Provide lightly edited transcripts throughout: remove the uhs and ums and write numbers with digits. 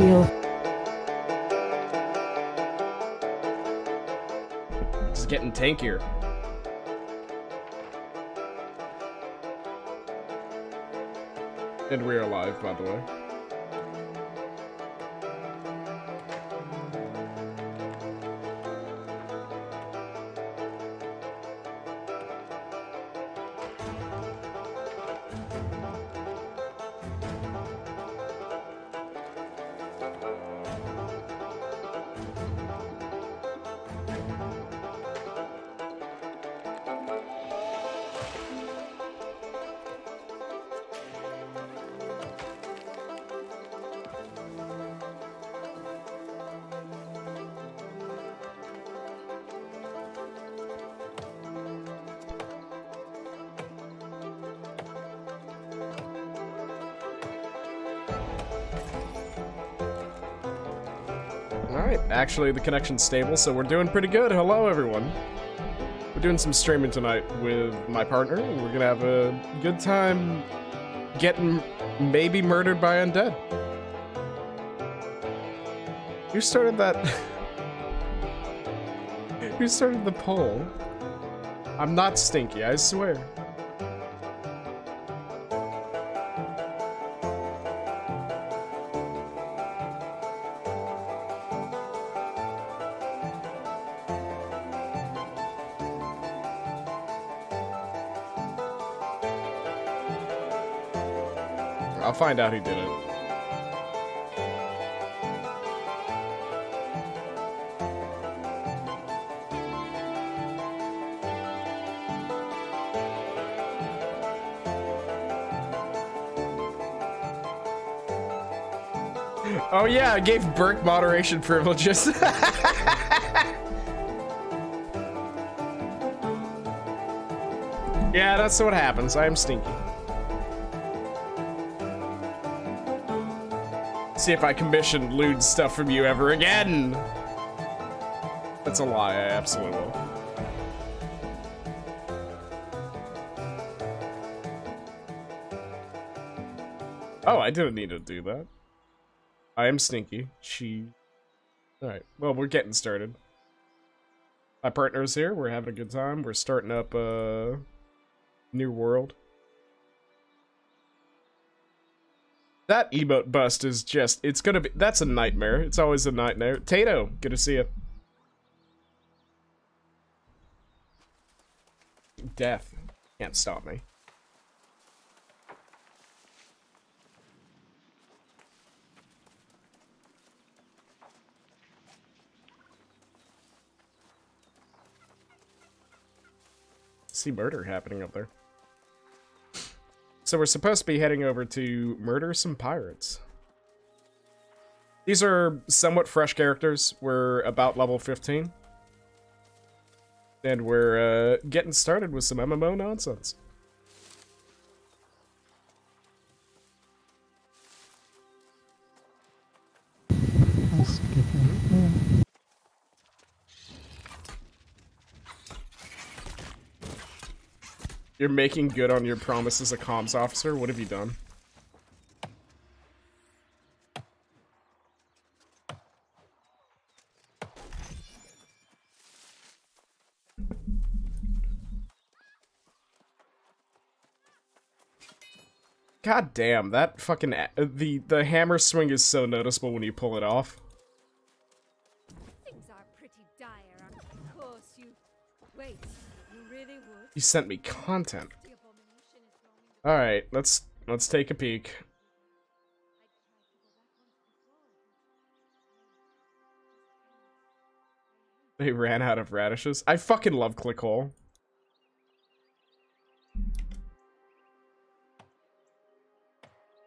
heal. It's getting tankier. And we are live, by the way. Alright, actually the connection's stable, so we're doing pretty good. Hello everyone. We're doing some streaming tonight with my partner. We're gonna have a good time getting maybe murdered by undead. Who started that? Who started the poll? I'm not stinky, I swear. I'll find out who did it. Oh yeah, I gave Burke moderation privileges. Yeah, that's what happens. I am stinky. See if I commission lewd stuff from you ever again. That's a lie, I absolutely will. Oh, I didn't need to do that. I am stinky. Alright, well, we're getting started. My partner's here, we're having a good time. We're starting up a new world. That emote bust is just, it's gonna be, that's a nightmare. It's always a nightmare. Tato, good to see you. Death can't stop me. See murder happening up there. So we're supposed to be heading over to murder some pirates. These are somewhat fresh characters. We're about level 15. And we're getting started with some MMO nonsense. You're making good on your promise as a comms officer? What have you done? God damn, that fucking the hammer swing is so noticeable when you pull it off. Things are pretty dire. Of course you wait. You really would. You sent me content. Alright, let's take a peek. They ran out of radishes. I fucking love Clickhole.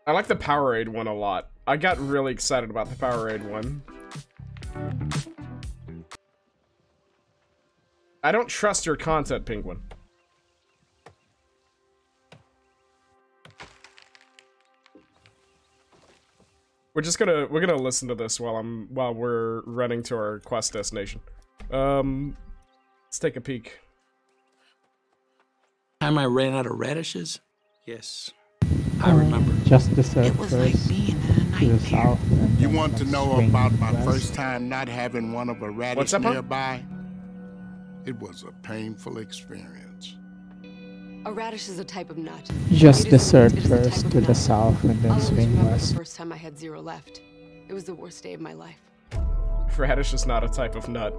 I like the Powerade one a lot. I got really excited about the Powerade one. I don't trust your content, Penguin. We're gonna listen to this while we're running to our quest destination. Let's take a peek. Time I ran out of radishes? Yes, I remember. Just the It was like being in a to the south. And You then, want to like, know swing about my west. first time not having one of a radish What's up, huh? nearby? It was a painful experience. A radish is a type of nut. Just It desert is a type first of to the nut. south and I'll then always swing remember west. the first time I had 0 left. It was the worst day of my life. Radish is not a type of nut.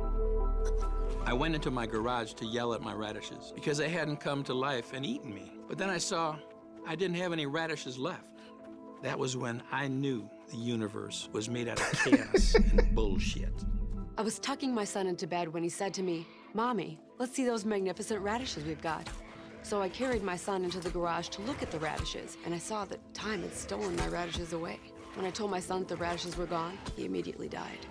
I went into my garage to yell at my radishes because they hadn't come to life and eaten me. But then I saw I didn't have any radishes left. That was when I knew the universe was made out of chaos and bullshit. I was tucking my son into bed when he said to me, "Mommy, let's see those magnificent radishes we've got." So I carried my son into the garage to look at the radishes, and I saw that time had stolen my radishes away. When I told my son that the radishes were gone, he immediately died.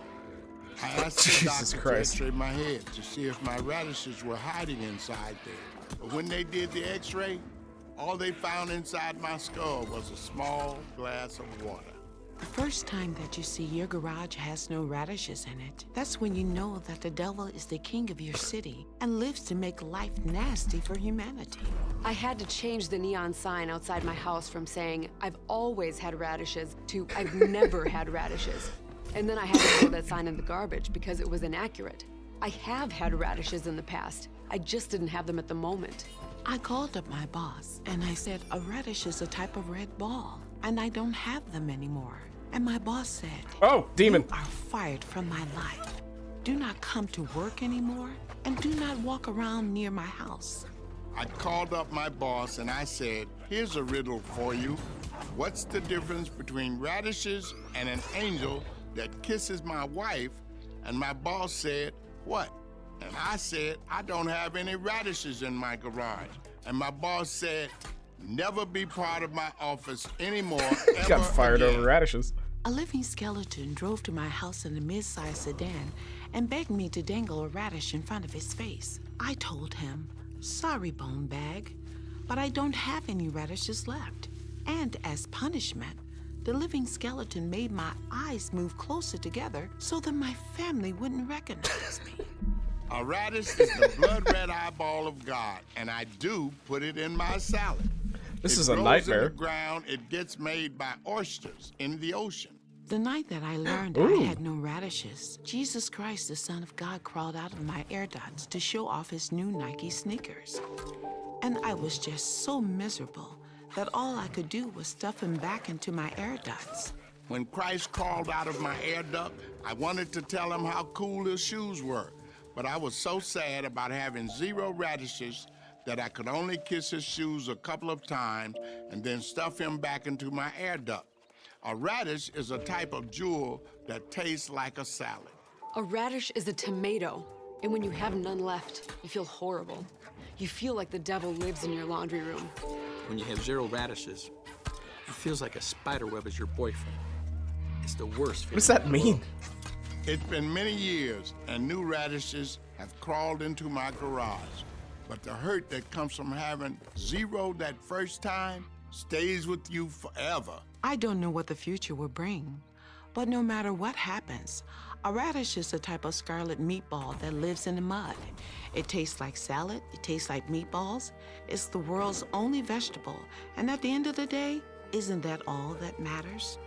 I asked the Jesus doctor Christ. to x-ray my head to see if my radishes were hiding inside there. But when they did the x-ray, all they found inside my skull was a small glass of water. The first time that you see your garage has no radishes in it, that's when you know that the devil is the king of your city and lives to make life nasty for humanity. I had to change the neon sign outside my house from saying, "I've always had radishes," to "I've never had radishes." And then I had to throw that sign in the garbage because it was inaccurate. I have had radishes in the past. I just didn't have them at the moment. I called up my boss and I said a radish is a type of red ball and I don't have them anymore. And my boss said, Oh, demon. "You are fired from my life. Do not come to work anymore and do not walk around near my house." I called up my boss and I said, "Here's a riddle for you. What's the difference between radishes and an angel that kisses my wife?" And my boss said, "What?" And I said, "I don't have any radishes in my garage." And my boss said, "Never be part of my office anymore." Got fired again. over radishes. A living skeleton drove to my house in a mid-sized sedan and begged me to dangle a radish in front of his face. I told him, "Sorry, bone bag, but I don't have any radishes left." And as punishment, the living skeleton made my eyes move closer together so that my family wouldn't recognize me. A radish is the blood red eyeball of God, and I do put it in my salad. This It is a grows nightmare. in the ground. It gets made by oysters in the ocean. The night that I learned Ooh. I had no radishes, Jesus Christ, the Son of God, crawled out of my air dots to show off his new Nike sneakers. And I was just so miserable that all I could do was stuff him back into my air dots. When Christ crawled out of my air duct, I wanted to tell him how cool his shoes were, but I was so sad about having 0 radishes that I could only kiss his shoes a couple of times and then stuff him back into my air duct. A radish is a type of jewel that tastes like a salad. A radish is a tomato, and when you have none left, you feel horrible. You feel like the devil lives in your laundry room. When you have 0 radishes, it feels like a spider web is your boyfriend. It's the worst feeling. What does that in the mean? world. It's been many years, and new radishes have crawled into my garage. But the hurt that comes from having 0 that first time stays with you forever. I don't know what the future will bring, but no matter what happens, a radish is a type of scarlet meatball that lives in the mud. It tastes like salad, it tastes like meatballs. It's the world's only vegetable, and at the end of the day, isn't that all that matters?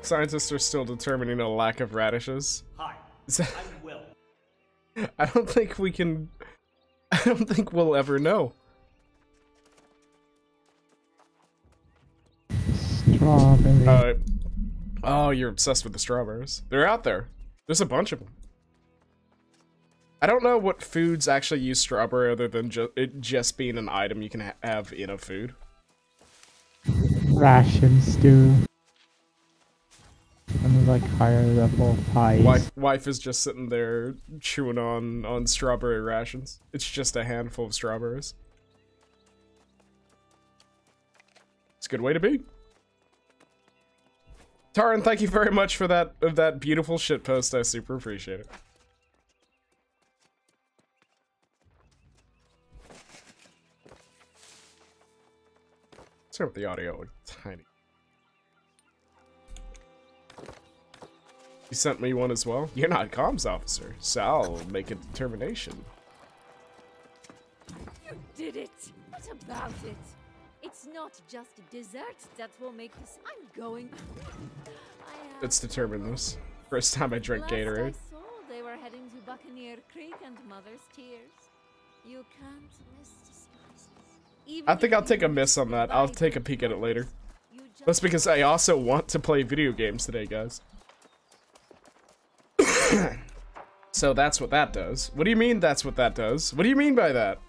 Scientists are still determining a lack of radishes. Hi, Is that- I'm Will. I don't think we can... I don't think we'll ever know. Strawberry. Oh, you're obsessed with the strawberries. They're out there. There's a bunch of them. I don't know what foods actually use strawberry other than it just being an item you can have in a food. Rations do. And like higher level pies. Wife is just sitting there chewing on strawberry rations. It's just a handful of strawberries. It's a good way to be. Taran, thank you very much for that beautiful shitpost. I super appreciate it. Let's turn up the audio tiny. You sent me one as well? You're not a comms officer, so I'll make a determination. You did it! What about it? It's not just desserts that will make this. I'm going. Let's determine this. First time I drank Gatorade. Last I saw, they were heading to Buccaneer Creek and Mother's Tears. You can't miss the spices. I think I'll take a miss on that. I'll take a peek at it later. That's because I also want to play video games today, guys. So that's what that does. What do you mean that's what that does? What do you mean by that?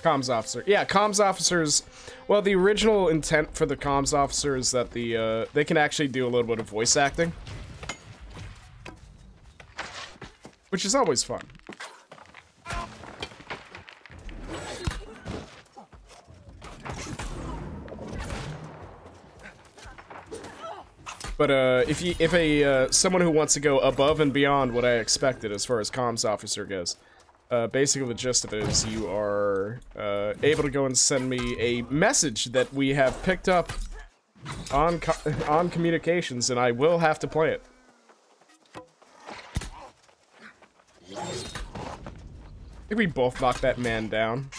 Comms officer. Yeah, comms officers. Well, the original intent for the comms officer is that they can actually do a little bit of voice acting, which is always fun. But if someone who wants to go above and beyond what I expected as far as comms officer goes. Basically, the gist of it is you are able to go and send me a message that we have picked up on communications, and I will have to play it. I think we both knocked that man down.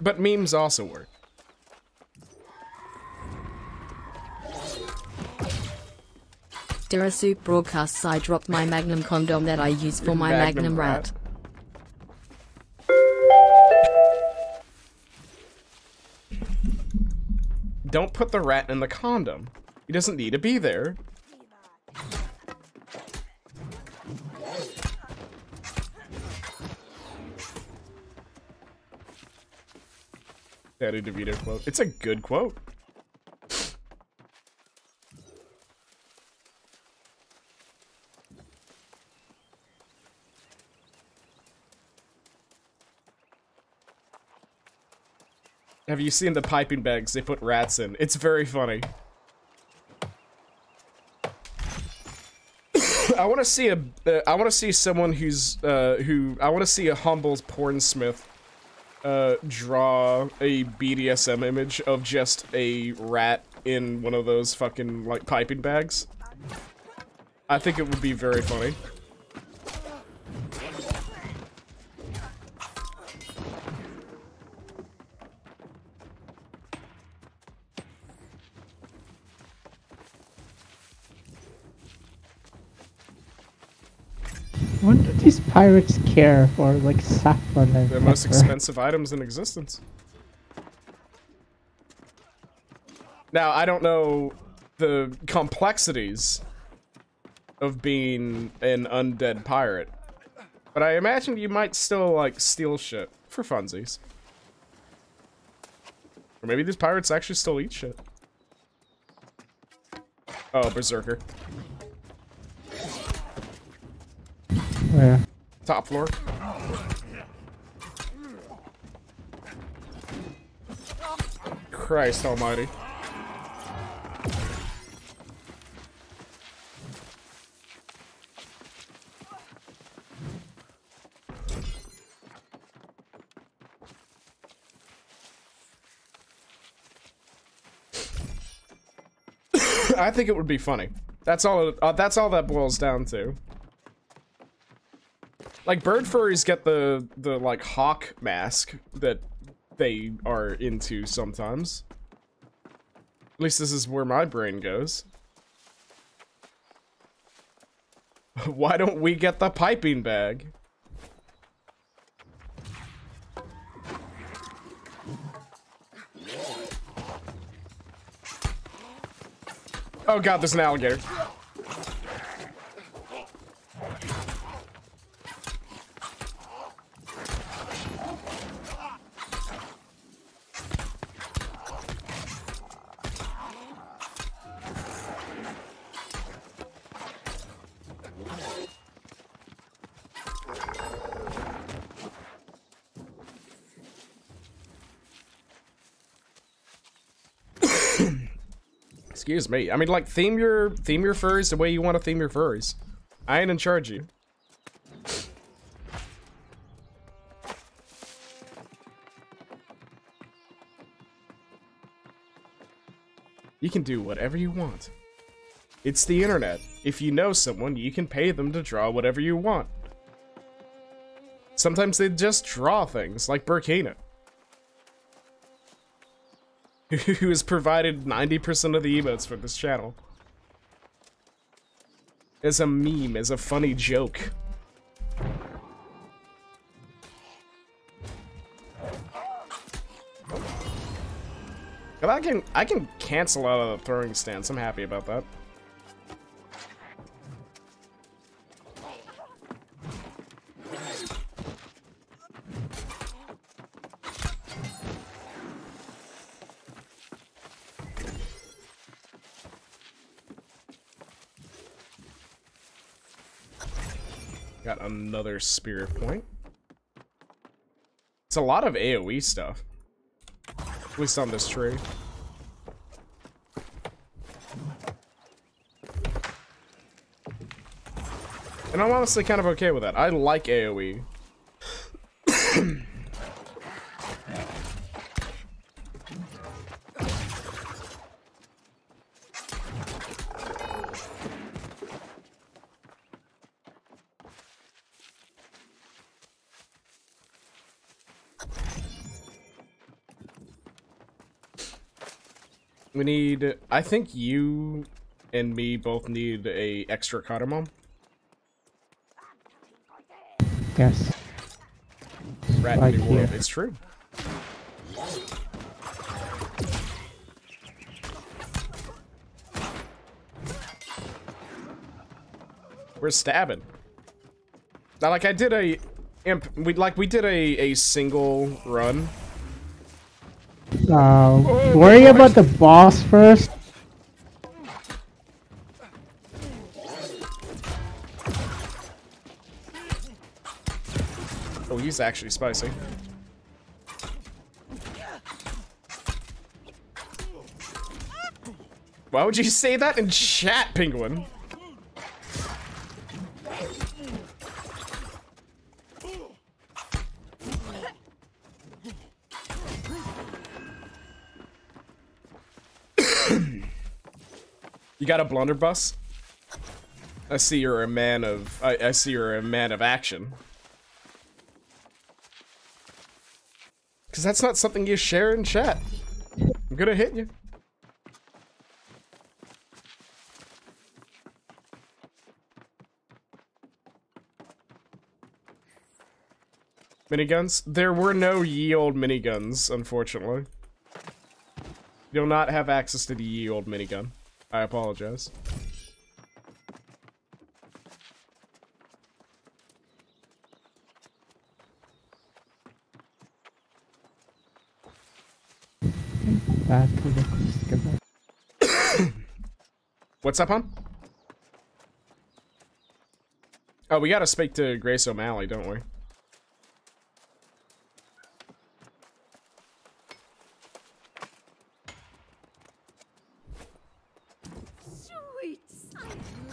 But memes also work. Derasup broadcasts. I dropped my Magnum condom that I use for my Magnum rat. Don't put the rat in the condom. He doesn't need to be there. Danny DeVito quote. It's a good quote. Have you seen the piping bags they put rats in? It's very funny. I want to see I want to see someone who's I want to see a humble pornsmith draw a BDSM image of just a rat in one of those fucking like piping bags. I think it would be very funny. What do these pirates care for, like, saffron and The most pepper? expensive items in existence. Now, I don't know the complexities of being an undead pirate, but I imagine you might still, like, steal shit for funsies. Or maybe these pirates actually still eat shit. Oh, Berserker. Where? Top floor. Christ almighty. I think it would be funny. That's all that boils down to. Like, bird furries get the like, hawk mask that they are into sometimes. At least this is where my brain goes. Why don't we get the piping bag? Oh god, there's an alligator. Excuse me. I mean, like, theme your furries the way you want to theme your furries. I ain't in charge of you. You can do whatever you want. It's the internet. If you know someone, you can pay them to draw whatever you want. Sometimes they just draw things, like Burkina, who has provided 90% of the emotes for this channel. As a meme, as a funny joke. I can cancel out of the throwing stance. I'm happy about that. Got another spirit point. It's a lot of AoE stuff. At least on this tree. And I'm honestly kind of okay with that. I like AoE. We need, I think you and me both need a extra cardamom. Yes. Rat Right New World, here. it's true. We're stabbing. Now, like I did a we did a single run. Worry about the boss first. Oh, he's actually spicy. Why would you say that in chat, Penguin? You got a blunderbuss? I see you're a man of I see you're a man of action. Cause that's not something you share in chat. I'm gonna hit you. Miniguns? There were no ye old miniguns, unfortunately. You'll not have access to the ye old minigun. I apologize. Back to the Crucible. What's up, hon? Oh, we gotta speak to Grace O'Malley, don't we? Sweet, I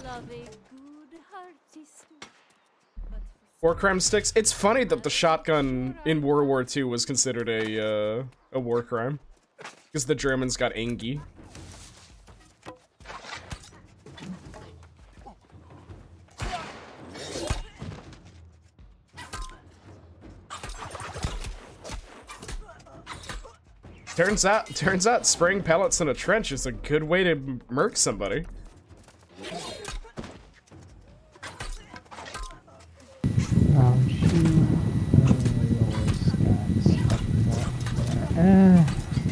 love a good hearty stew. But War crime sticks. It's funny that the shotgun in World War II was considered a war crime. Because the Germans got angry. Turns out spraying pellets in a trench is a good way to murk somebody.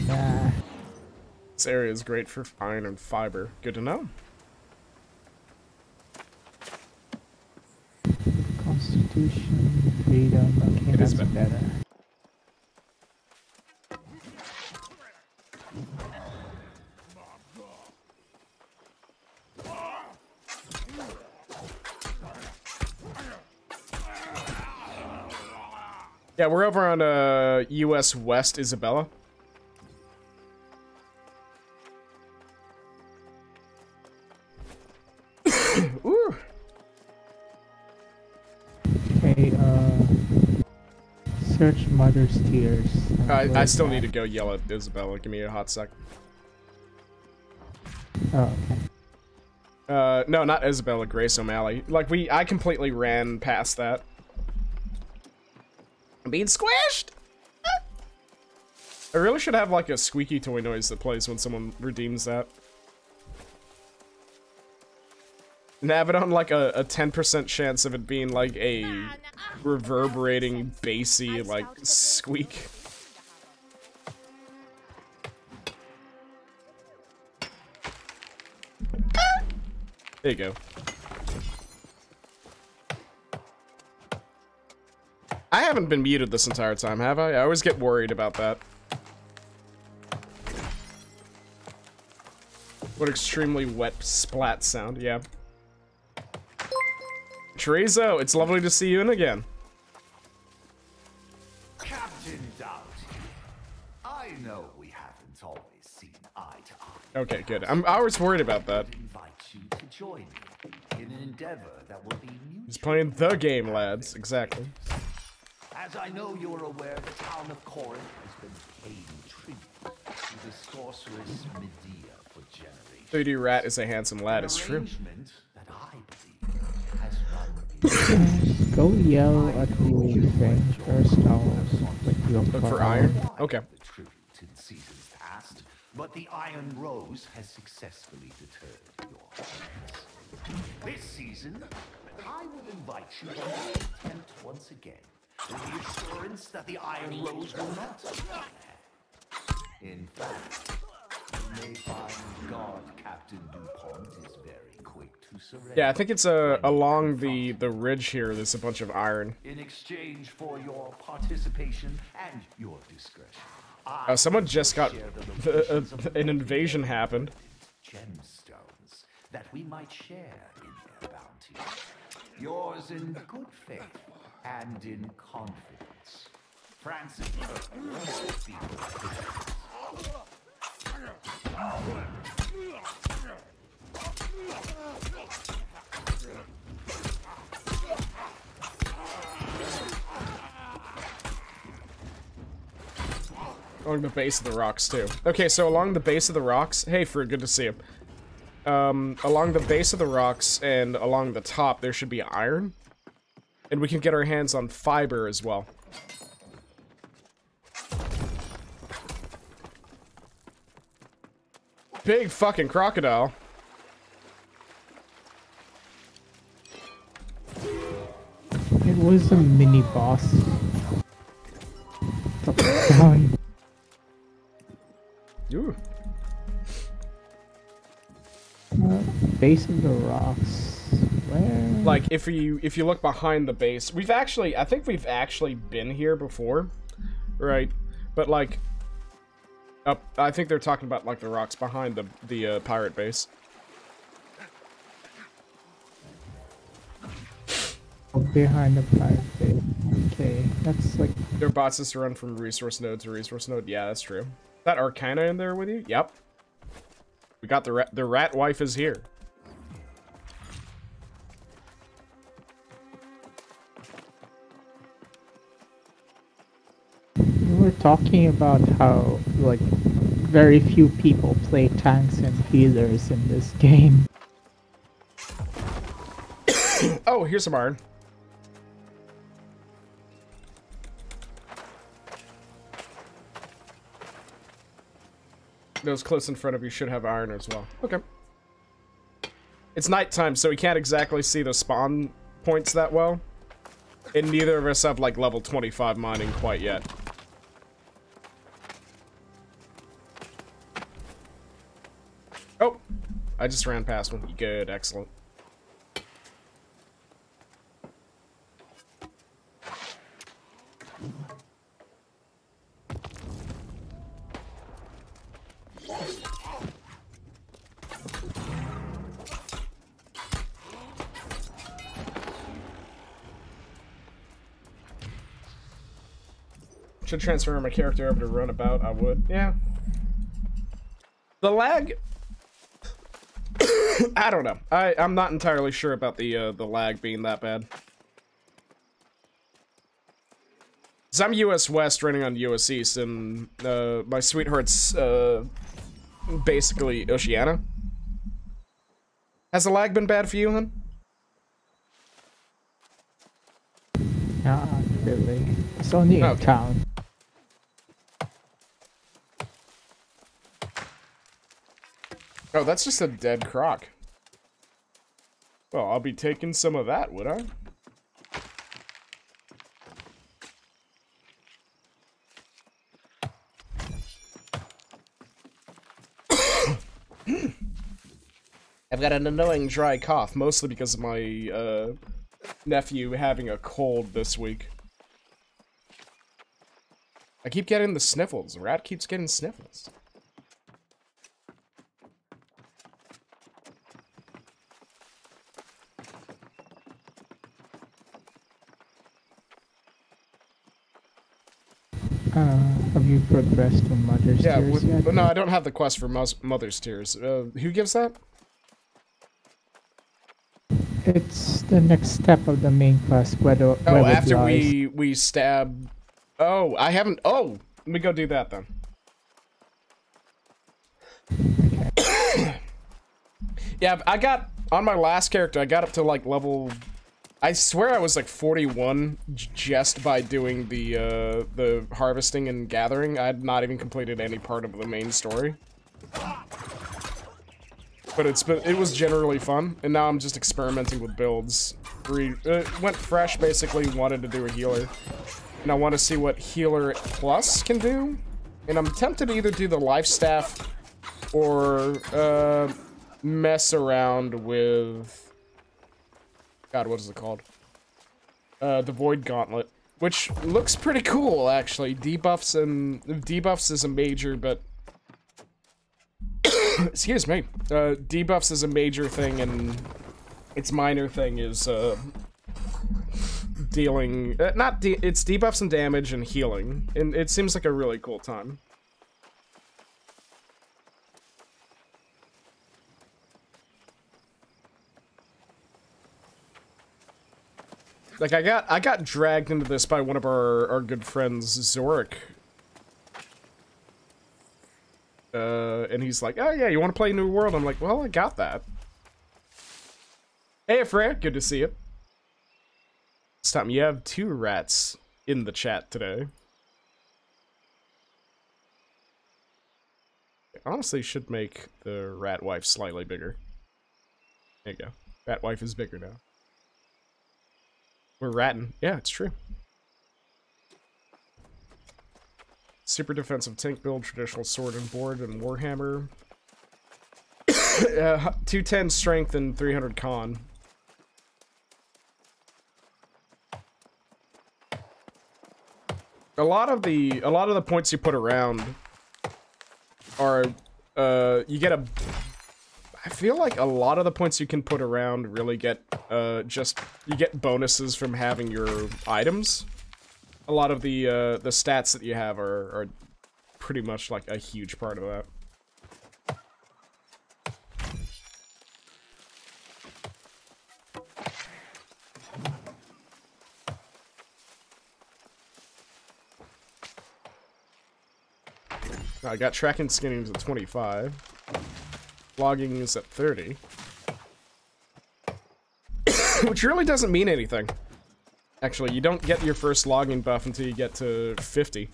Yeah. This area is great for iron and fiber. Good to know. Constitution, freedom, okay, that's better. Yeah, we're over on US West Isabella. Ooh. Okay, search Mother's Tears. I still need to go yell at Isabella. Give me a hot sec. Oh, okay. No, not Isabella Grace O'Malley. Like, I completely ran past that. I'm being squished! I really should have, like, a squeaky toy noise that plays when someone redeems that. And have it on, like, a 10% chance of it being, like, a reverberating, bassy, like, squeak. There you go. I haven't been muted this entire time, have I? I always get worried about that. What extremely wet splat sound, yeah. Chorizo, it's lovely to see you in again. Captain Doughty, I know we haven't always seen eye to eye. Okay, good. I was worried about that. Invite you to join me in an endeavor that will be mutual. He's playing the game, lads. Exactly. As I know you're aware, the town of Corinth has been paying tribute to the sorceress Medea for generations. 3D Rat is a handsome lad, it's true. That I believe has run Go yell at the thing first. Look for iron? Okay. the tribute in seasons past, but the Iron Rose has successfully deterred your plans. This season, I will invite you to attempt once again, with the assurance that the Iron Rose will not. In fact, you may find God Captain DuPont is very quick to surrender. Yeah, I think it's along the ridge here. There's a bunch of iron. In exchange for your participation and your discretion, Someone just got an invasion happened. gemstones that we might share in their bounty. Yours in good faith and in confidence. Francis Along the base of the rocks, too. Okay, so along the base of the rocks... Hey, Fruit, good to see you. Along the base of the rocks and along the top, there should be iron. And we can get our hands on fiber as well. Big fucking crocodile. It was a mini boss. Ooh. Base of the rocks. Where? Like if you look behind the base, I think we've actually been here before, right? But like, I think they're talking about like the rocks behind the pirate base. Behind the pirate base. Okay, that's like. Their bots just run from resource node to resource node. Yeah, that's true. Is that Arcana in there with you? Yep. We got the rat wife is here. We were talking about how, like, very few people play tanks and healers in this game. Oh, here's some iron. Those close in front of you should have iron as well. Okay. It's nighttime, so we can't exactly see the spawn points that well. And neither of us have, like, level 25 mining quite yet. Oh! I just ran past one. Good, excellent. Should transfer my character over to runabout. I would. Yeah. The lag. I don't know. I'm not entirely sure about the lag being that bad. 'Cause I'm US West running on US East, and my sweetheart's basically Oceania. Has the lag been bad for you, hun? Not really. It's only in town. Oh, that's just a dead croc. Well, I'll be taking some of that, would I? I've got an annoying dry cough, mostly because of my nephew having a cold this week. I keep getting the sniffles. Rat keeps getting sniffles. Have you progressed to Mother's Tears yet? No, I don't have the quest for Mother's Tears. Who gives that? It's the next step of the main quest. Whether after we stab. Oh, I haven't. Oh, let me go do that then. Okay. Yeah, I got on my last character. I got up to like level. I swear I was like 41 just by doing the harvesting and gathering. I had not even completed any part of the main story. But it was generally fun, and now I'm just experimenting with builds. Went fresh, basically wanted to do a healer. And I want to see what Healer Plus can do. And I'm tempted to either do the Life Staff or mess around with... God, what is it called? The Void Gauntlet, which looks pretty cool, actually. Debuffs is a major, but excuse me. Debuffs is a major thing, and its minor thing is dealing. It's debuffs and damage and healing, and it seems like a really cool time. Like, I got dragged into this by one of our good friends, Zorik. And he's like, oh yeah, you want to play New World? I'm like, well, I got that. Hey, Freya, good to see you. Stop me, you have 2 rats in the chat today. Honestly, should make the rat wife slightly bigger. There you go. Rat wife is bigger now. We're ratting. Yeah, it's true. Super defensive tank build, traditional sword and board, and warhammer. 210 strength and 300 con. A lot of the points you put around are you get a. I feel like a lot of the points you can put around really get, you get bonuses from having your items. A lot of the stats that you have are pretty much like a huge part of that. I got tracking skinning at 25. Logging is at 30. Which really doesn't mean anything. Actually, you don't get your first logging buff until you get to 50.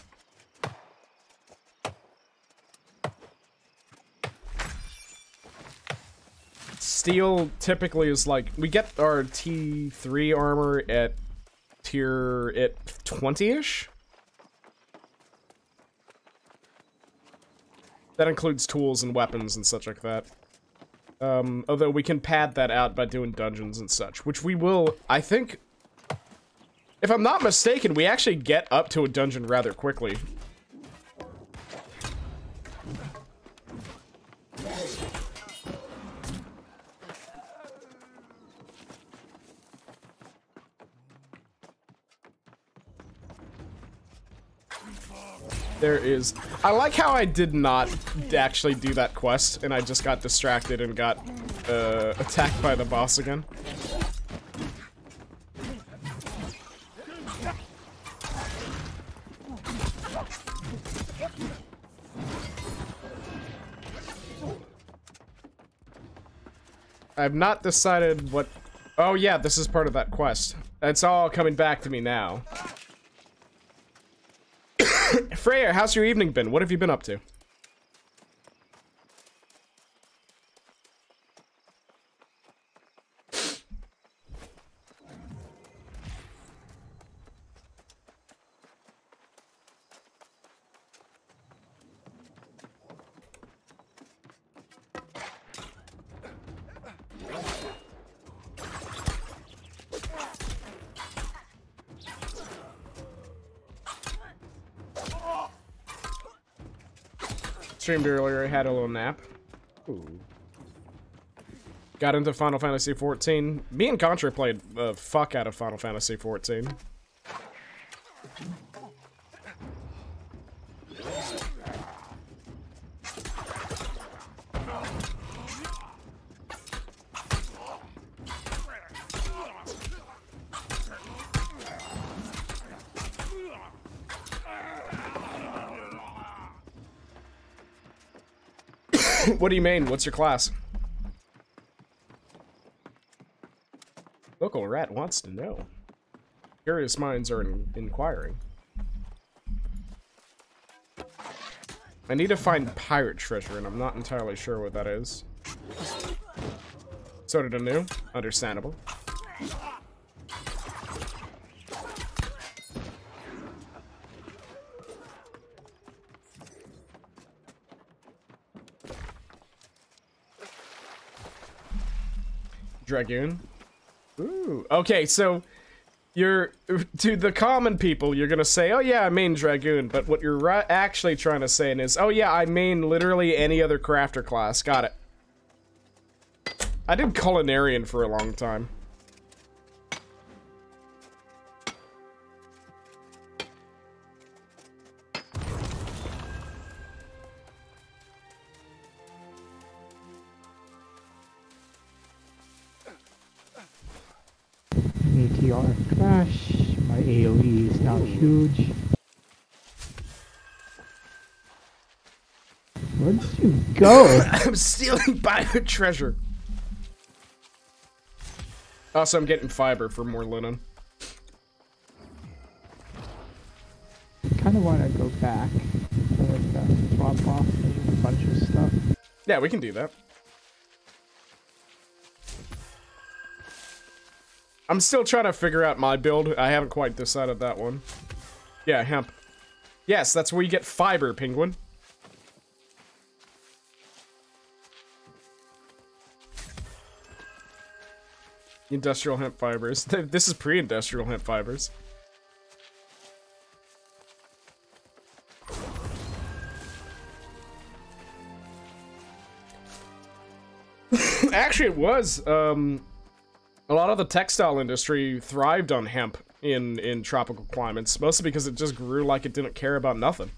Steel typically is like, we get our T3 armor at tier 20-ish. That includes tools and weapons and such like that. Although we can pad that out by doing dungeons and such, which we will, I think, if I'm not mistaken, we actually get up to a dungeon rather quickly. There is... I like how I did not actually do that quest, and I just got distracted and got attacked by the boss again. I've not decided what... Oh yeah, this is part of that quest. It's all coming back to me now. Freya, how's your evening been? What have you been up to? Streamed earlier, I had a little nap. Ooh. Got into Final Fantasy XIV. Me and Contra played the fuck out of Final Fantasy XIV. What do you mean? What's your class? Local rat wants to know. Curious minds are inquiring. I need to find pirate treasure, and I'm not entirely sure what that is. So did Anu. Understandable. Dragoon. Ooh. Okay, so you're to the common people, you're gonna say, "Oh yeah, I main Dragoon," but what you're actually trying to say is, "Oh yeah, I main literally any other crafter class." Got it. I did Culinarian for a long time. Meteor crash. My AoE is now huge. Where did you go? I'm stealing bio treasure. Also, I'm getting fiber for more linen. Kind of want to go back. Swap off a bunch of stuff. Yeah, we can do that. I'm still trying to figure out my build. I haven't quite decided that one. Yeah, hemp. Yes, that's where you get fiber, Penguin. Industrial hemp fibers. This is pre-industrial hemp fibers. Actually, it was, a lot of the textile industry thrived on hemp in tropical climates, mostly because it just grew like it didn't care about nothing.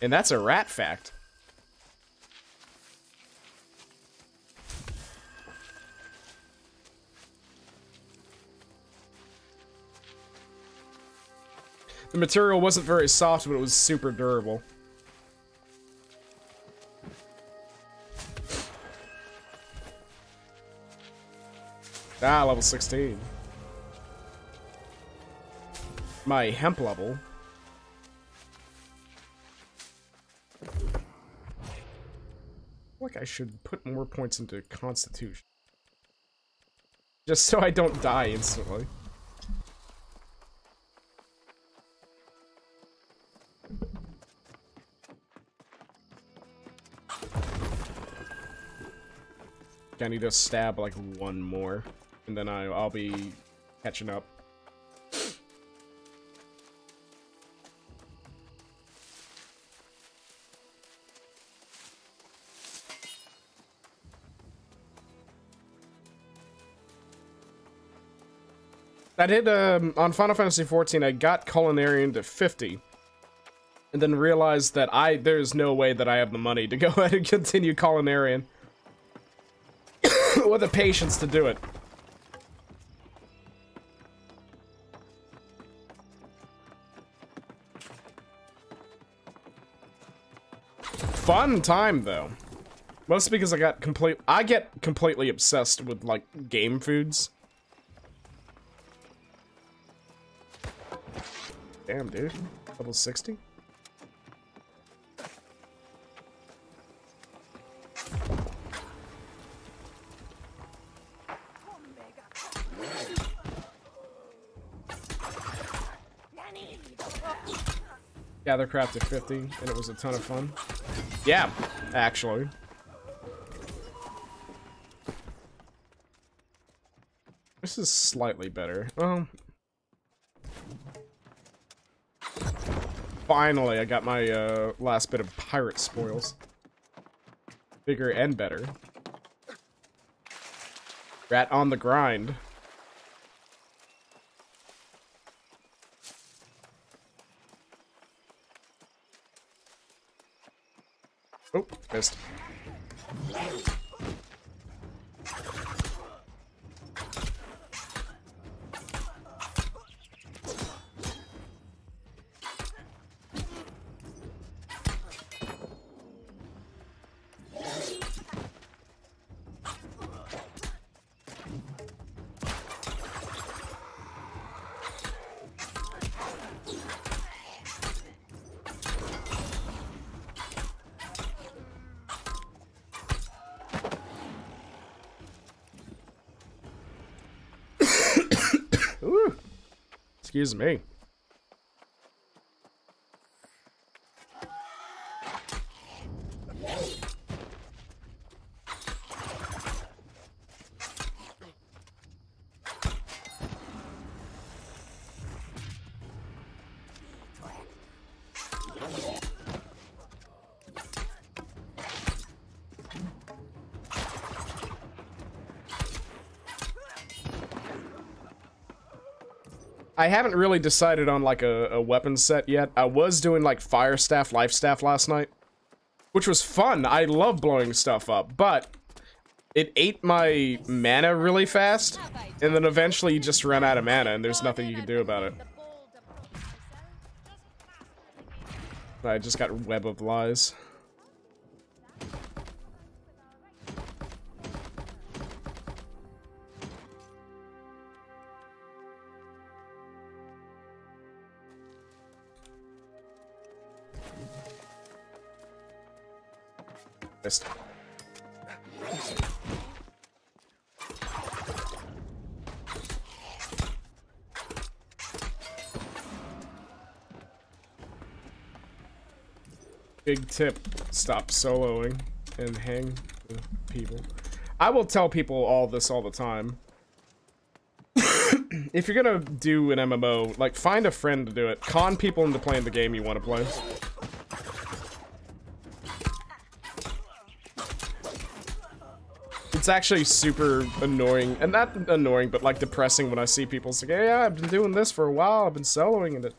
And that's a rat fact. The material wasn't very soft, but it was super durable. Ah, level 16. My hemp level. Like I should put more points into Constitution. Just so I don't die instantly. I need to stab like one more, and then I'll be catching up. I did, on Final Fantasy XIV, I got Culinarian to 50. And then realized that there's no way that I have the money to go ahead and continue Culinarian. Or the patience to do it. Fun time, though. Mostly because I get completely obsessed with, like, game foods. Damn, dude. Level 60? Gathercraft at 50, and it was a ton of fun. Yeah, actually. This is slightly better. Finally, I got my last bit of pirate spoils. Bigger and better. Rat on the grind. Oh, missed. Ooh. Excuse me. I haven't really decided on like a weapon set yet. I was doing like fire staff, life staff last night, which was fun. I love blowing stuff up, but it ate my mana really fast, and then eventually you just run out of mana and there's nothing you can do about it. I just got Web of Lies. Missed. Big tip, stop soloing and hang with people. I will tell people all this all the time. If you're gonna do an MMO, like, find a friend to do it. Con people into playing the game you want to play. It's actually super annoying, and not annoying, but like depressing when I see people say, yeah, I've been doing this for a while, I've been soloing, and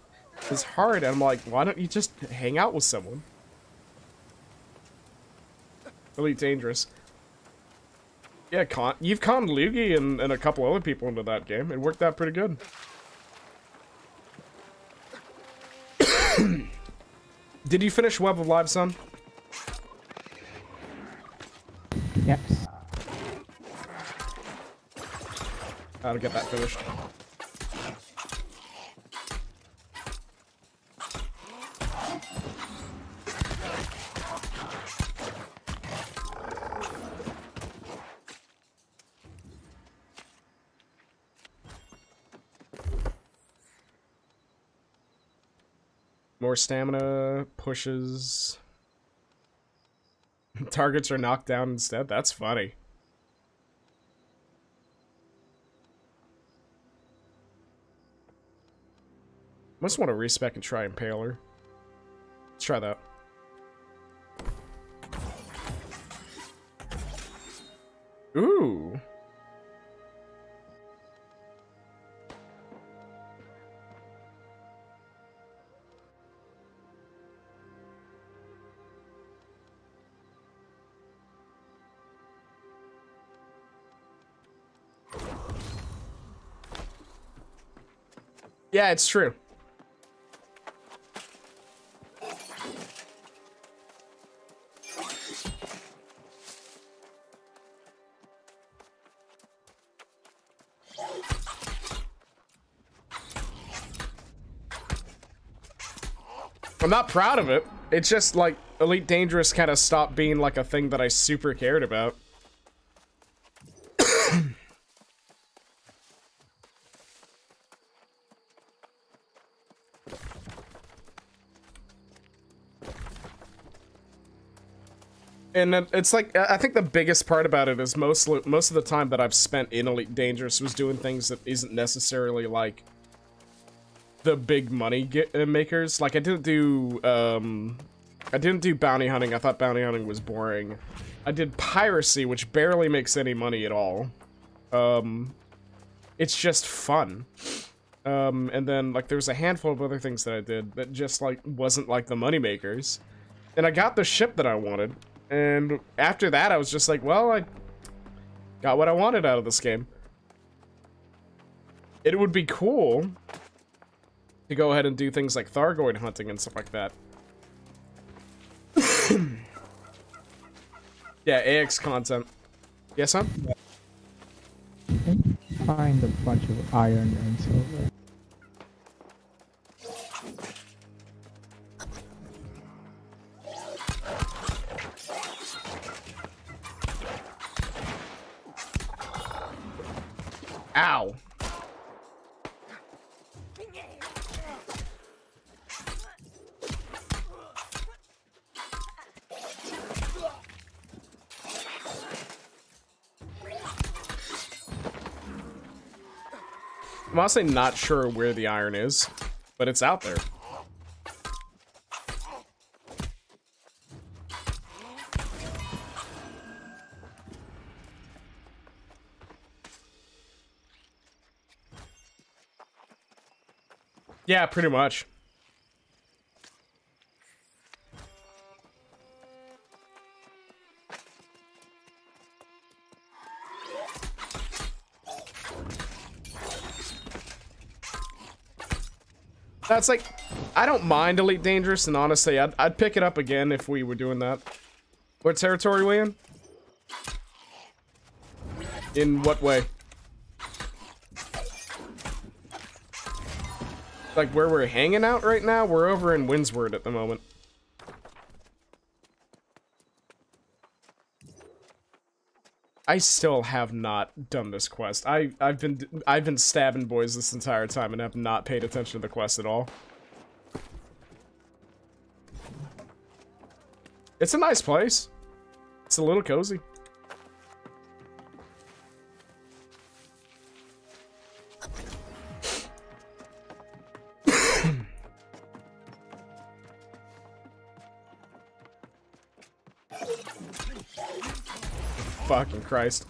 it's hard. And I'm like, why don't you just hang out with someone? Really dangerous. Yeah, you've conned Luigi and a couple other people into that game. It worked out pretty good. Did you finish Web of Lives, son? Yep. How to get that finished. More stamina, pushes. Targets are knocked down instead? That's funny. Must want to respec and try Impaler. Let's try that. Ooh. Yeah, it's true. I'm not proud of it. It's just like Elite Dangerous kind of stopped being like a thing that I super cared about. And it's like, I think the biggest part about it is most of the time that I've spent in Elite Dangerous was doing things that isn't necessarily like the big money makers. Like I didn't do bounty hunting. I thought bounty hunting was boring. I did piracy, which barely makes any money at all. It's just fun. And then like there's a handful of other things that I did that just like wasn't like the money makers. And I got the ship that I wanted. And after that, I was just like, well, I got what I wanted out of this game. It would be cool to go ahead and do things like Thargoid hunting and stuff like that. Yeah, AX content. Yes, huh? Find a bunch of iron and silver. Ow. I'm honestly not sure where the iron is, but it's out there. Yeah, pretty much. That's like, I don't mind Elite Dangerous, and honestly, I'd pick it up again if we were doing that. What territory are we in? In what way? Like where we're hanging out right now? We're over in Windsward at the moment. I still have not done this quest. I've been stabbing boys this entire time and have not paid attention to the quest at all. It's a nice place. It's a little cozy. Fucking Christ.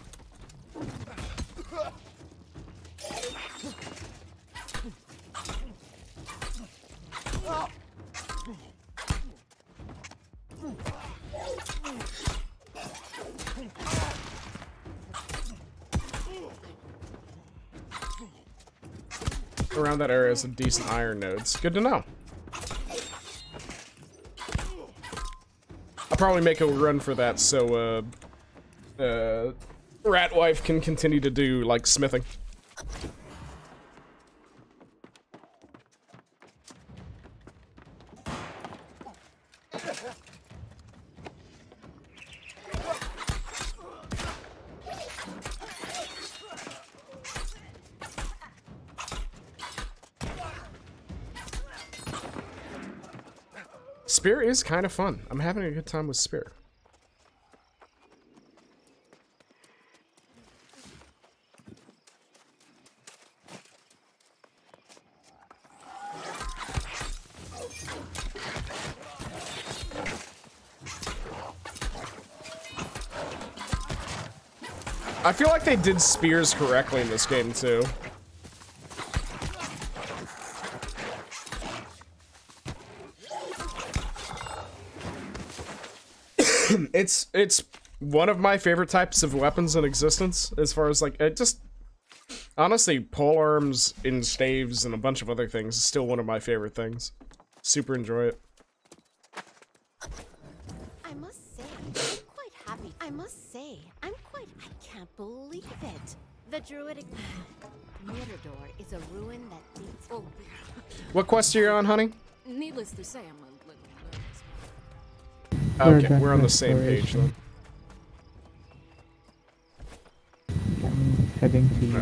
Around that area is some decent iron nodes. Good to know. I'll probably make a run for that so Ratwife can continue to do like smithing. Spear is kind of fun. I'm having a good time with Spear. I feel like they did spears correctly in this game too. It's one of my favorite types of weapons in existence, as far as like it just honestly pole arms and staves and a bunch of other things is still one of my favorite things. Super enjoy it. I must say, I'm quite happy. I must say, I can't believe it. The druidic Mirador is a ruin that dates. Oh, What quest are you on, honey? needless to say, I'm a little Okay, we're on the same page then. I'm heading to you.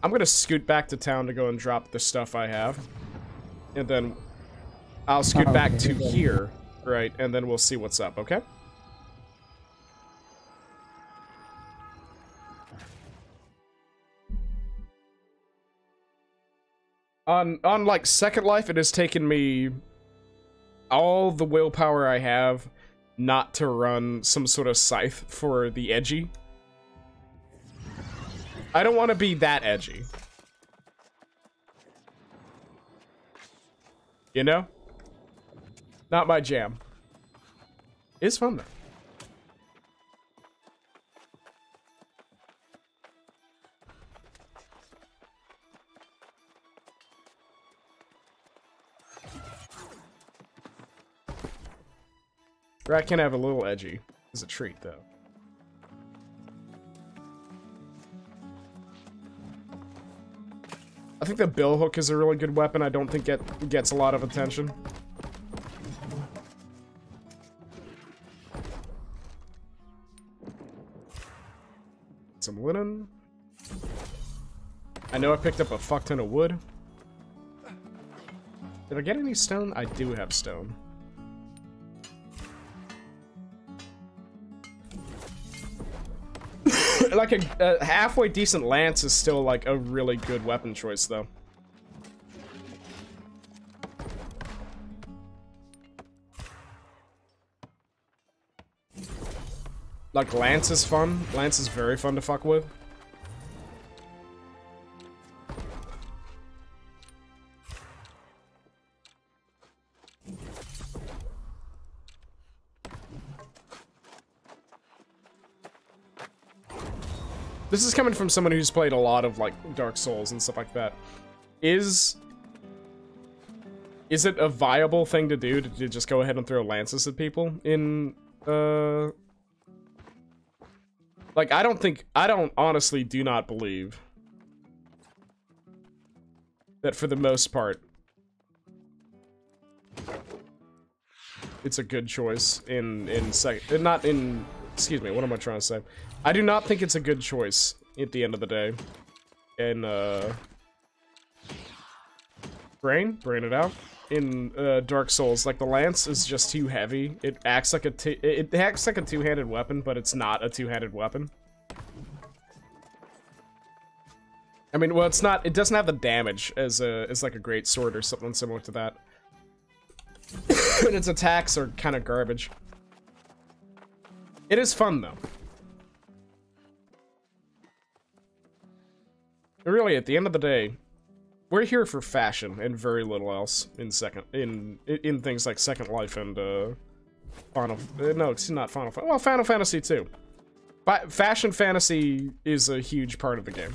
I'm gonna scoot back to town to go and drop the stuff I have. And then I'll scoot back to here, right? And then we'll see what's up, okay? On like Second Life, it has taken me all the willpower I have not to run some sort of scythe for the edgy. I don't want to be that edgy. You know? Not my jam. It's fun though. Rat can have a little edgy. It's a treat, though. I think the bill hook is a really good weapon. I don't think it gets a lot of attention. Some linen. I know I picked up a fuck ton of wood. Did I get any stone? I do have stone. Like a halfway decent lance is still like a really good weapon choice though. Like lance is fun. Lance is very fun to fuck with. This is coming from someone who's played a lot of, like, Dark Souls and stuff like that. Is it a viable thing to do to just go ahead and throw lances at people in, like, I don't honestly do not believe that for the most part it's a good choice excuse me, what am I trying to say? I do not think it's a good choice at the end of the day. And, brain it out. In, Dark Souls, like, the lance is just too heavy. It acts like a two-handed weapon, but it's not a two-handed weapon. I mean, well, it doesn't have the damage as like a great sword or something similar to that. And its attacks are kind of garbage. It is fun, though. Really, at the end of the day, we're here for fashion and very little else in things like Second Life and no, it's not Final Fantasy. Well, Final Fantasy 2. Fashion fantasy is a huge part of the game.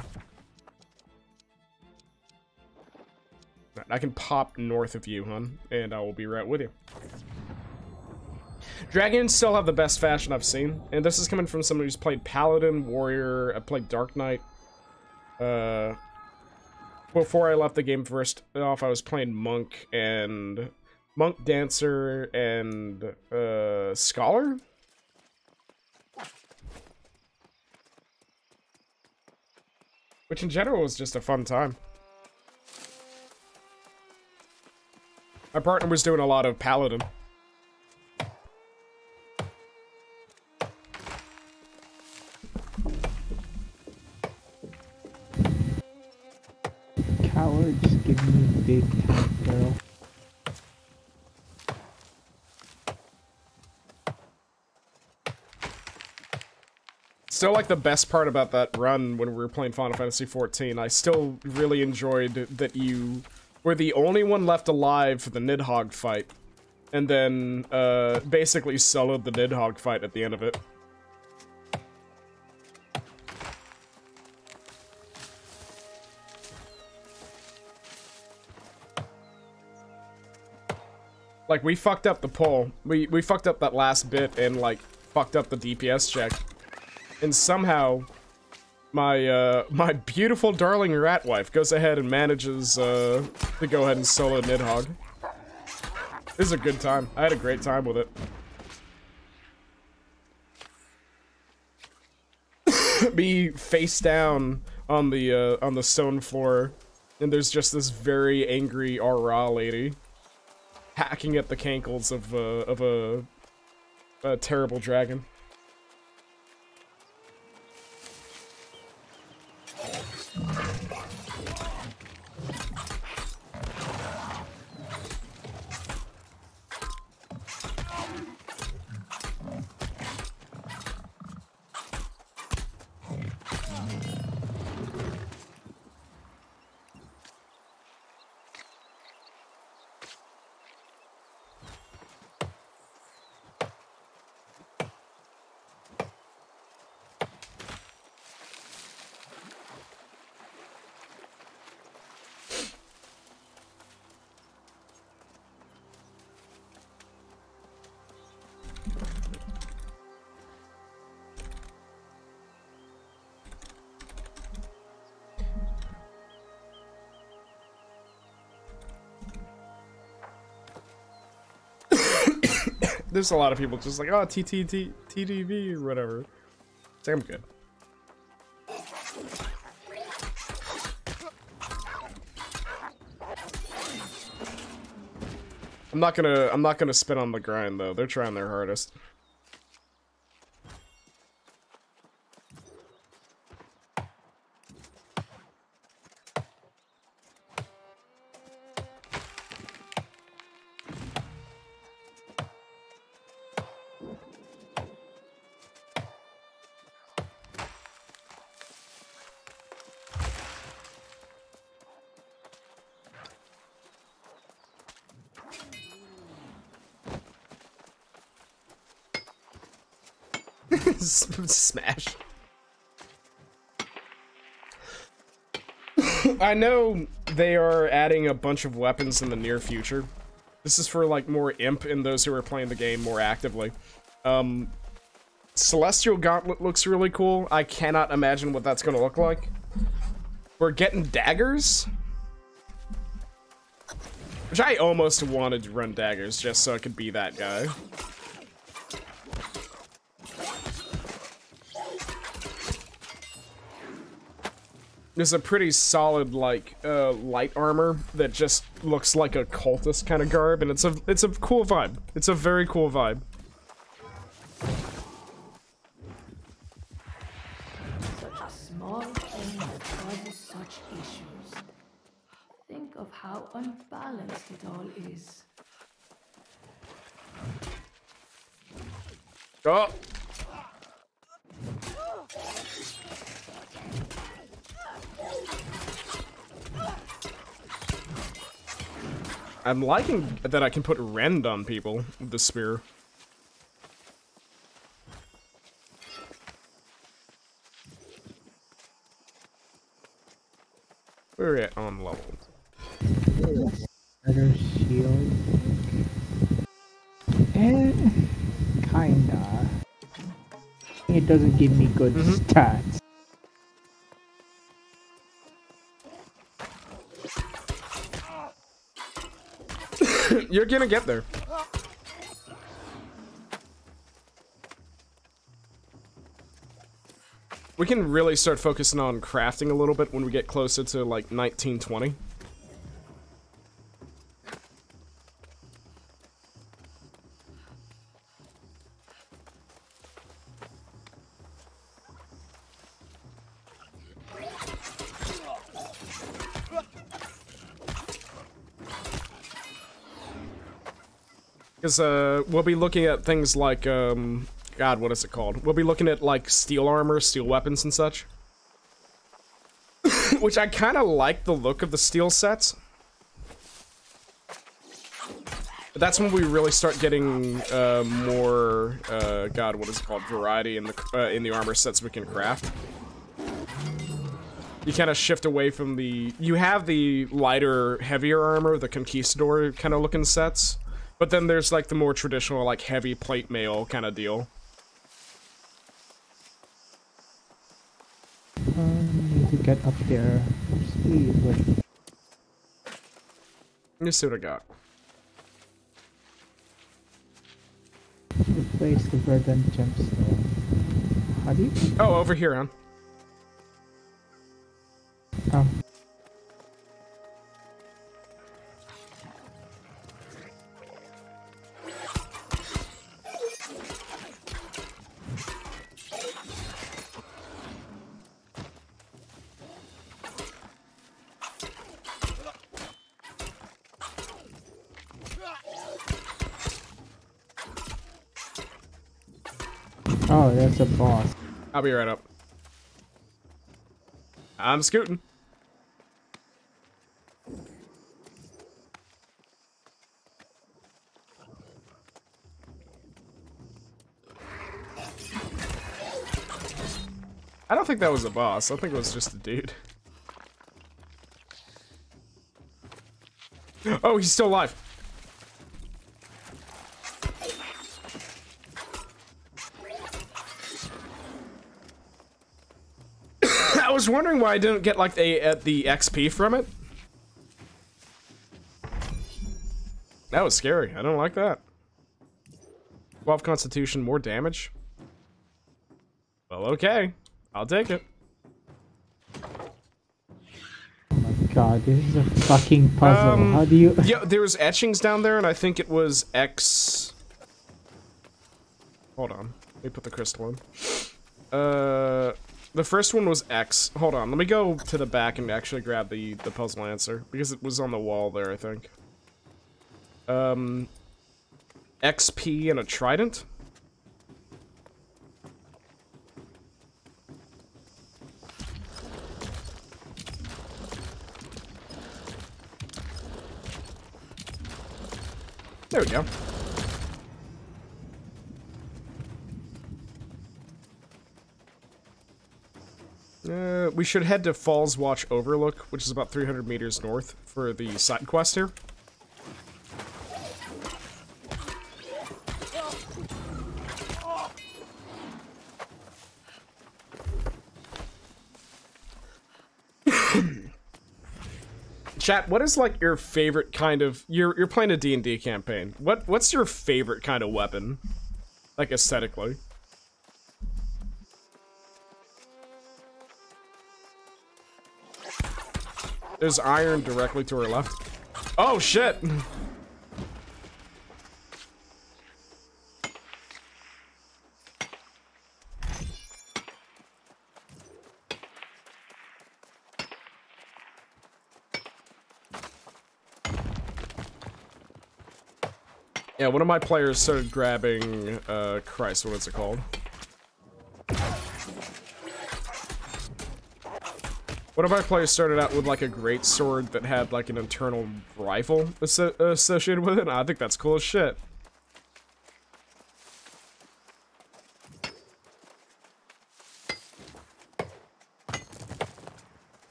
I can pop north of you, hon, and I will be right with you. Dragons still have the best fashion I've seen, and this is coming from someone who's played Paladin, Warrior, I played Dark Knight. Before I left the game first off, I was playing Monk, Dancer, and, Scholar? Which in general was just a fun time. My partner was doing a lot of Paladin. Cowards, give me big tank barrel. Still, like, the best part about that run when we were playing Final Fantasy XIV, I still really enjoyed that you were the only one left alive for the Nidhogg fight, and then, basically soloed the Nidhogg fight at the end of it. Like, we fucked up the pull. We fucked up that last bit and, like, fucked up the DPS check. And somehow, my, my beautiful darling rat wife goes ahead and manages, to go ahead and solo Nidhogg. This is a good time. I had a great time with it. Be face down on the stone floor, and there's just this very angry Aura lady hacking at the cankles of a terrible dragon. There's a lot of people just like, oh, TTV or whatever. Say I'm good. I'm not gonna spit on the grind though. They're trying their hardest. Smash. I know they are adding a bunch of weapons in the near future. This is for like more imp and those who are playing the game more actively. Celestial Gauntlet looks really cool. I cannot imagine what that's gonna look like. We're getting daggers, which I almost wanted to run daggers just so I could be that guy. There's a pretty solid, like, light armor that just looks like a cultist kind of garb, and it's a cool vibe. It's a very cool vibe. Such a small thing that causes such issues. Think of how unbalanced it all is. Oh! I'm liking that I can put rend on people with the spear. Where are we at on levels? Better shield. Kinda. It doesn't give me good stats. You're gonna get there. We can really start focusing on crafting a little bit when we get closer to like 1920. Because we'll be looking at things like, God, what is it called? We'll be looking at, like, steel armor, steel weapons and such. Which I kind of like the look of the steel sets. But that's when we really start getting more, God, what is it called? Variety in the armor sets we can craft. You kind of shift away from the... You have the lighter, heavier armor, the Conquistador kind of looking sets. But then there's, like, the more traditional, like, heavy plate mail kind of deal. Need to get up there for speed, but... Let me see what I got. Place the verdant gemstone. How do you? Oh, over here, hon. Oh. Oh, that's a boss. I'll be right up. I'm scooting. I don't think that was a boss. I think it was just a dude. Oh, he's still alive. I was wondering why I didn't get like the XP from it. That was scary. I don't like that. 12 Constitution, more damage. Well, okay. I'll take it. Oh my god, this is a fucking puzzle. How do you... Yeah, there was etchings down there, and I think it was X... Hold on. Let me put the crystal in. The first one was X. Hold on, let me go to the back and actually grab the puzzle answer, because it was on the wall there, I think. XP and a trident? There we go. We should head to Falls Watch Overlook, which is about 300 meters north, for the side quest here. Chat, what is like your favorite kind of... You're playing a D&D campaign. What's your favorite kind of weapon? Like aesthetically? There's iron directly to our left. Oh shit! Yeah, one of my players started grabbing, Christ, what is it called? One of my players started out with, like, a great sword that had, like, an internal rifle associated with it, and I think that's cool as shit.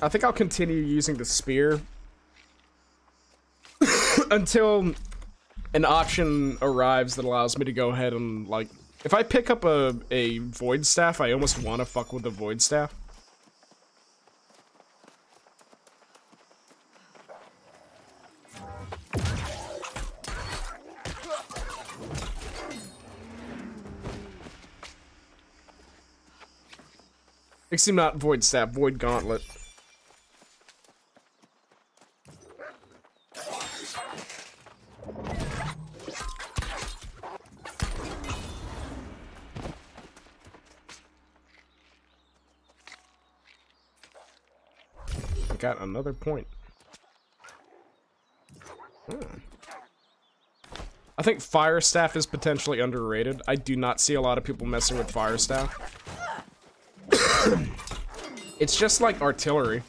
I think I'll continue using the spear until an option arrives that allows me to go ahead and, like, if I pick up a void staff, I almost want to fuck with the void staff. Except not void staff, void gauntlet. Got another point. I think Fire Staff is potentially underrated. I do not see a lot of people messing with Fire Staff. It's just like artillery.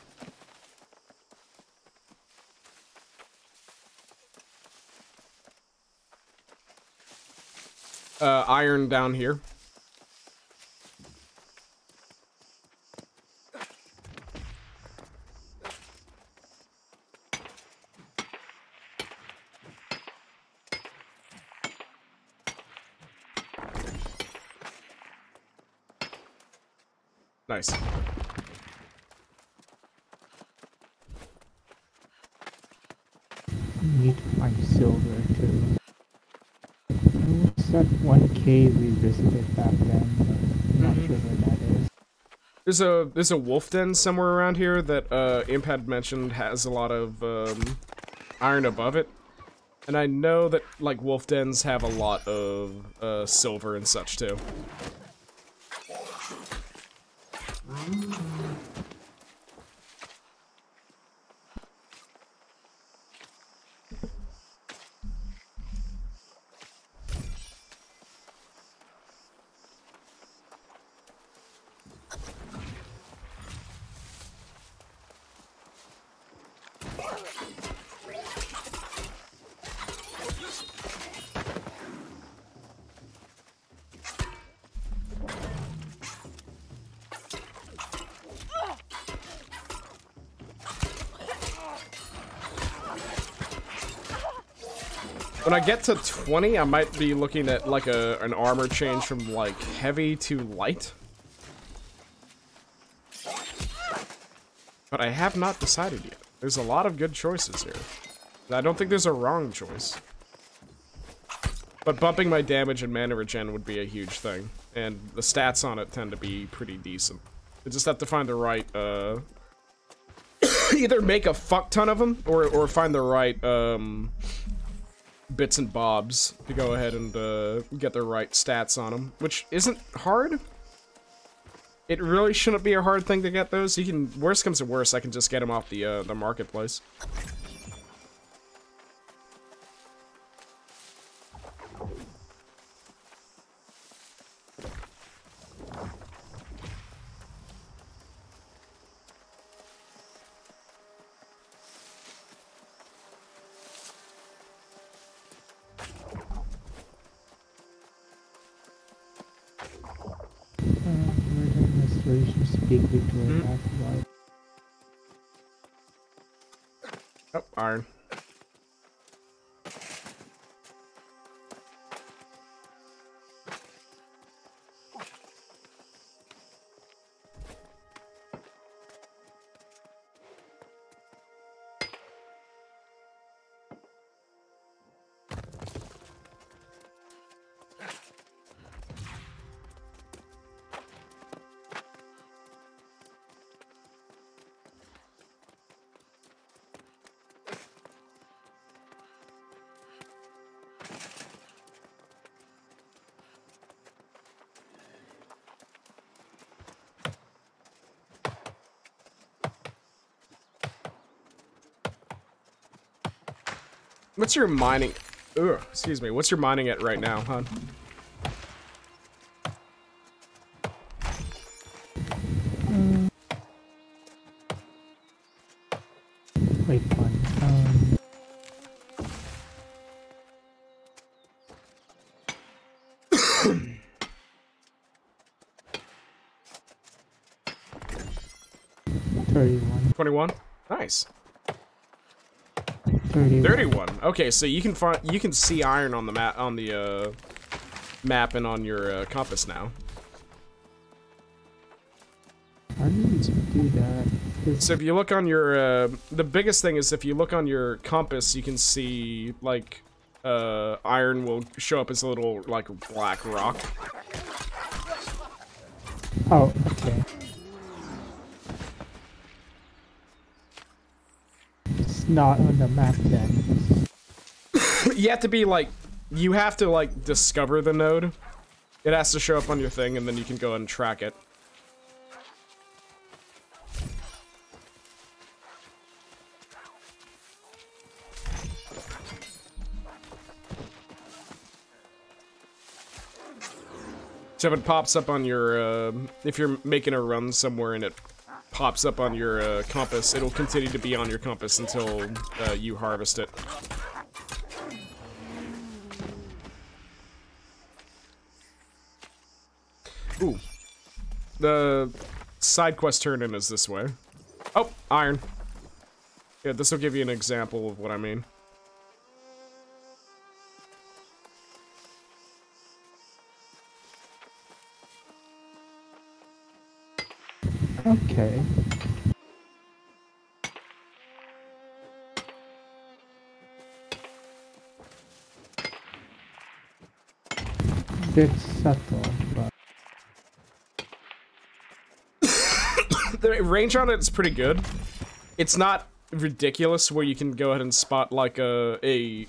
Iron down here. Nice. Need to find silver too. What's that one cave we visited back then? I'm not sure where that is. There's a wolf den somewhere around here that Imp had mentioned has a lot of iron above it. And I know that like wolf dens have a lot of silver and such too. When I get to 20, I might be looking at like an armor change from like heavy to light. But I have not decided yet. There's a lot of good choices here. I don't think there's a wrong choice. But bumping my damage and mana regen would be a huge thing. And the stats on it tend to be pretty decent. I just have to find the right, either make a fuck ton of them, or find the right, bits and bobs to go ahead and get the right stats on them, which isn't hard. It really shouldn't be a hard thing to get those. You can, worst comes to worst, I can just get them off the marketplace. Speak between that light. Oh, iron. What's your mining? Ugh, excuse me. What's your mining at right now, hon? Wait, one. 31. 21. Nice. 31. 31. Okay, so you can see iron on the map and on your compass now. How do you do that? So if you look on your the biggest thing is if you look on your compass, you can see like iron will show up as a little like black rock. Oh, okay. It's not on the map then. You have to be like, you have to like discover the node. It has to show up on your thing and then you can go and track it. So if it pops up on your, if you're making a run somewhere and it pops up on your compass, it'll continue to be on your compass until you harvest it. Ooh. The side quest turn-in is this way. Oh, iron. Yeah, this will give you an example of what I mean. Okay. Bit subtle, but the range on it is pretty good. It's not ridiculous where you can go ahead and spot like a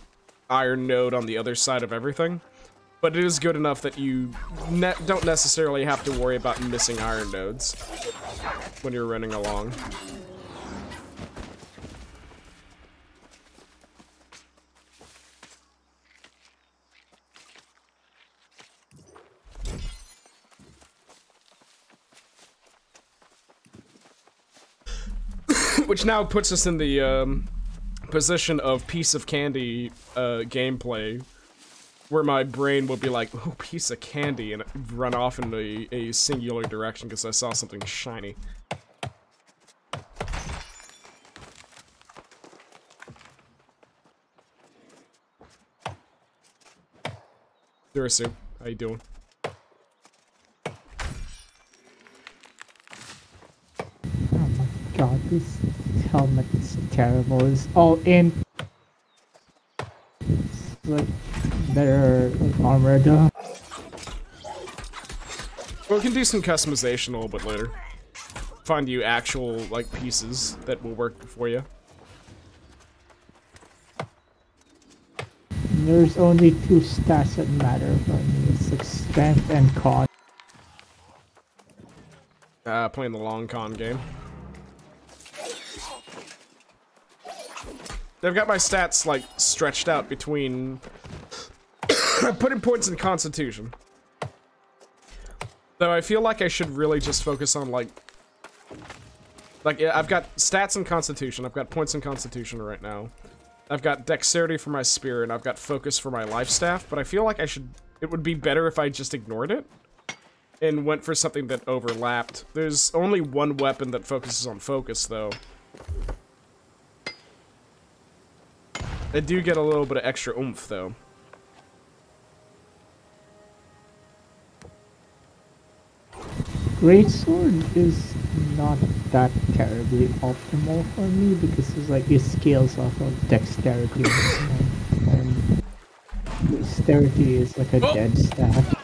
iron node on the other side of everything, but it is good enough that you don't necessarily have to worry about missing iron nodes when you're running along. Which now puts us in the position of piece of candy gameplay, where my brain will be like, "Oh, piece of candy," and run off in a singular direction because I saw something shiny. Durasu, how you doing? God, this helmet is terrible. It's all in. It's like better like armor though. Well, we can do some customization a little bit later. Find you actual like pieces that will work for you. There's only two stats that matter for me. It's like strength and con. Playing the long con game. I've got my stats, like, stretched out between... putting points in Constitution. Though I feel like I should really just focus on, like... I've got stats in Constitution, I've got points in Constitution right now. I've got Dexterity for my Spear, and I've got Focus for my Life Staff, but I feel like it would be better if I just ignored it and went for something that overlapped. There's only one weapon that focuses on Focus, though. I do get a little bit of extra oomph, though. Greatsword is not that terribly optimal for me because it's like it scales off of dexterity and dexterity is like a dead stat.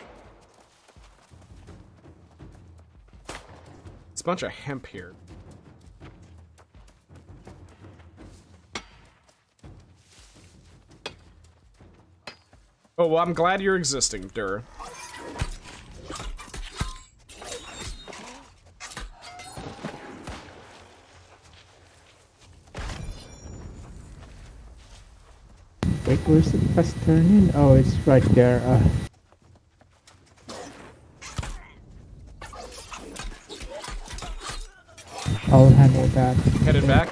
It's a bunch of hemp here. Oh, well, I'm glad you're existing, Dur. Wait, where's the quest turn in? Oh, it's right there. I'll handle that. Headed back.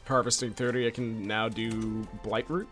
Harvesting 30, I can now do Blightroot.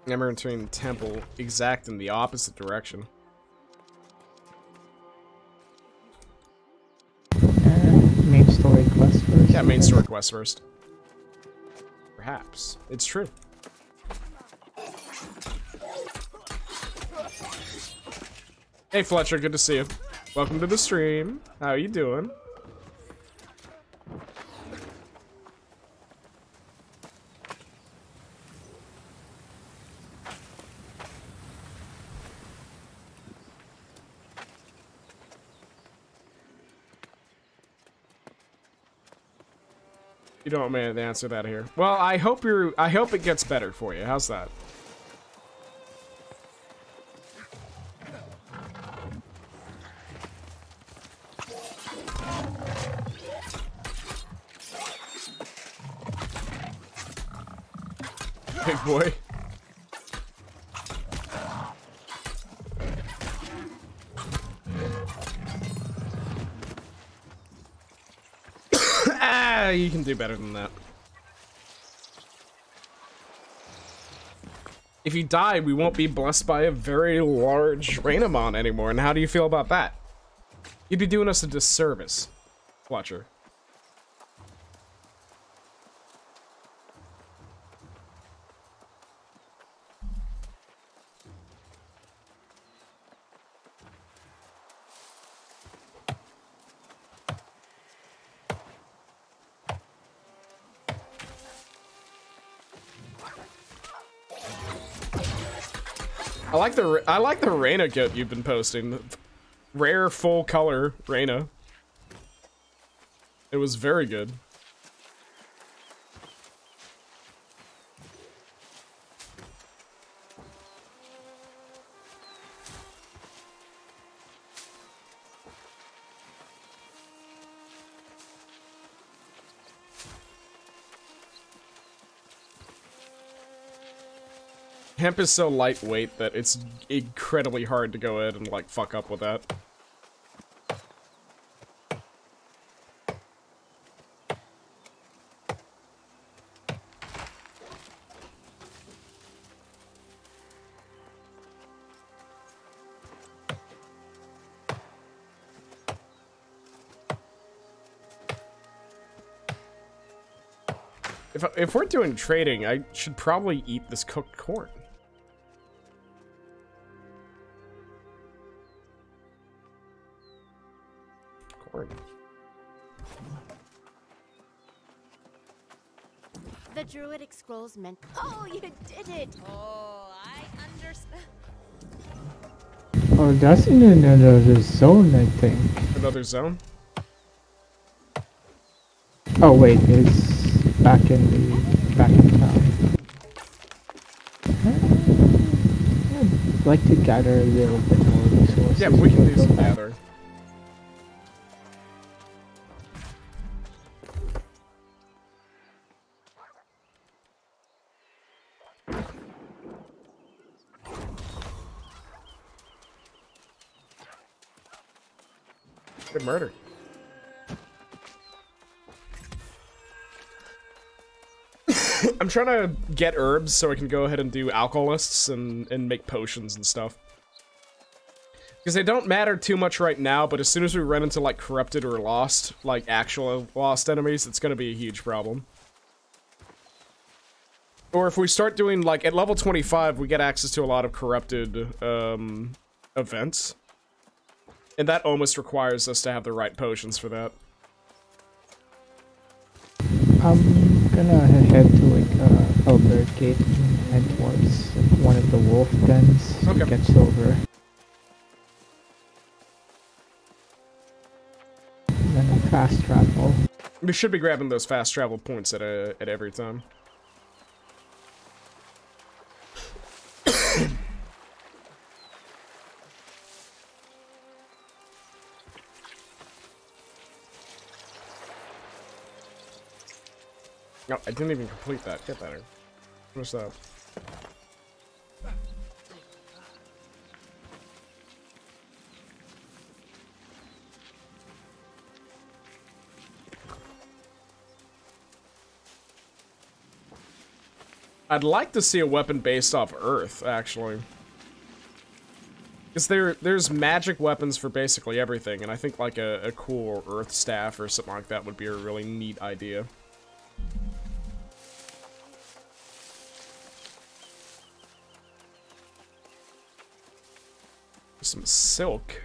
I'm entering the temple exact in the opposite direction. Main story quest first. Yeah, main story quest first. Perhaps. It's true. Hey Fletcher, good to see you. Welcome to the stream. How you doing? You don't want me to answer that here. Well, I hope it gets better for you. How's that? boy. Ah, you can do better than that. If you die, we won't be blessed by a very large Rainamon anymore, and how do you feel about that? You'd be doing us a disservice, Fletcher. I like the Reyna kit you've been posting. Rare full color Reyna. It was very good. Hemp is so lightweight that it's incredibly hard to go ahead and, like, fuck up with that. If we're doing trading, I should probably eat this cooked corn. The Druidic Scrolls meant. Oh, you did it! Oh, I understand. Oh, that's in another zone, I think. Another zone? Oh wait, it's back in town. I'd like to gather a little bit more resources. Yeah, we can do some gathering. Good murder. I'm trying to get herbs so I can go ahead and do alcoholists and make potions and stuff. Because they don't matter too much right now, but as soon as we run into, like, corrupted or lost, like, actual lost enemies, it's gonna be a huge problem. Or if we start doing, like, at level 25, we get access to a lot of corrupted, events. And that almost requires us to have the right potions for that. I'm gonna head to, like, Albert Gate and head towards one of the wolf dens to get silver. And then fast travel. We should be grabbing those fast travel points at every time. No, I didn't even complete that. Get better. What's up? I'd like to see a weapon based off Earth, actually. Because there's magic weapons for basically everything, and I think like a cool Earth staff or something like that would be a really neat idea. Some silk.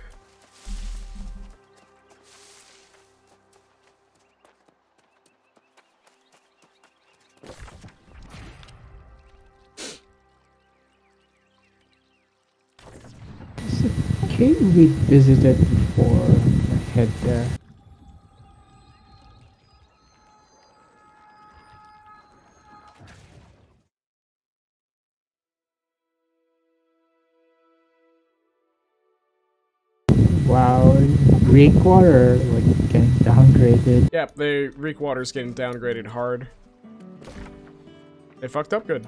It's a cave we visited before I head there. Wow, Reekwater like getting downgraded. Yep, the Reekwater's getting downgraded hard. They fucked up good.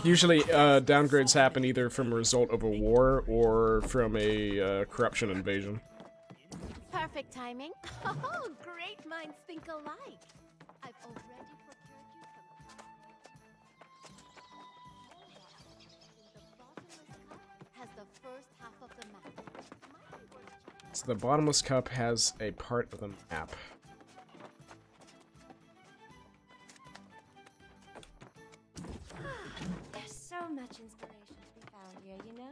Usually, downgrades happen either from a result of a war or from a corruption invasion. Perfect timing. Oh, great minds think alike. I've already procured you from the bottomless cup has the first half of the map. So the bottomless cup has a part of the map. There's so much inspiration to be found here, you know?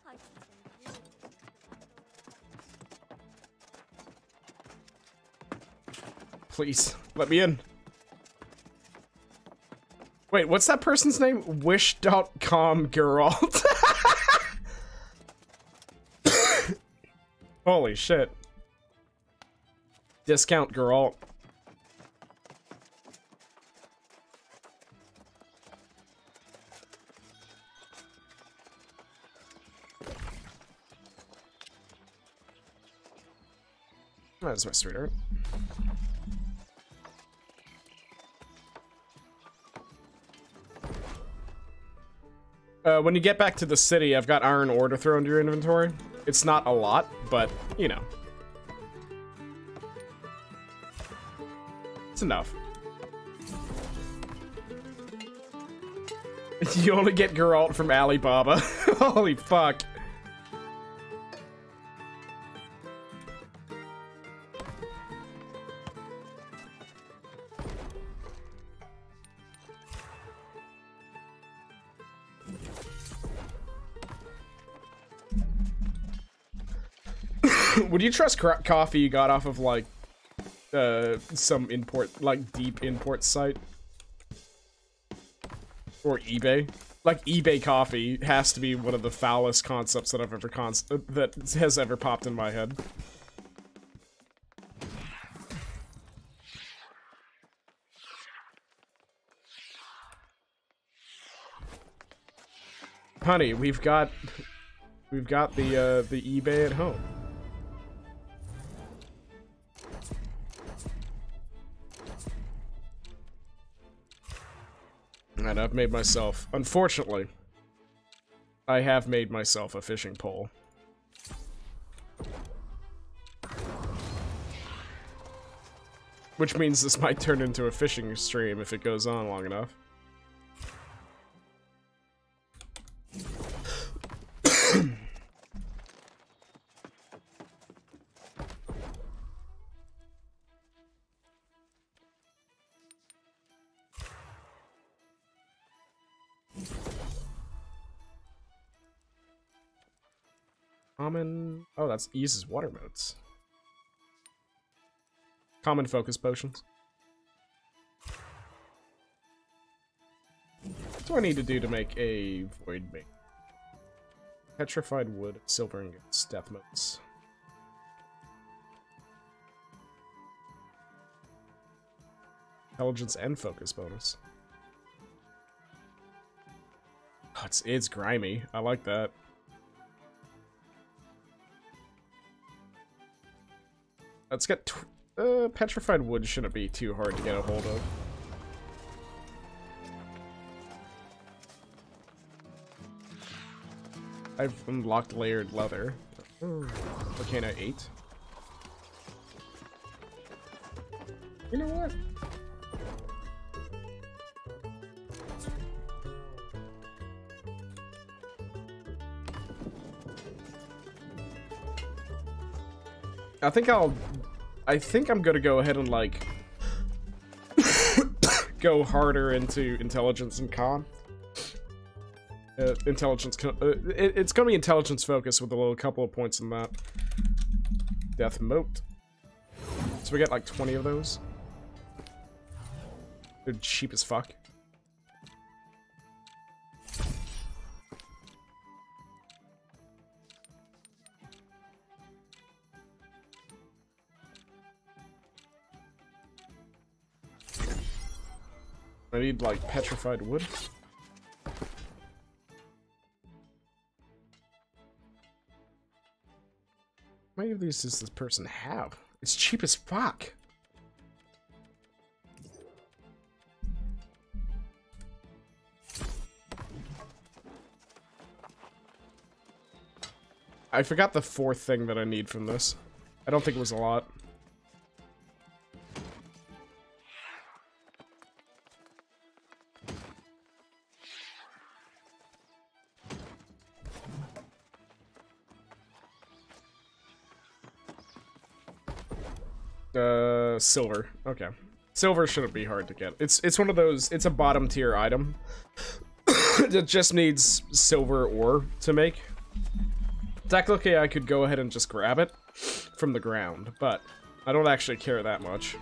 I can send you. Please, let me in. Wait, what's that person's name? Wish.com Geralt. Holy shit. Discount Geralt. That's my sweetheart. When you get back to the city, I've got iron ore to throw into your inventory. It's not a lot, but, you know. It's enough. You only get Geralt from Alibaba. Holy fuck. Would you trust coffee you got off of, like, some import, like, deep import site? Or eBay? Like, eBay coffee has to be one of the foulest concepts that I've ever that has ever popped in my head. Honey, we've got the eBay at home. And I've made myself, unfortunately, I have made myself a fishing pole. Which means this might turn into a fishing stream if it goes on long enough. Common... Oh, that's uses water motes. Common focus potions. What do I need to do to make a void mate? Petrified wood, silver ingots, death motes. Intelligence and focus bonus. Oh, it's grimy. I like that. Let's get petrified wood shouldn't be too hard to get a hold of. I've unlocked layered leather. Volcano 8. You know what? I think I'm gonna go ahead and, like, go harder into intelligence and con. It's gonna be intelligence focused with a little couple of points in that. Death mote. So we get like 20 of those. They're cheap as fuck. I need, like, petrified wood. How many of these does this person have? It's cheap as fuck. I forgot the fourth thing that I need from this. I don't think it was a lot. Silver. Okay. Silver shouldn't be hard to get. It's one of those, it's a bottom tier item. It just needs silver ore to make. Technically, I could go ahead and just grab it from the ground, but I don't actually care that much.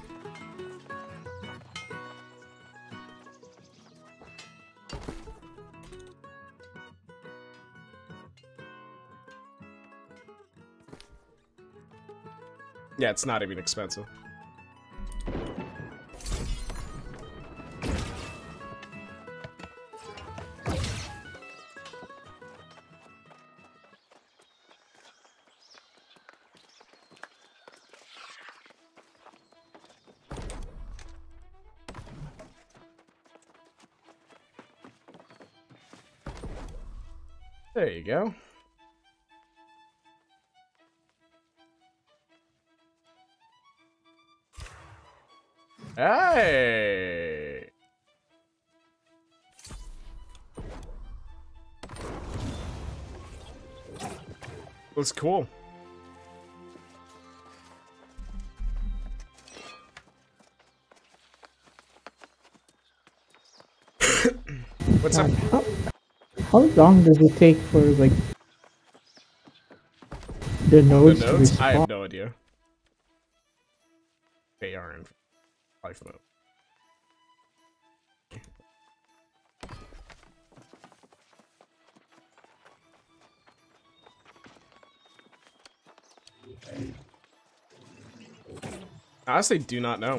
Yeah, it's not even expensive. There you go. Hey! Looks cool. What's up? How long does it take for, like, the nodes to respond? I have no idea. They are in life mode. I honestly do not know.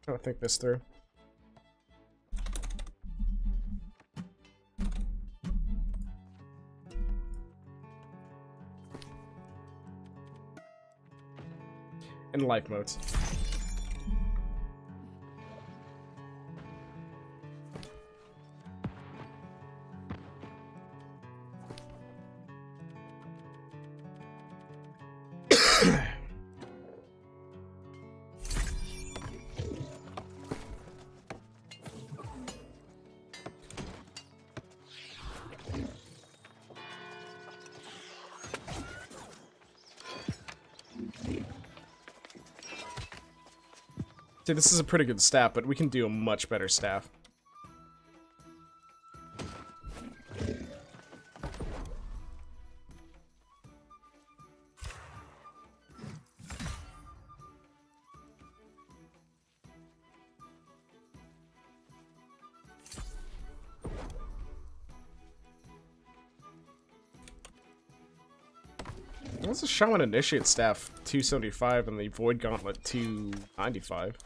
Trying to think this through. In life modes. See, this is a pretty good staff, but we can do a much better staff. What's the Shaman Initiate staff 275 and the Void Gauntlet 295?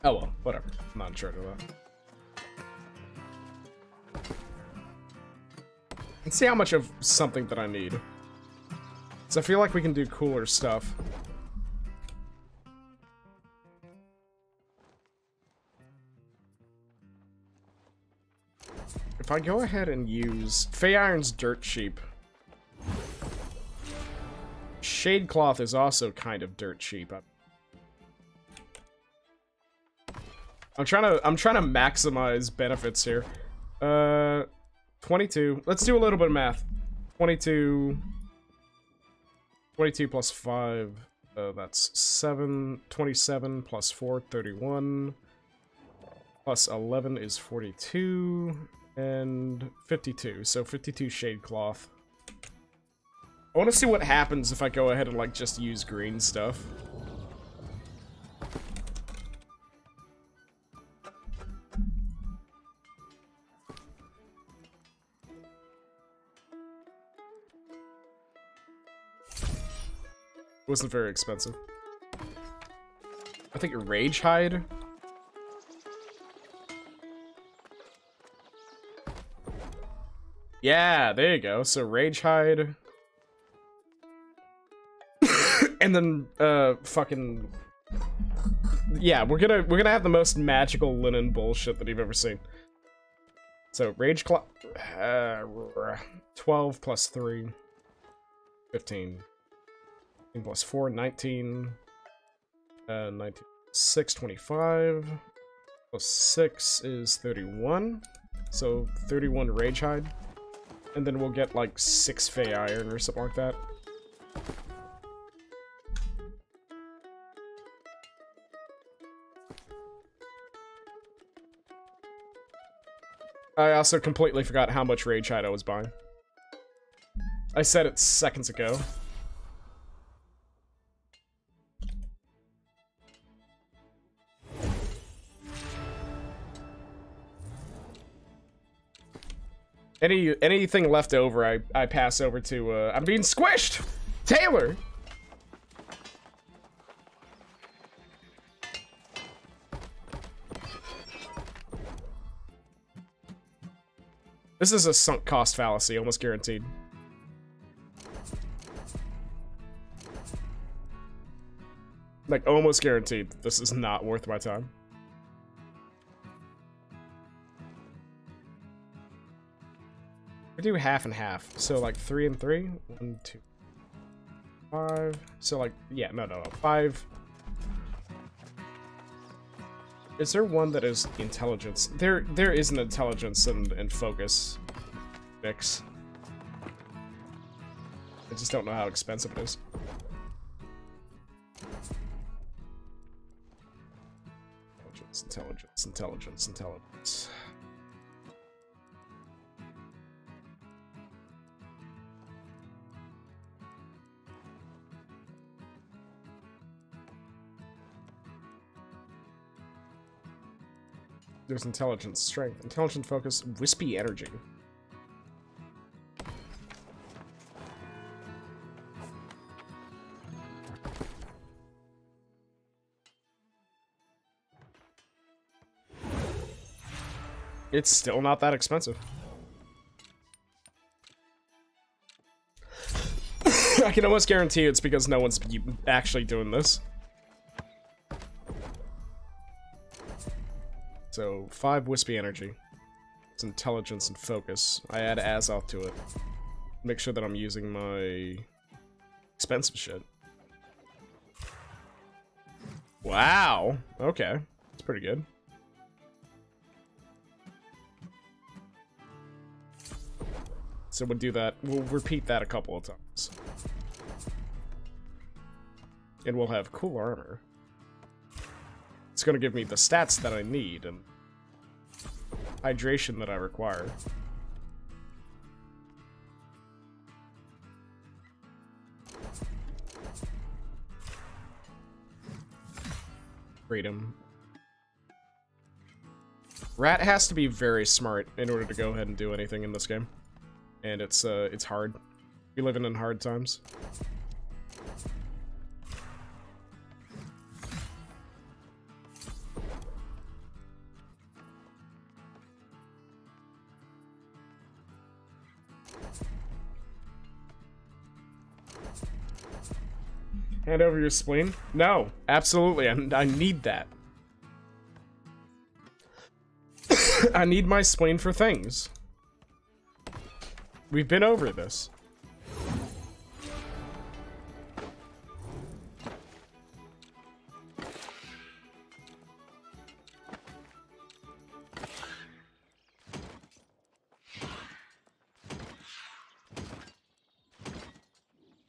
Oh well, whatever. I'm not in charge of that. Let's see how much of something that I need. So I feel like we can do cooler stuff. If I go ahead and use Fey Iron's Dirt Cheap. Shade Cloth is also kind of dirt cheap. I'm trying to maximize benefits here. 22. Let's do a little bit of math. 22 plus 5. That's 7. 27 plus 4, 31. Plus 11 is 42. And 52. So 52 shade cloth. I want to see what happens if I go ahead and, like, just use green stuff. It wasn't very expensive. I think Rage Hide. Yeah, there you go. So Rage Hide. And then fucking yeah, we're gonna have the most magical linen bullshit that you've ever seen. So Rage Cloth 12 plus 3 15 plus 4 19 19 6 25 plus 6 is 31. So 31 Rage Hide. And then we'll get like 6 Fey Iron or something like that. I also completely forgot how much Rage Hide I was buying. I said it seconds ago. Anything left over, I pass over to, I'm being squished! Taylor! This is a sunk cost fallacy, almost guaranteed. Like, almost guaranteed this is not worth my time. We do half and half, so like 3 and 3. 1, 2, 5. So like, yeah, no, 5. Is there one that is intelligence? There is an intelligence and focus mix. I just don't know how expensive it is. Intelligence. There's intelligence, strength, intelligent focus, wispy energy. It's still not that expensive. I can almost guarantee it's because no one's actually doing this. So, 5 wispy energy. It's intelligence and focus. I add Azoth to it. Make sure that I'm using my expensive shit. Wow! Okay. That's pretty good. So we'll do that. We'll repeat that a couple of times. And we'll have cool armor. It's gonna give me the stats that I need and hydration that I require. Freedom. Rat has to be very smart in order to go ahead and do anything in this game. And it's hard. We're living in hard times. Hand over your spleen? No, absolutely. I need that. I need my spleen for things. We've been over this.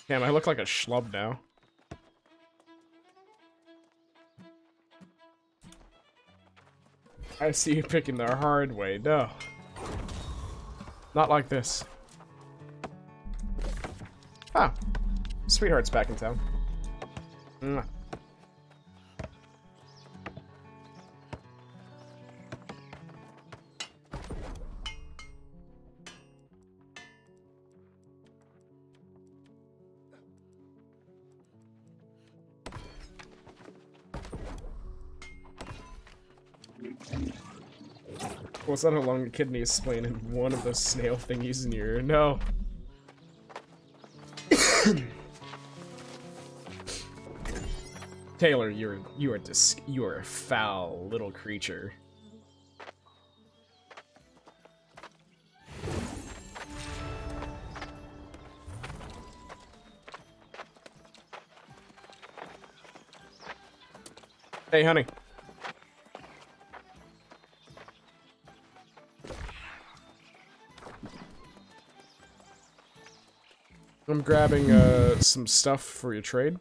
Damn, I look like a schlub now. I see you picking the hard way. No. Not like this. Ah. Sweetheart's back in town. Mwah. Well, it's not how long a kidney is splaying in one of those snail thingies in your ear. No. Taylor, you are a foul little creature. Hey, honey. I'm grabbing some stuff for your trade.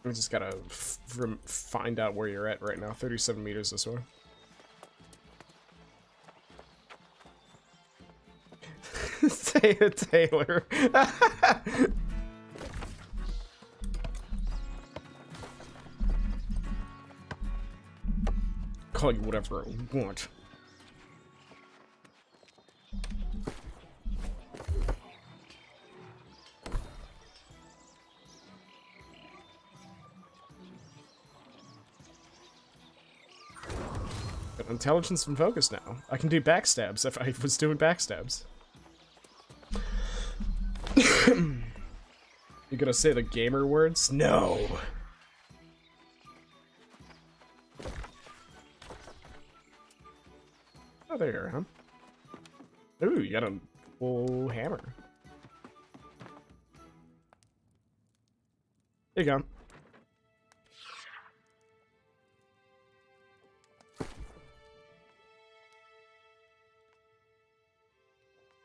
I just gotta find out where you're at right now. 37 meters this way. Say it, Taylor. Call you whatever I want. Got intelligence and focus now. I can do backstabs if I was doing backstabs. You gonna say the gamer words? No. Oh, there you are, huh? Ooh, you got a full hammer. There you go.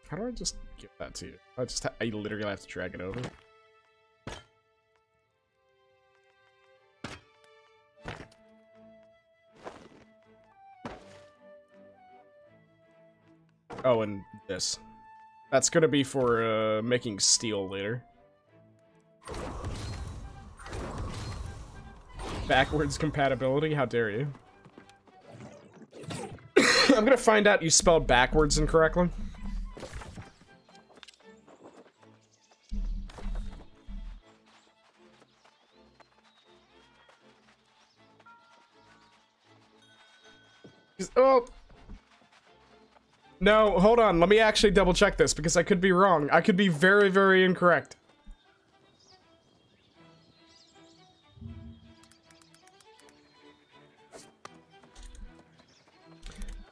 How do I just give that to you? I literally have to drag it over. Oh, and this. That's gonna be for making steel later. Backwards compatibility? How dare you? I'm gonna find out you spelled backwards incorrectly. Oh! No, hold on. Let me actually double check this because I could be wrong. I could be very, very incorrect.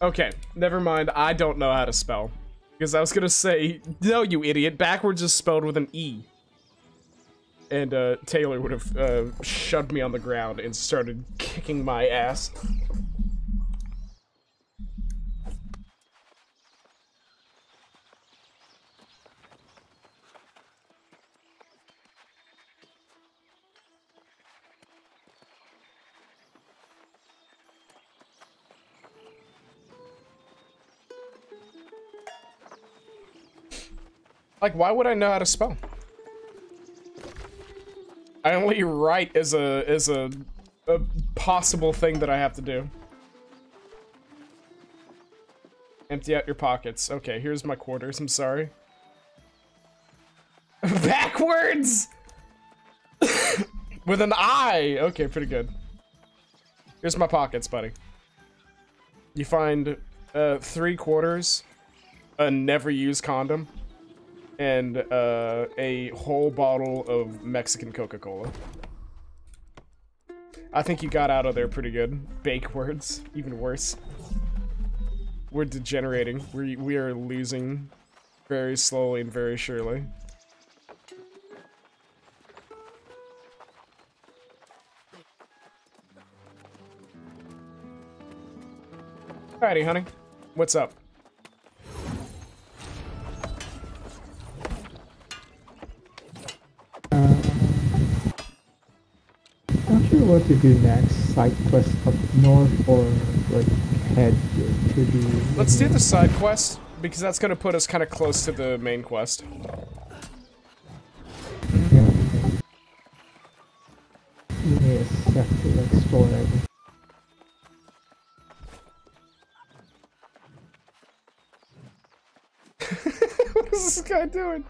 Okay, never mind. I don't know how to spell. Because I was gonna say, no, you idiot. Backwards is spelled with an E. And Taylor would have shoved me on the ground and started kicking my ass. Like, why would I know how to spell? I only write as a possible thing that I have to do. Empty out your pockets. Okay, here's my quarters. I'm sorry. Backwards! With an I! Okay, pretty good. Here's my pockets, buddy. You find 3 quarters, a never used condom, and a whole bottle of Mexican Coca-Cola. I think you got out of there pretty good. Bake words, even worse. We're degenerating. We are losing very slowly and very surely. Alrighty, honey. What's up? Not sure what to do next. Side quest up north or like head to the... Let's do the side quest, because that's going to put us kind of close to the main quest. Yeah. Give me a sec to explore everything. What is this guy doing?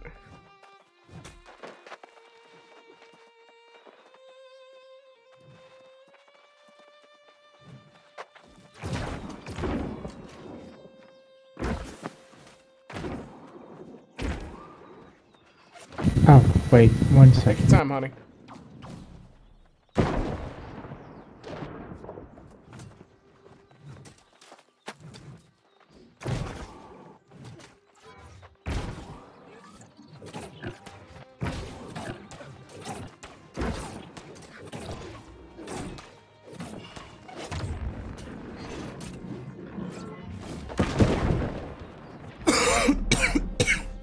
Oh, wait, 1 second. Time, honey.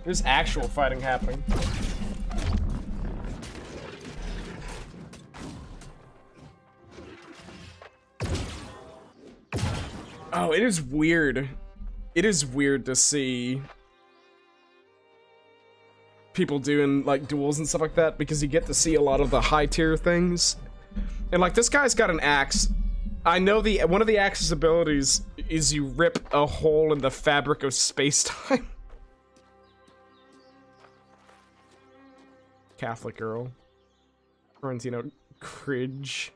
There's actual fighting happening. Oh, it is weird. It is weird to see people doing like duels and stuff like that, because you get to see a lot of the high tier things. And like this guy's got an axe. I know one of the axe's abilities is you rip a hole in the fabric of space-time. Catholic girl. Florentino Cridge.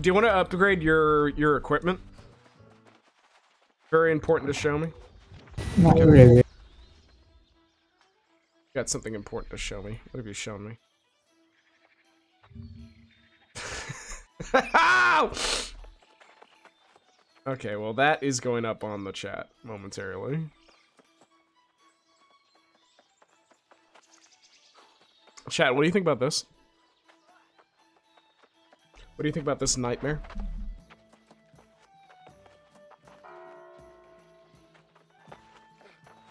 Do you want to upgrade your equipment? Very important to show me. Not really. Got something important to show me. What have you shown me? Okay, well that is going up on the chat momentarily. Chat, what do you think about this? What do you think about this nightmare?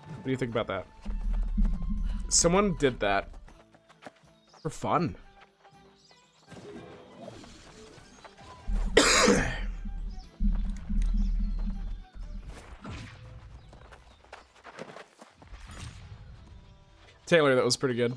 What do you think about that? Someone did that for fun. Taylor, that was pretty good.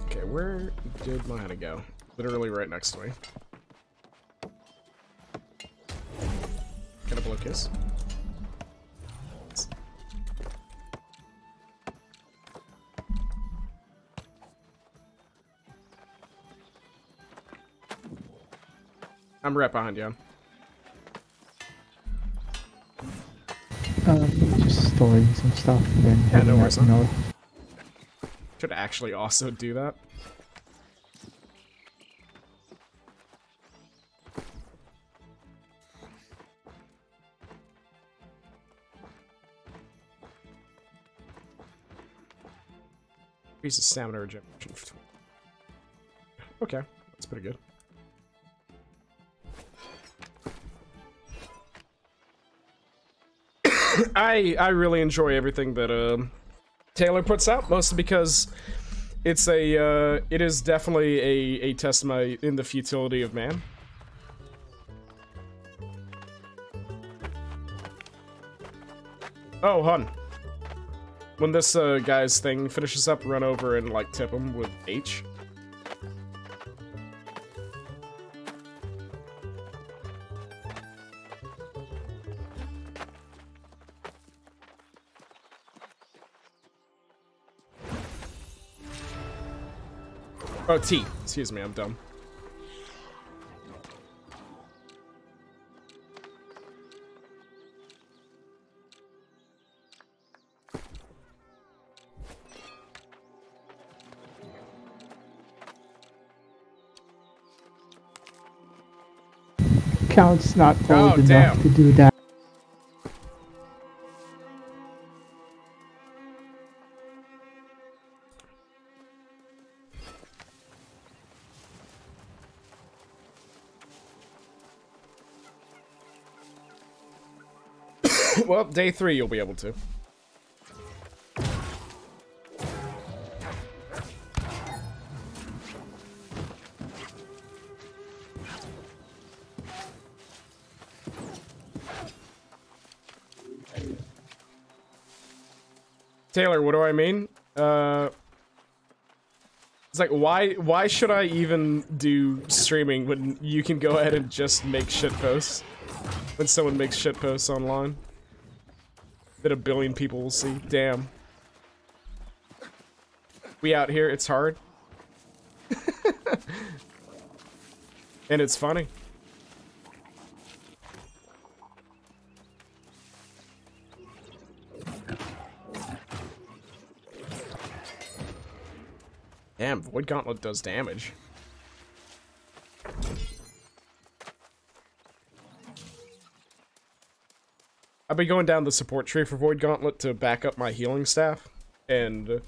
Okay, where did Lana go? Literally right next to me. Can I blow a kiss? I'm right behind you. Just storing some stuff and then Yeah, no heading worries, up north. Should actually also do that. Piece of stamina regeneration. Okay, that's pretty good. I really enjoy everything that Taylor puts out, mostly because it's it is definitely a testament in the futility of man. Oh, hun. When this guy's thing finishes up, run over and like tip him with H. Oh, T. Excuse me, I'm dumb. account's not old enough damn. to do that. Well, day 3 you'll be able to. Taylor, what do I mean? It's like, why should I even do streaming when you can go ahead and just make shit posts? When someone makes shit posts online that 1 billion people will see. Damn. We out here, it's hard. And it's funny. Damn, Void Gauntlet does damage. I've been going down the support tree for Void Gauntlet to back up my healing staff, and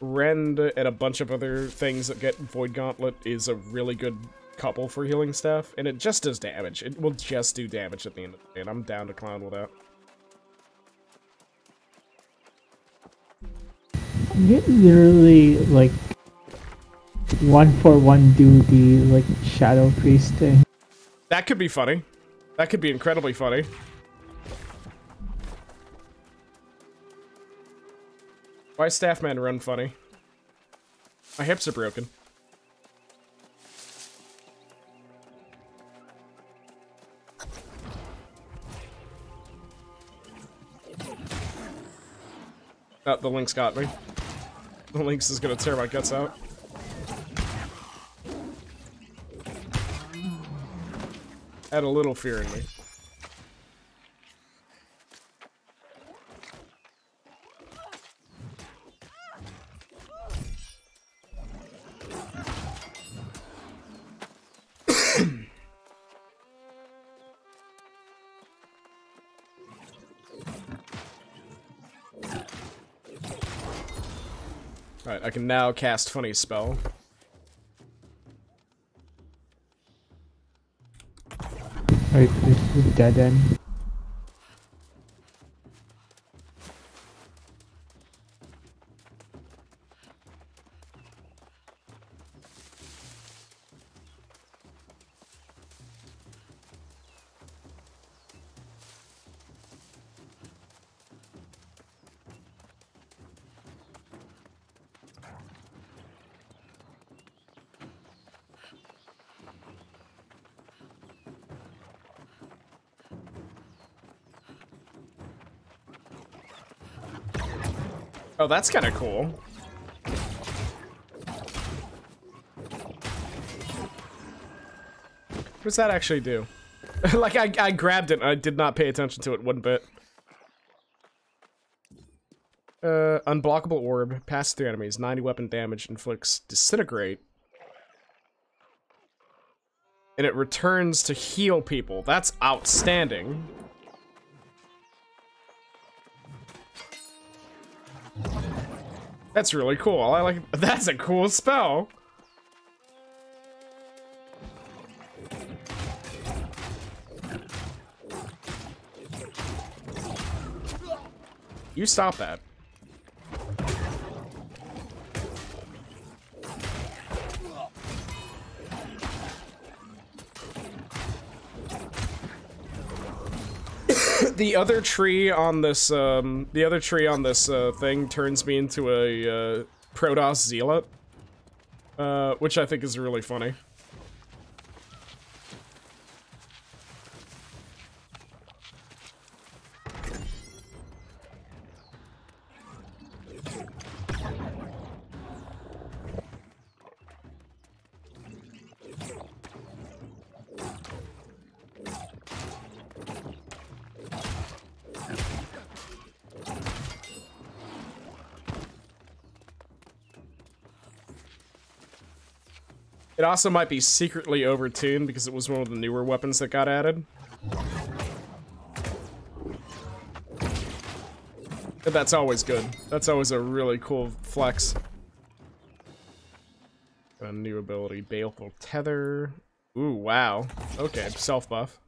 Rend and a bunch of other things that get Void Gauntlet is a really good couple for healing staff, and it just does damage. It will just do damage at the end of the day, and I'm down to clown with that. You literally, like, 1-for-1 do the, like, Shadow Priest thing. That could be funny. That could be incredibly funny. Why Staffman run funny? My hips are broken. Oh, the Lynx got me. The Lynx is gonna tear my guts out. Had a little fear in me. Alright, I can now cast Funny Spell. Right, this is a dead end. Oh, that's kind of cool. What does that actually do? Like, I grabbed it and I did not pay attention to it one bit. Unblockable orb. Passes through enemies. 90 weapon damage. Inflicts disintegrate. And it returns to heal people. That's outstanding. That's really cool. I like. That's a cool spell. You stop that. The other tree on this, thing turns me into a, Protoss Zealot. Which I think is really funny. It also might be secretly overtuned because it was one of the newer weapons that got added. But that's always good. That's always a really cool flex. Got a new ability, Baleful Tether. Ooh, wow. Okay, self-buff.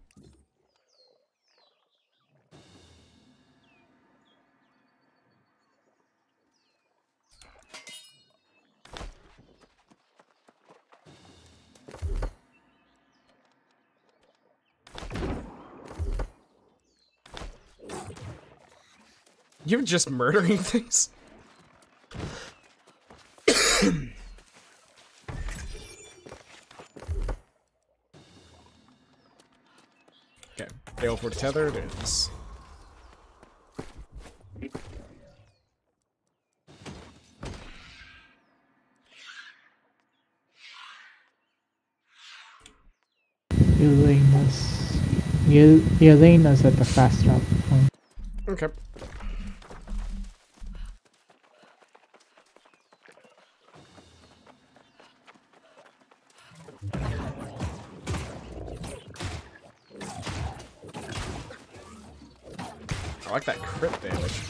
You're just murdering things? Okay, Baleful Tether it is. Yelena's at the fast travel point. Okay. I like that crit damage.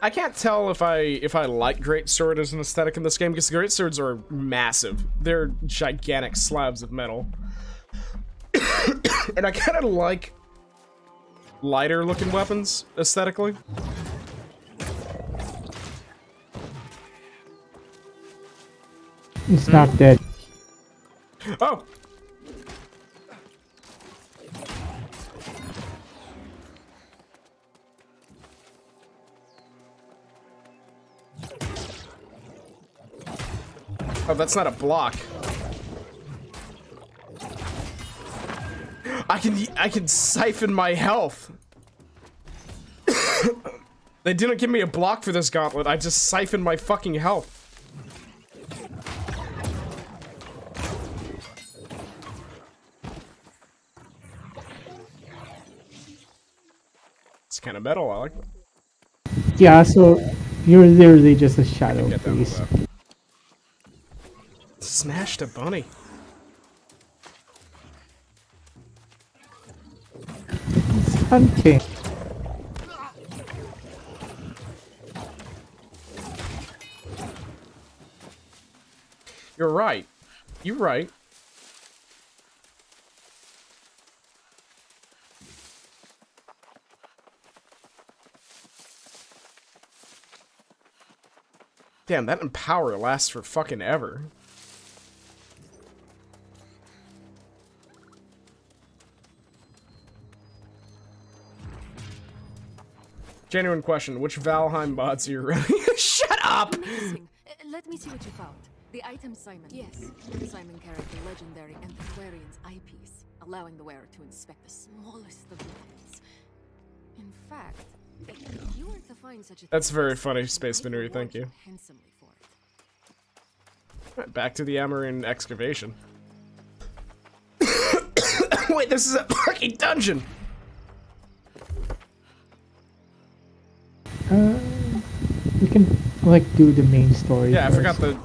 I can't tell if I like Greatsword as an aesthetic in this game because Greatswords are massive. They're gigantic slabs of metal. And I kind of like lighter looking weapons aesthetically. It's not dead. Oh! Oh, that's not a block. I can siphon my health. They didn't give me a block for this gauntlet. I just siphoned my fucking health. It's kind of metal. I like that. Yeah, so you're literally just a shadow piece. Smashed a bunny. It's hunting. You're right. You're right. Damn, that Empower lasts for fucking ever. Genuine question, which Valheim mods are you running? Shut up! Let me see what you found. The item Simon. Yes. Simon carried the legendary Antiquarian's eyepiece, allowing the wearer to inspect the smallest of details. In fact, if you were to find such a That's very funny, Space Veneer, thank you. Handsomely for it. Right, back to the Amarin excavation. Wait, this is a fucking dungeon! We can like do the main story. Yeah, first. I forgot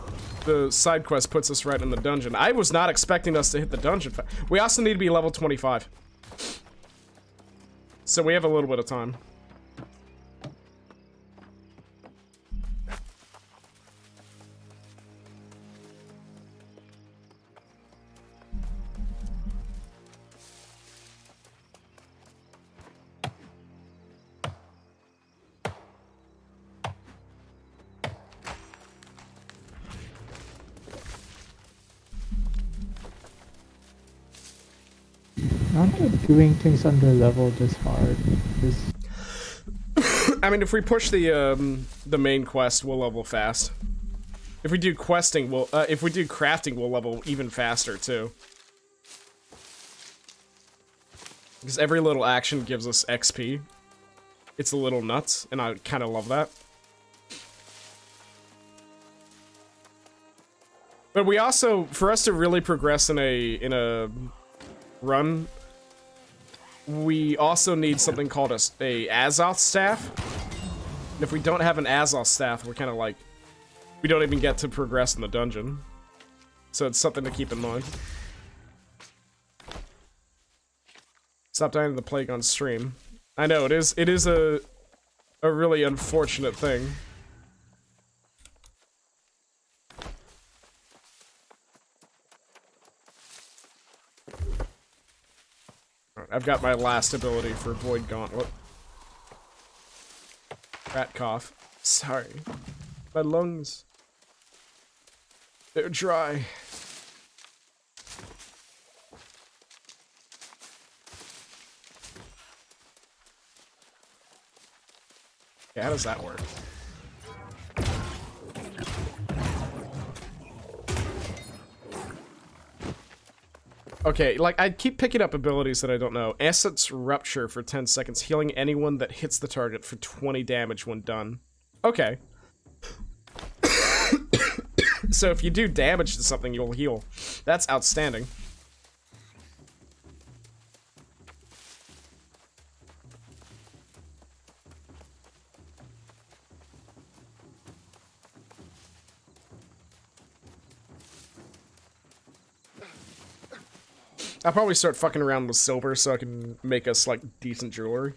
the side quest puts us right in the dungeon. I was not expecting us to hit the dungeon. We also need to be level 25. So we have a little bit of time. Not that doing things under level just hard. I mean, if we push the main quest, we'll level fast. If we do questing, if we do crafting, we'll level even faster too. Because every little action gives us XP. It's a little nuts, and I kind of love that. But we also, for us to really progress in a run, we also need something called a Azoth staff. And if we don't have an Azoth staff, we're kind of like, we don't even get to progress in the dungeon. So it's something to keep in mind. Stop dying to the plague on stream. I know, it is a really unfortunate thing. I've got my last ability for Void Gauntlet. Rat cough. Sorry. My lungs. They're dry. Yeah, how does that work? Okay, like, I keep picking up abilities that I don't know. Essence Rupture for 10 seconds, healing anyone that hits the target for 20 damage when done. Okay. So if you do damage to something, you'll heal. That's outstanding. I'll probably start fucking around with silver so I can make us, like, decent jewelry.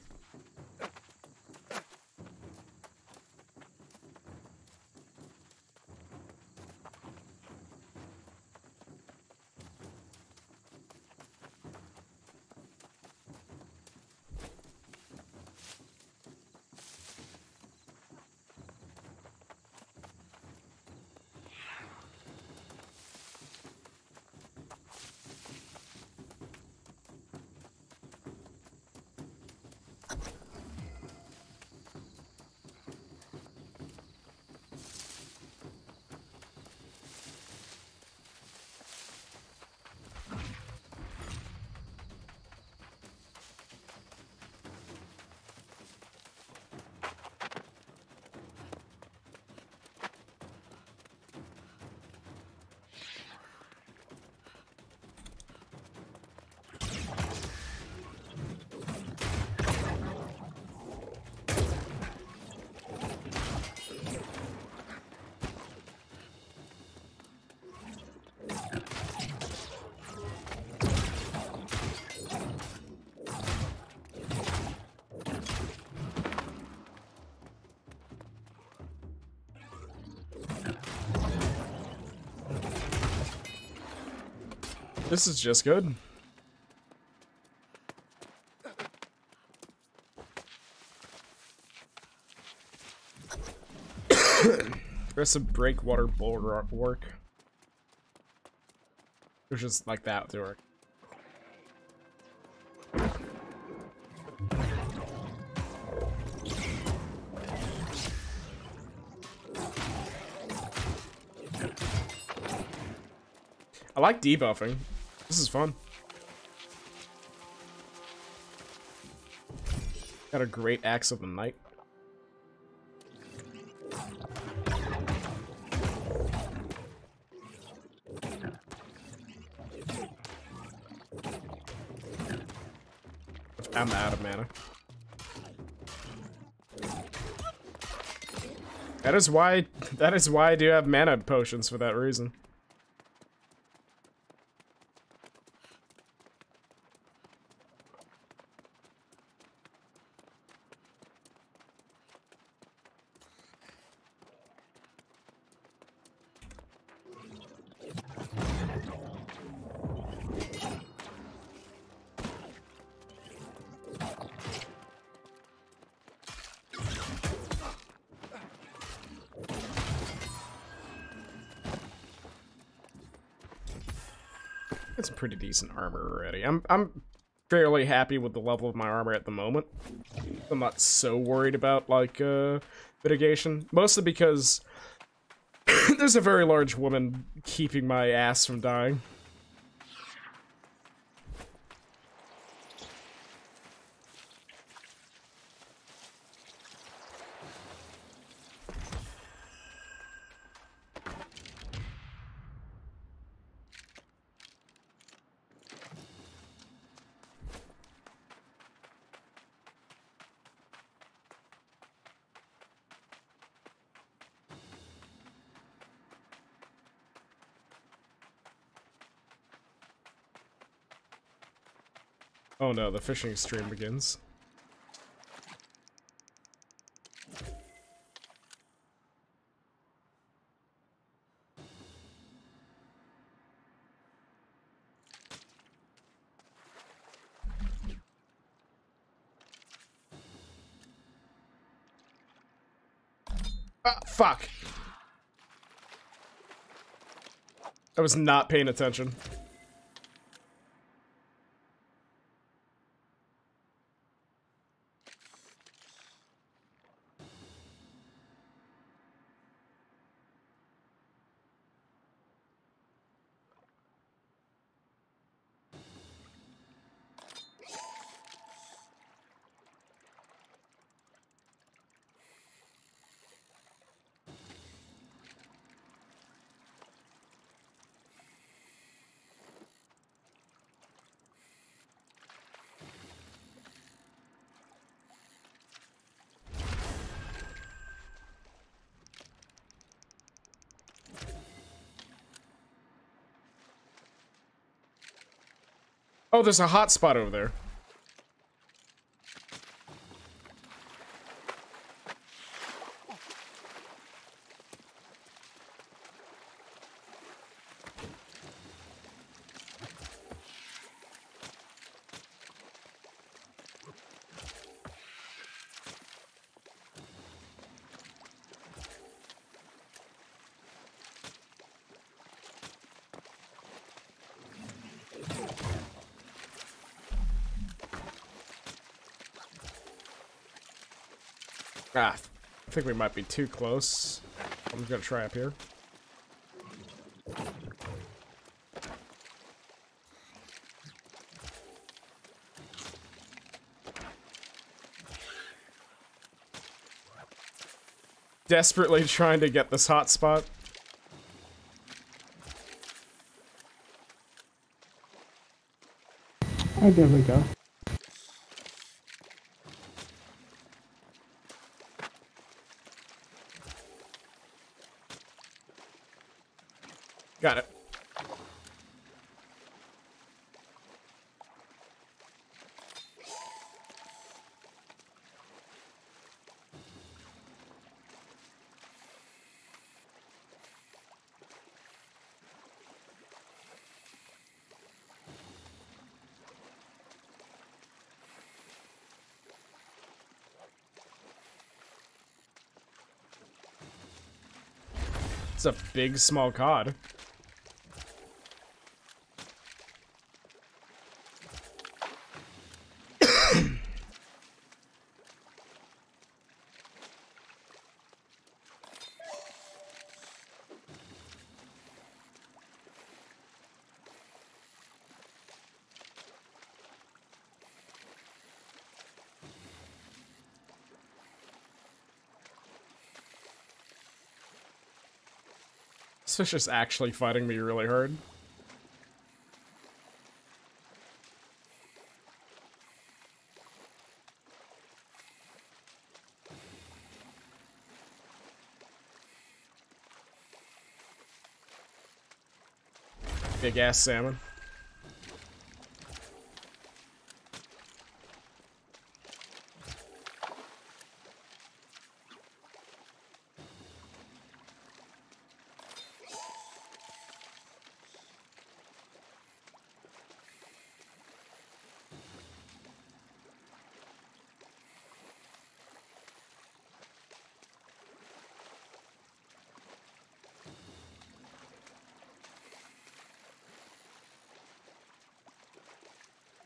This is just good. Aggressive breakwater bulwark. Which is like that to work. I like debuffing. This is fun. Got a great Axe of the Night. I'm out of mana. That is why I do have mana potions for that reason. It's pretty decent armor already. I'm fairly happy with the level of my armor at the moment. I'm not so worried about, like, mitigation. Mostly because there's a very large woman keeping my ass from dying. Oh no, the fishing stream begins. Ah, fuck! I was not paying attention. Oh, there's a hot spot over there. Ah, I think we might be too close. I'm just gonna try up here. Desperately trying to get this hot spot. Oh, there we go. Got it. It's a big, small cod. This fish is actually fighting me really hard. Big ass salmon.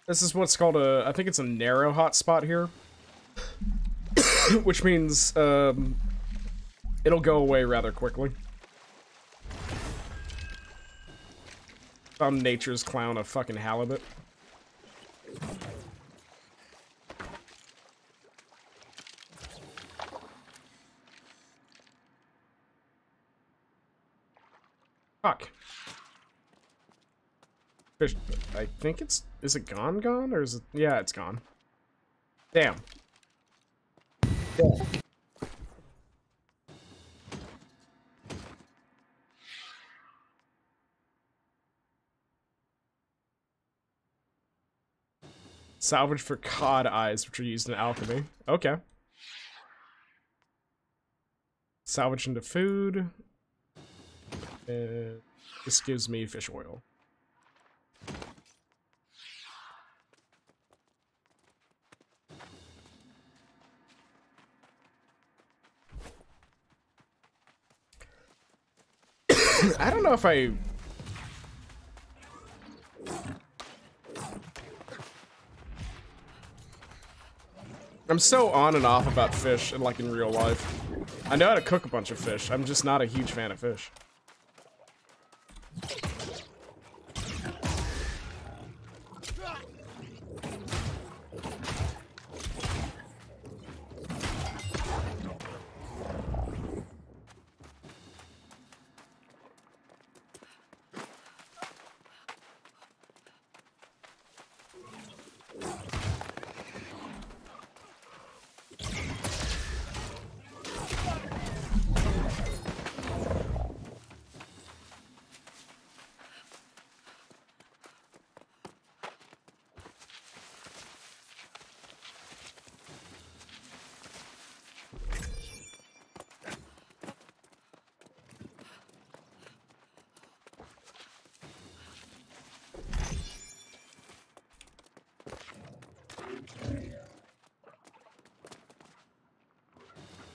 This is what's called a, I think it's a narrow hotspot here. Which means, it'll go away rather quickly. Found nature's clown a fucking halibut. Fuck. Fish, I think it's, is it gone, or is it, yeah, it's gone. Damn. Yeah. Salvage for cod eyes, which are used in alchemy. Okay. Salvage into food. This gives me fish oil. I don't know if I'm so on and off about fish and like in real life. I know how to cook a bunch of fish. I'm just not a huge fan of fish.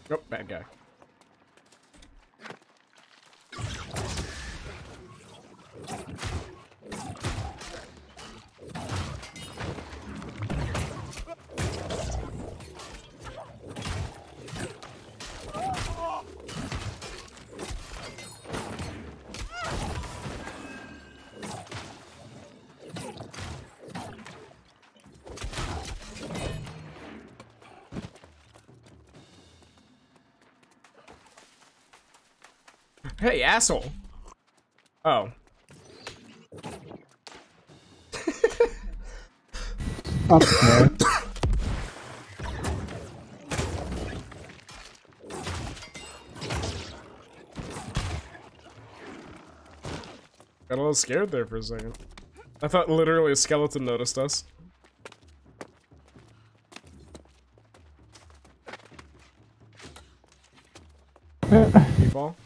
Oh, bad guy. Hey, asshole. Oh. Up there. Got a little scared there for a second. I thought literally a skeleton noticed us. You fall?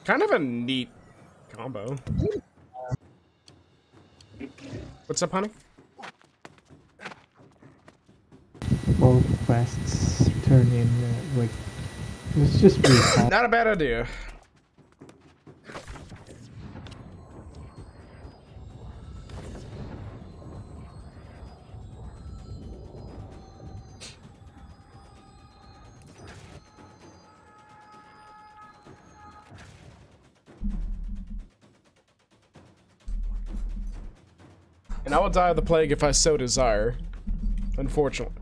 Kind of a neat combo. What's up, honey? Both quests turn in, like, it's just recall. Not a bad idea. And I will die of the plague if I so desire. Unfortunately.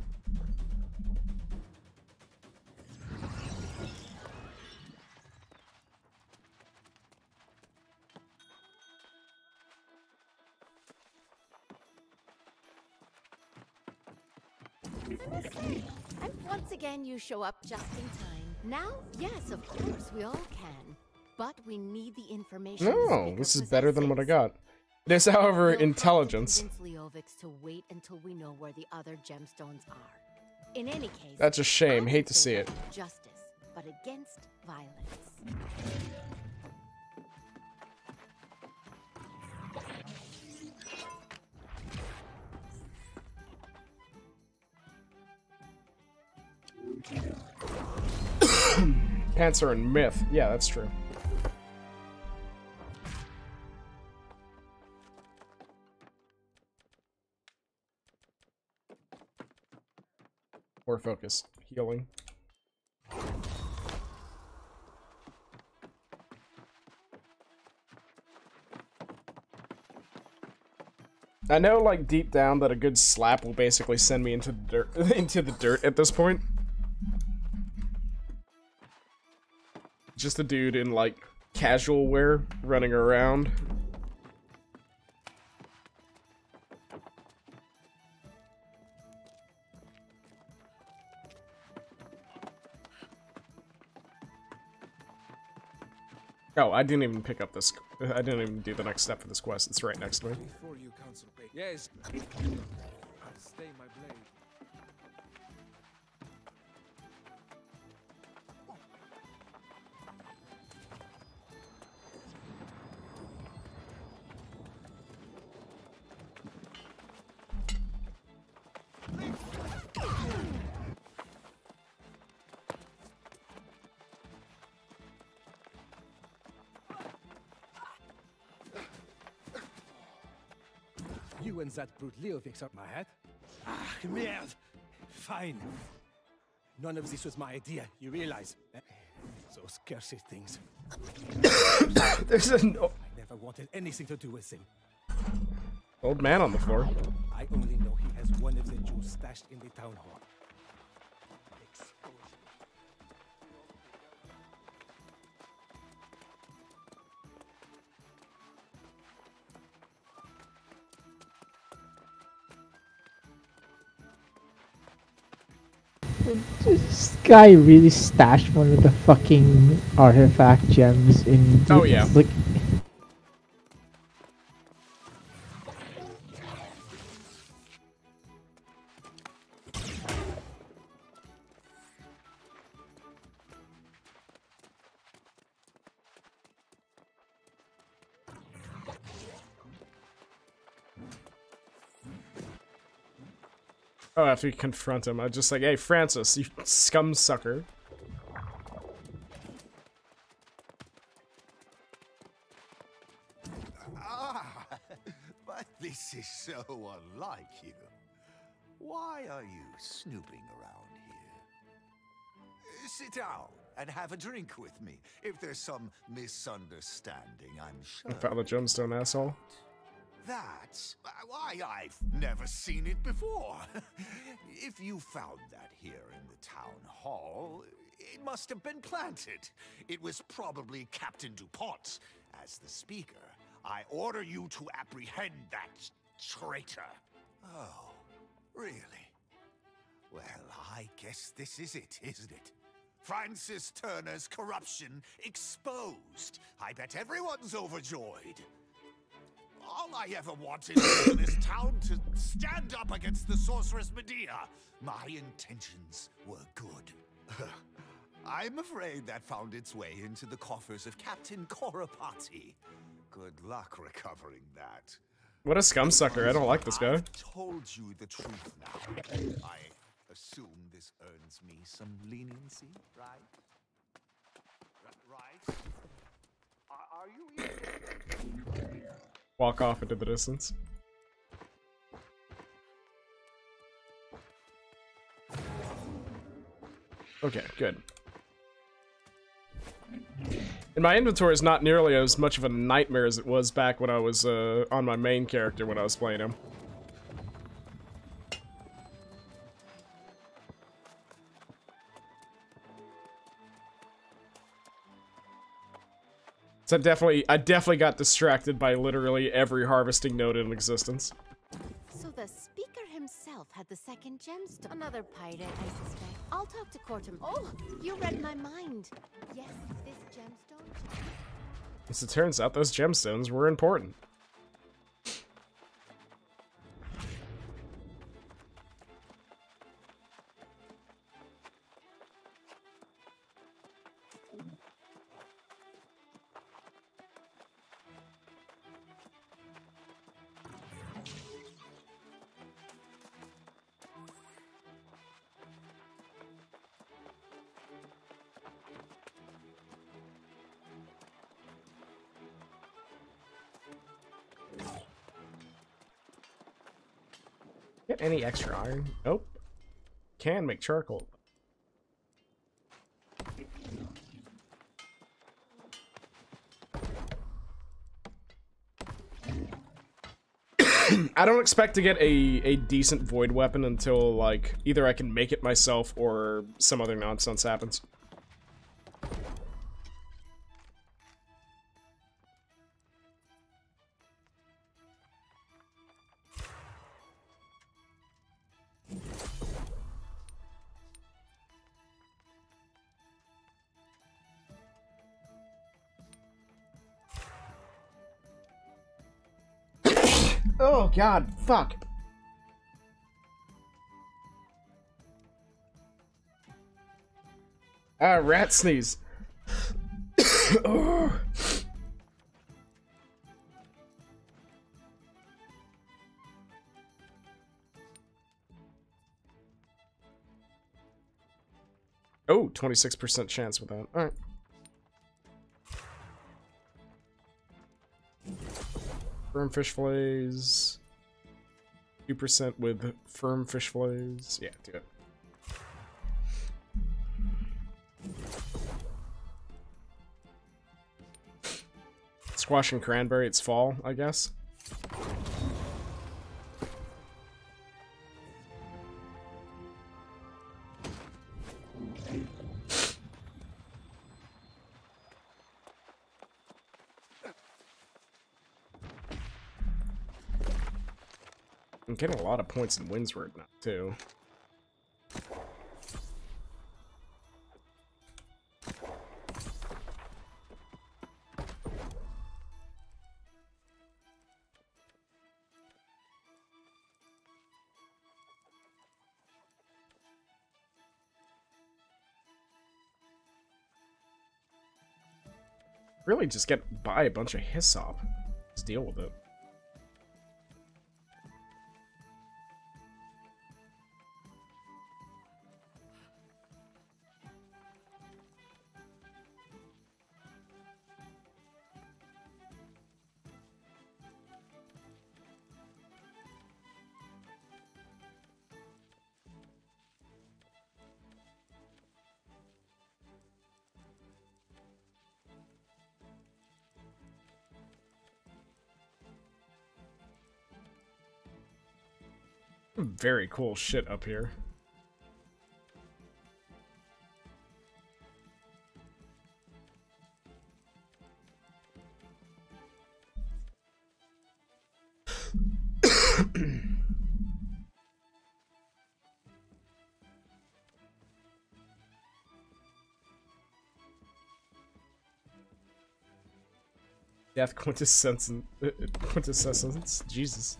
And once again, you show up just in time. Now, yes, of course, we all can. But we need the information. No, this is better than what I got. It is, however, intelligence. Leovix to wait until we know where the other gemstones are. In any case, That's a shame. Hate to see it. Justice, but against violence. Pants are in myth. Yeah, that's true. More focus. Healing. I know, like, deep down that a good slap will basically send me into the dirt, into the dirt at this point. Just a dude in, like, casual wear running around. Oh, I didn't even pick up this. I didn't even do the next step for this quest. It's right next to me. Before you counsel, yes. I'll stay my blade. You and that brute Leo fix up my head? Ah, merde! Fine. None of this was my idea, you realize? Those cursed things. There's a no I never wanted anything to do with him. old man on the floor. I only know he has one of the jewels stashed in the town hall. This guy really stashed one of the fucking artifact gems in. Oh, yeah. Like, Oh, after you confront him, I just like, hey, Francis, you scum sucker. Ah, but this is so unlike you. Why are you snooping around here? Sit down and have a drink with me. If there's some misunderstanding, I'm sure. Found the gemstone, asshole. That's why I've never seen it before. If you found that here in the town hall, it must have been planted. It was probably Captain DuPont. As the speaker, I order you to apprehend that traitor. Oh, really? Well, I guess this is it, isn't it? Francis Turner's corruption exposed. I bet everyone's overjoyed. All I ever wanted was for this town to stand up against the sorceress Medea. My intentions were good. I'm afraid that found its way into the coffers of Captain Corapati. Good luck recovering that. What a scum sucker. I don't like this guy. I've told you the truth now. I assume this earns me some leniency, right? Right? Are you even... Walk off into the distance. Okay, good. And my inventory is not nearly as much of a nightmare as it was back when I was on my main character when I was playing him. So I definitely got distracted by literally every harvesting node in existence. So the speaker himself had the second gemstone. Another pirate, I suspect. I'll talk to Cortum. Oh, you read my mind. Yes, this gemstone. As it turns out, those gemstones were important. Get any extra iron? Nope. Can make charcoal. I don't expect to get a decent void weapon until, like, either I can make it myself or some other nonsense happens. Oh god, fuck. Ah, rat sneeze. Oh. Oh, 26% chance with that. Alright. Firm fish fillets. 2% with firm fish fillets. Yeah, do it. Squash and cranberry, it's fall, I guess. I'm getting a lot of points in Windsward now, too. Really just buy a bunch of Hyssop. Just deal with it. Very cool shit up here. Death quintessence, Jesus.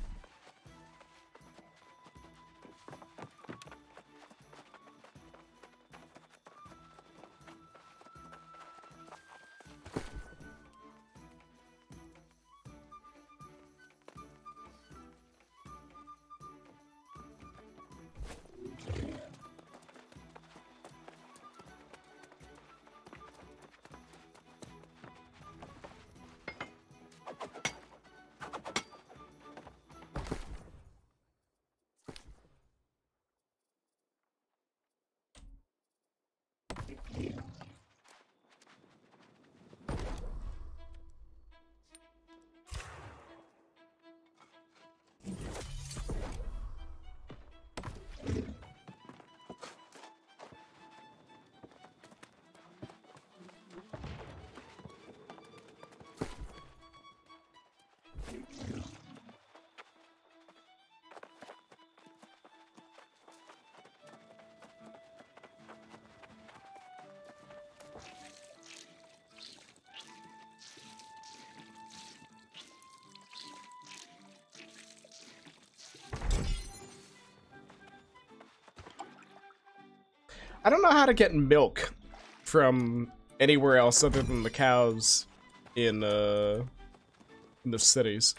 I don't know how to get milk from anywhere else other than the cows in the cities.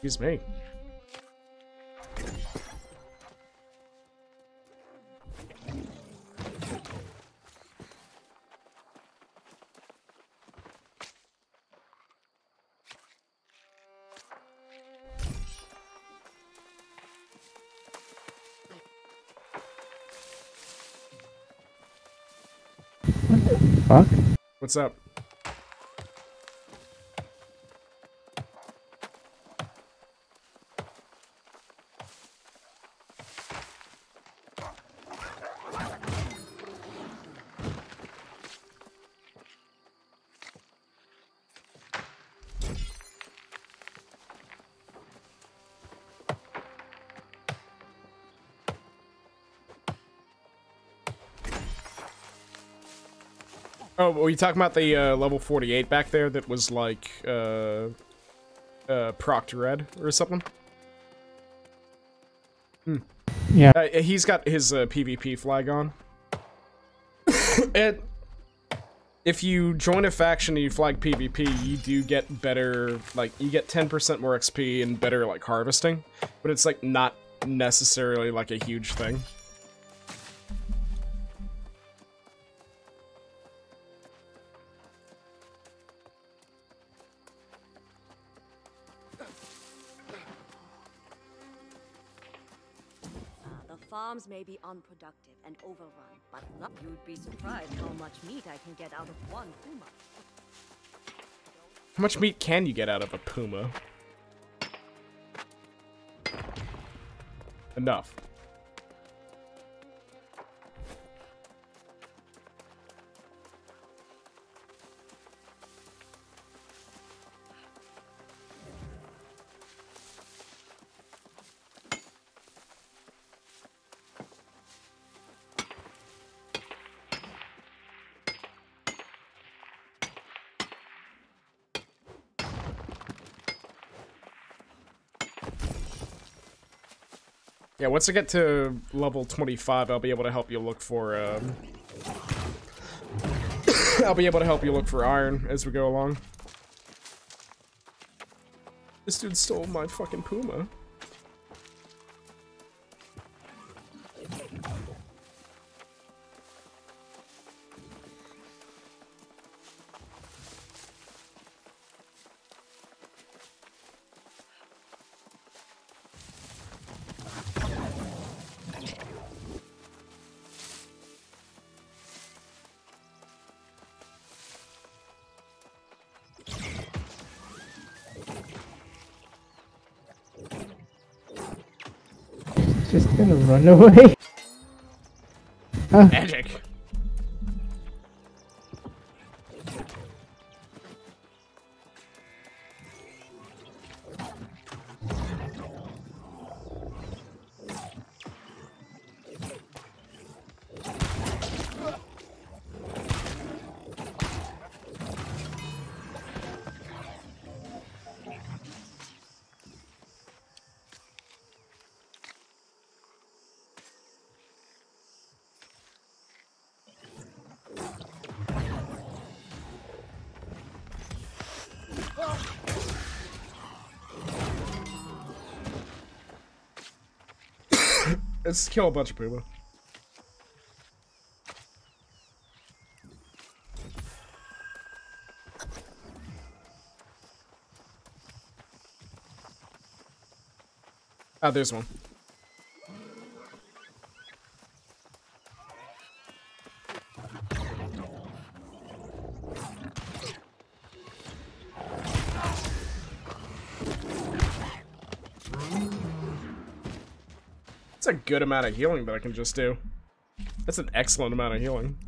Excuse me. Fuck? What's up? Oh, were you talking about the level 48 back there that was like Proctor Red or something? Hmm. Yeah. He's got his PvP flag on. And if you join a faction and you flag PvP, you do get better, like, you get 10% more XP and better, like, harvesting. But it's, like, not necessarily, like, a huge thing. Farms may be unproductive and overrun, but you'd be surprised how much meat I can get out of one puma. How much meat can you get out of a puma? Enough. Yeah, once I get to level 25, I'll be able to help you look for, I'll be able to help you look for iron as we go along. This dude stole my fucking puma. Just gonna run away. Magic. Let's kill a bunch of puma. Ah, there's one. That's a good amount of healing that I can just do. That's an excellent amount of healing.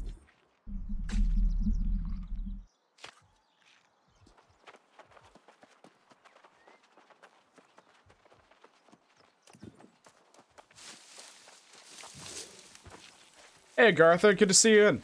Hey, Gartha, good to see you in.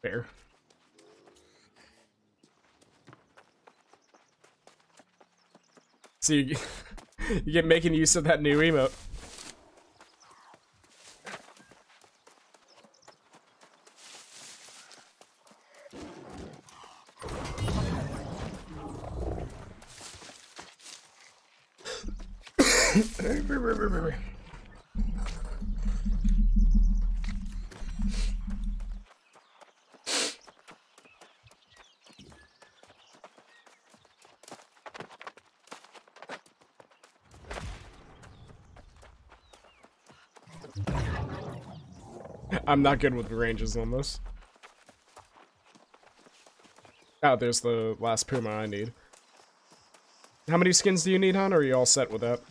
Fair. So you get making use of that new emote. I'm not good with ranges on this. Oh, there's the last Puma I need. How many skins do you need, hon, or are you all set with that?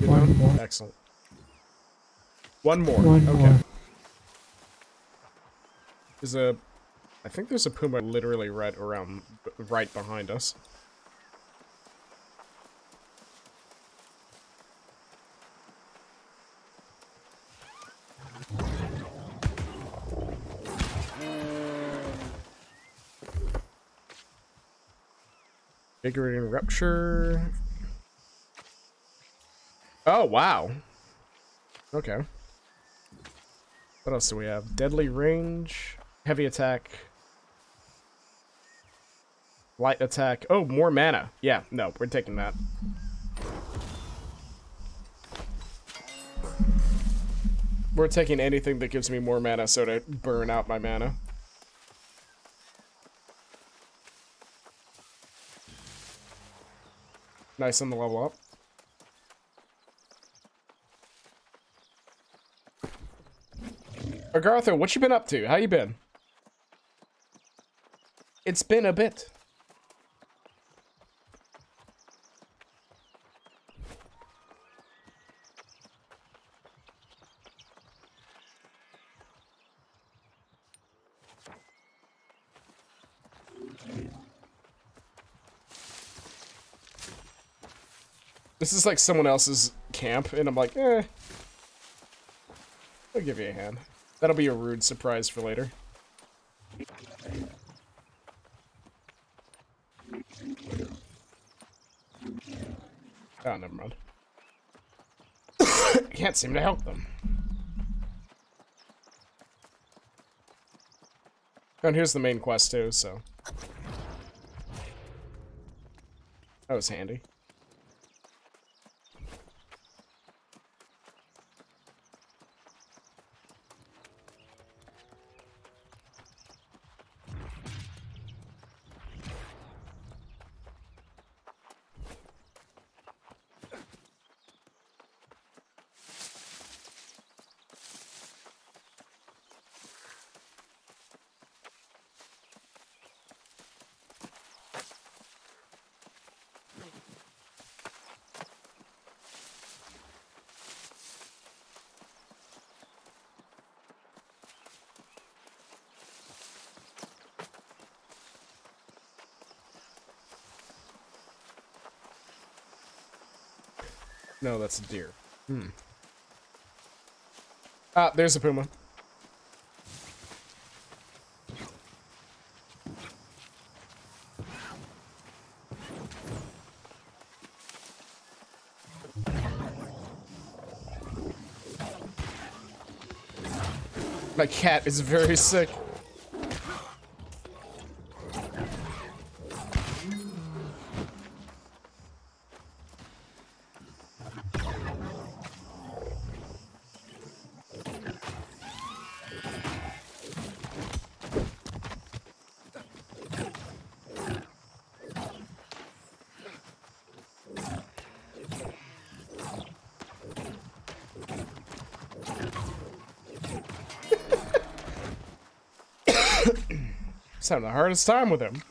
One more. Excellent. One more. One okay. more. There's a... I think there's a Puma literally right behind us. Invigorating Rupture. Oh, wow. Okay. What else do we have? Deadly Range, Heavy Attack, Light Attack. Oh, more mana. Yeah, no, we're taking that. We're taking anything that gives me more mana so to burn out my mana. Nice on the level up. Agartha, what you been up to? How you been? It's been a bit. This is like someone else's camp, and I'm like, eh. I'll give you a hand. That'll be a rude surprise for later. Oh, never mind. Can't seem to help them. And here's the main quest too, so. That was handy. No, that's a deer. Hmm. Ah, there's a puma. My cat is very sick. Just having the hardest time with him.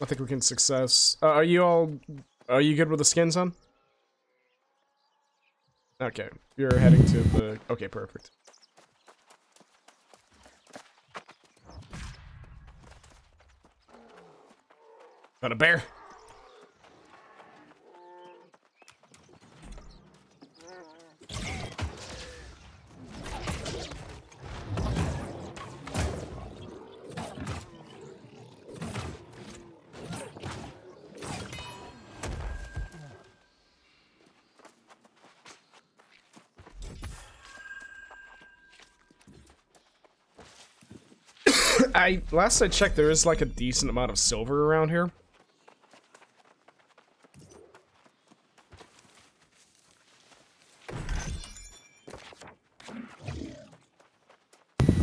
I think we can success. Are you good with the skins on? Okay, you're heading to the... Okay, perfect. Got a bear. Last I checked, there is like a decent amount of silver around here.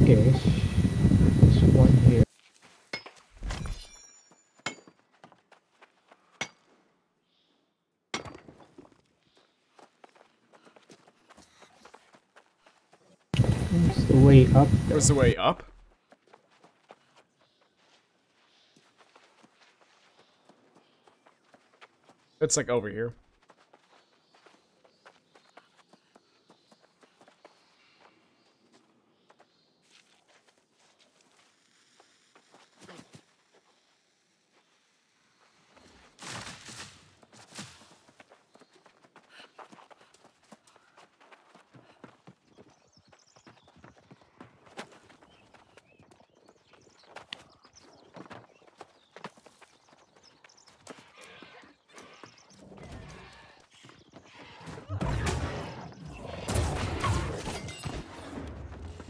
Okay, there's one here. Where's the way up? Where's the way up? It's like over here.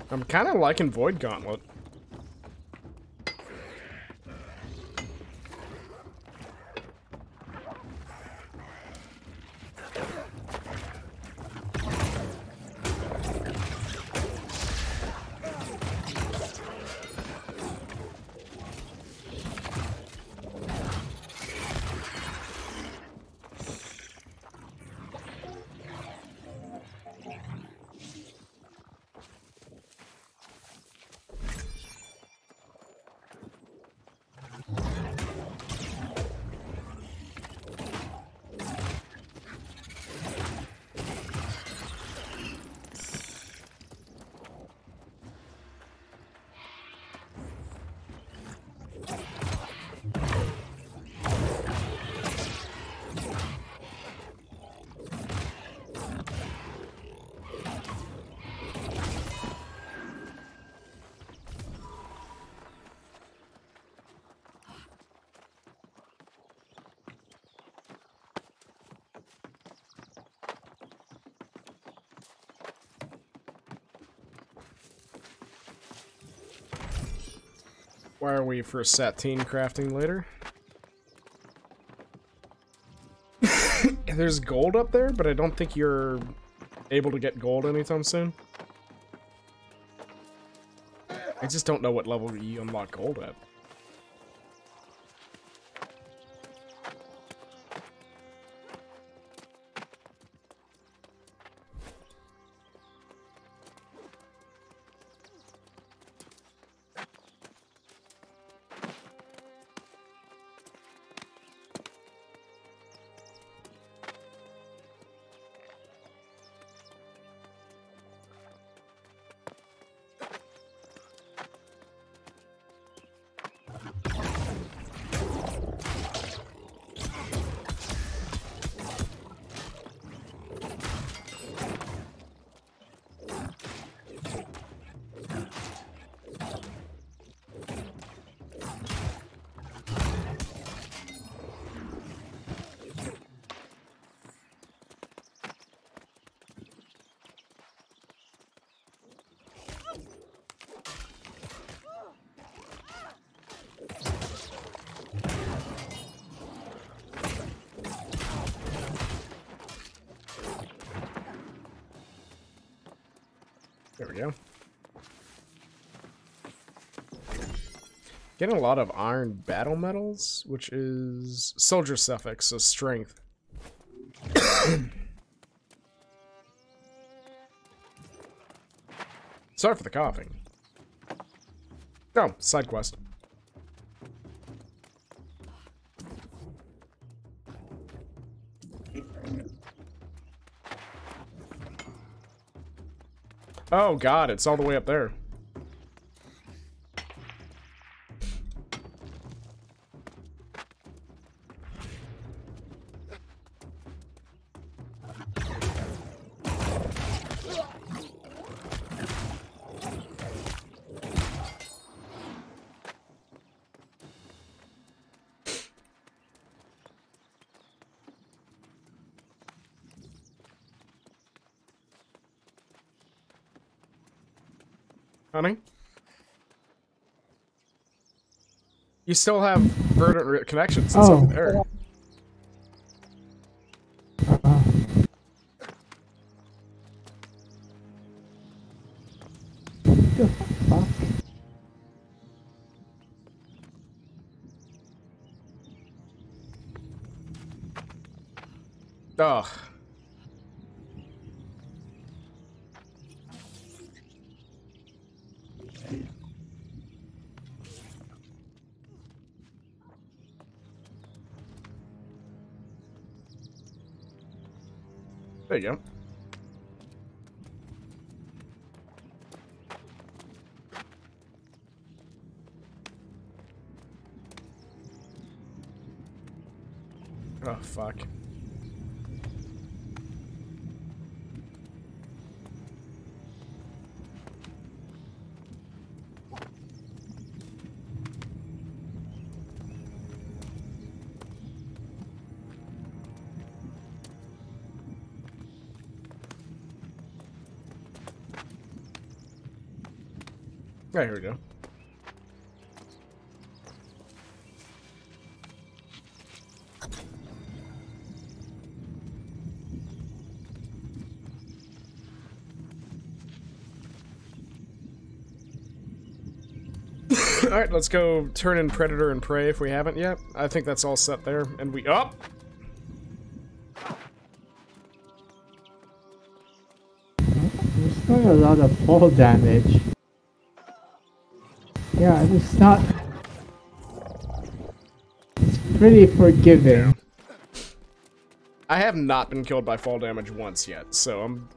I'm kind of liking Void Gauntlet. Why are we for Satine crafting later? There's gold up there, but I don't think you're able to get gold anytime soon. I just don't know what level you unlock gold at. There we go. Getting a lot of iron battle metals, which is soldier suffix, so strength. Sorry for the coughing. Oh, side quest. Oh god, it's all the way up there. Honey? You still have verdant connections. It's over there. The fuck? Ugh. There you go. Oh, fuck. Yeah, here we go. Alright, let's go turn in Predator and Prey if we haven't yet. I think that's all set there. And we up. There's not a lot of fall damage. Yeah, it's not. It's pretty forgiving. I have not been killed by fall damage once yet, so I'm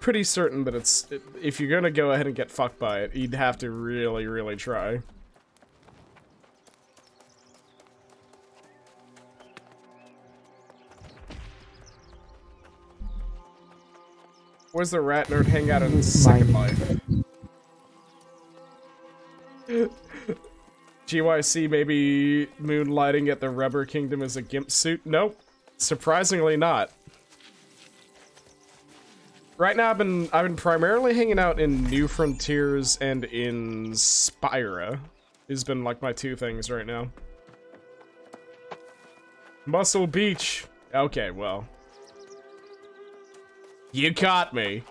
pretty certain that it's... If you're gonna go ahead and get fucked by it, you'd have to really, really try. Where's the rat nerd hang out in Second Life? GYC maybe moonlighting at the Rubber Kingdom as a gimp suit? Nope. Surprisingly not. Right now I've been primarily hanging out in New Frontiers and in Spira. Has been like my two things right now. Muscle Beach. Okay, well. You caught me.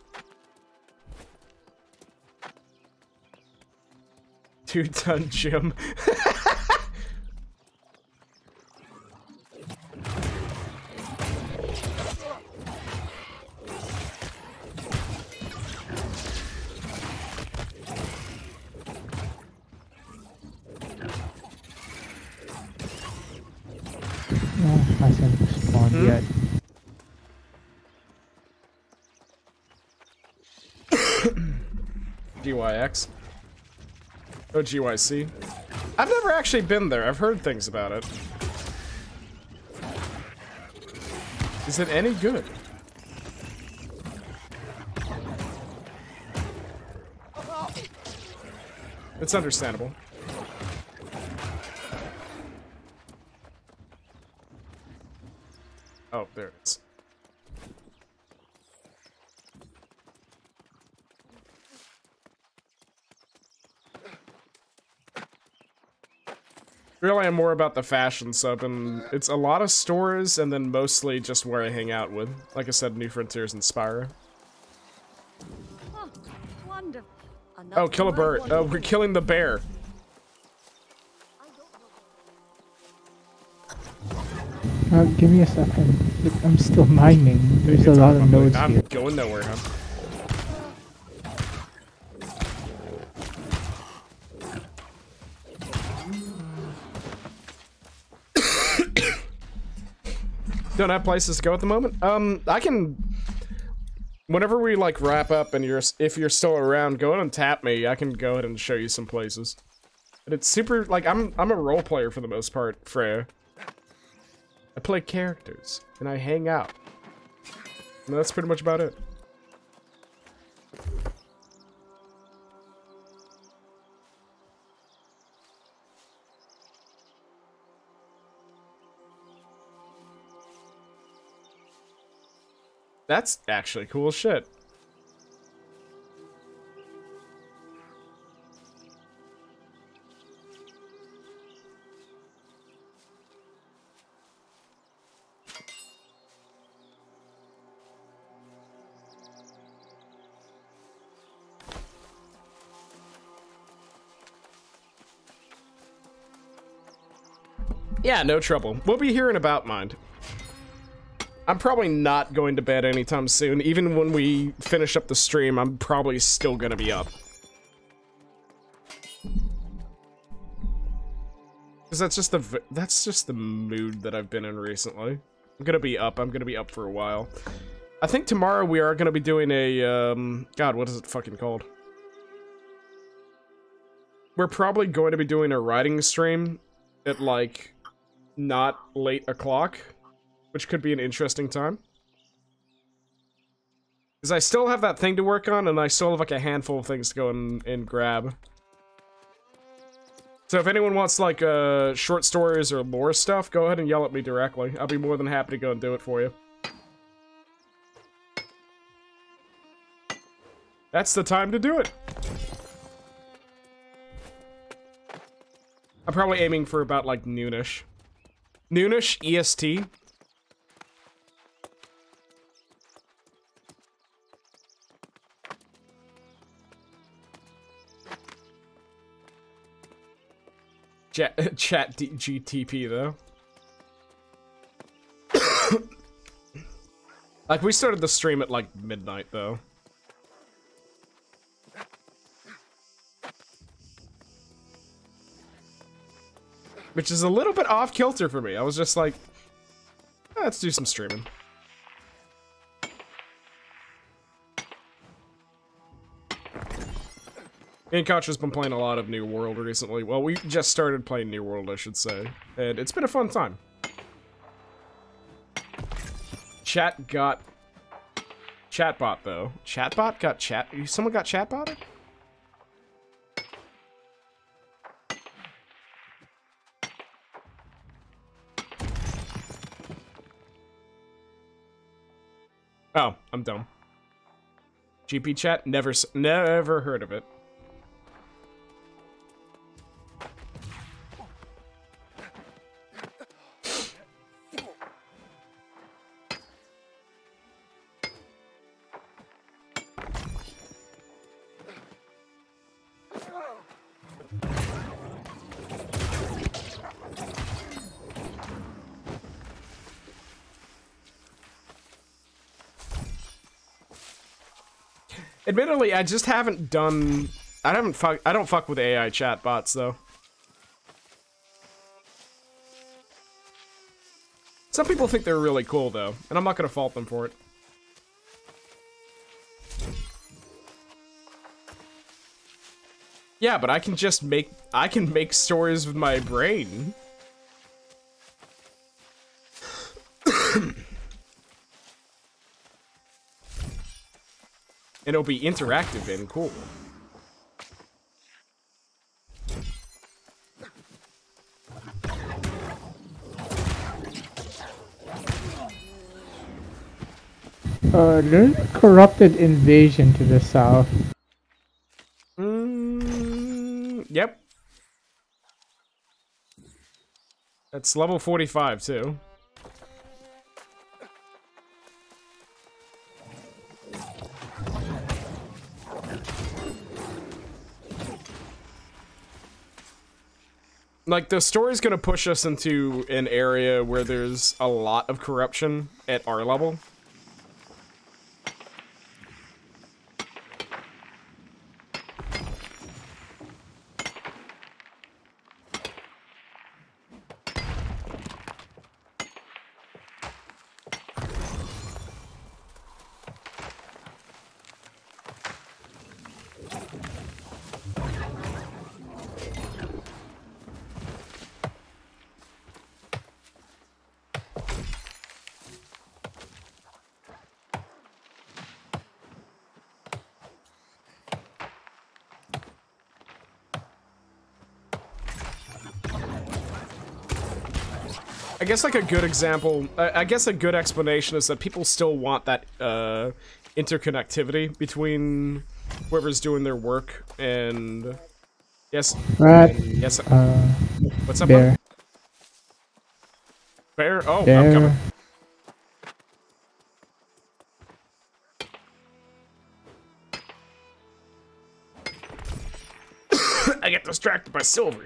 2-ton gym. Hasn't spawned yet. GYX. Oh, GYC. I've never actually been there. I've heard things about it. Is it any good? It's understandable. Oh, there it is. Really, I'm more about the fashion sub, and it's a lot of stores, and then mostly just where I hang out with. Like I said, New Frontiers and Spira. Oh, wonderful. Oh, kill a bird. Oh, we're killing the bear. Give me a second. Look, I'm still mining. There's a lot of nodes I'm here. going nowhere, huh? Don't have places to go at the moment. I can... Whenever we like wrap up and if you're still around, go ahead and tap me. I can go ahead and show you some places. But it's super like I'm a role player for the most part, Freya. I play characters and I hang out. And that's pretty much about it. That's actually cool as shit. Yeah, no trouble. We'll be hearing about mine. I'm probably not going to bed anytime soon. Even when we finish up the stream, I'm probably still gonna be up. Because that's just the mood that I've been in recently. I'm gonna be up for a while. I think tomorrow we are gonna be doing a, God, what is it fucking called? We're probably going to be doing a writing stream at, like, not late o'clock. Which could be an interesting time. Because I still have that thing to work on, and I still have like a handful of things to go and grab. So if anyone wants like short stories or lore stuff, go ahead and yell at me directly. I'll be more than happy to go and do it for you. That's the time to do it. I'm probably aiming for about like noonish. Noonish EST. Chat GTP though. Like we started the stream at like midnight though. Which is a little bit off kilter for me. I was just like, let's do some streaming. Me and Koch has been playing a lot of New World recently. Well, we just started playing New World, I should say. And it's been a fun time. Chat got... Chatbot, though. Chatbot got chat... Someone got chatbotted? Oh, I'm dumb. GP chat? Never heard of it. Admittedly, I just haven't done... I don't fuck with AI chatbots, though. Some people think they're really cool, though, and I'm not gonna fault them for it. Yeah, but I can just make... I can make stories with my brain. And it'll be interactive and cool. There's a corrupted invasion to the south. Yep. That's level 45 too. Like, the story's gonna push us into an area where there's a lot of corruption at our level. I guess like a good example, I guess a good explanation is that people still want that interconnectivity between whoever's doing their work and yes. Right. Yes. What's up, Bear. bud? Bear? Oh, Bear. I'm coming. I get distracted by Silver.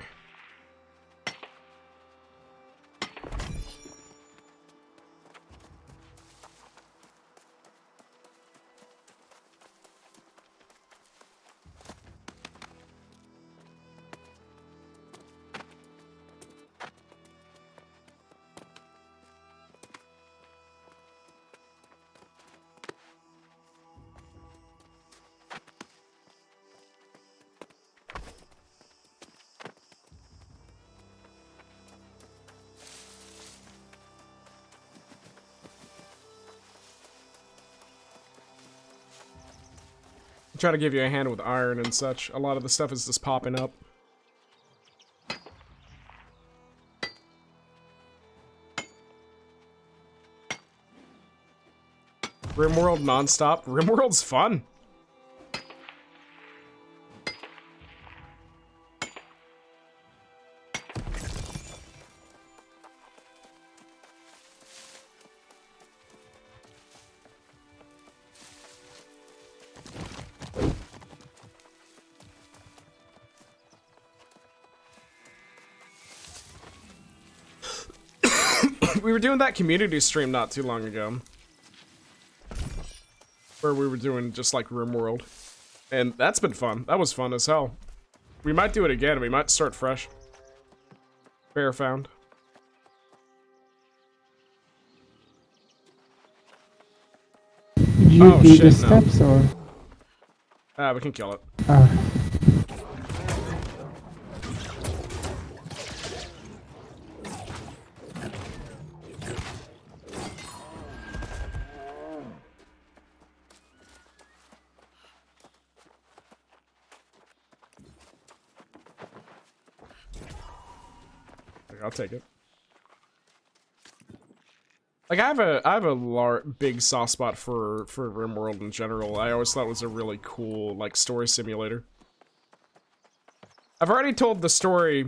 Try to give you a hand with iron and such. A lot of the stuff is just popping up. RimWorld nonstop. RimWorld's fun. We were doing that community stream not too long ago. Where we were doing just like RimWorld. And that's been fun. That was fun as hell. We might do it again. We might start fresh. Bear found. Did you beat the steps or? We can kill it. I'll take it. Like I have a big soft spot for RimWorld in general. I always thought it was a really cool like story simulator. I've already told the story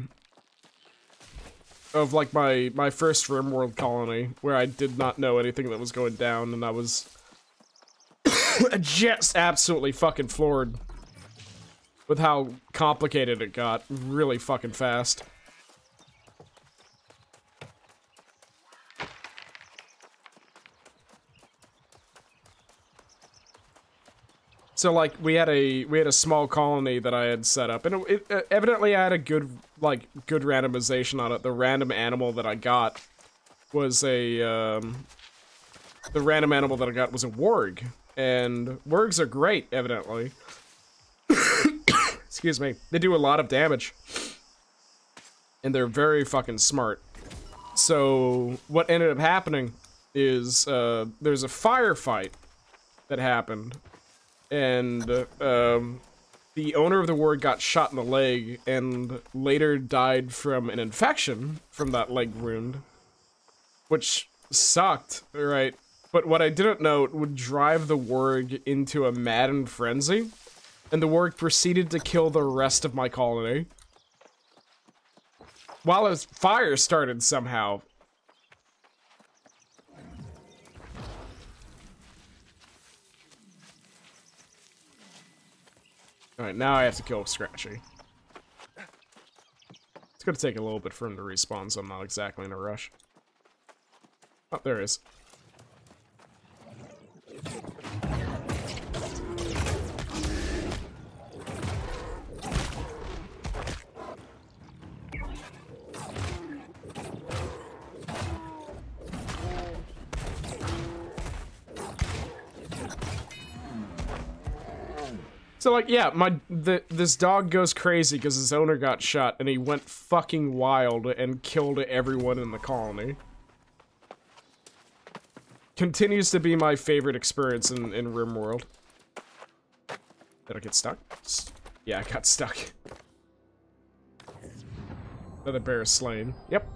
of like my first RimWorld colony where I did not know anything that was going down and I was just absolutely fucking floored with how complicated it got really fucking fast. So like we had a small colony that I had set up, and evidently I had a good randomization on it. The random animal that I got was a the random animal that I got was a warg, and wargs are great, evidently. Excuse me. They do a lot of damage, and they're very fucking smart. So what ended up happening is there's a firefight that happened. And, the owner of the warg got shot in the leg and later died from an infection from that leg wound. Which sucked, right? But what I didn't know would drive the warg into a maddened frenzy. And the warg proceeded to kill the rest of my colony. While a fire started somehow. Alright, now I have to kill Scratchy. It's gonna take a little bit for him to respawn, so I'm not exactly in a rush. Oh, there he is. So like, yeah, this dog goes crazy because his owner got shot and he went fucking wild and killed everyone in the colony. Continues to be my favorite experience in RimWorld. Did I get stuck? Yeah, I got stuck. Another bear is slain. Yep.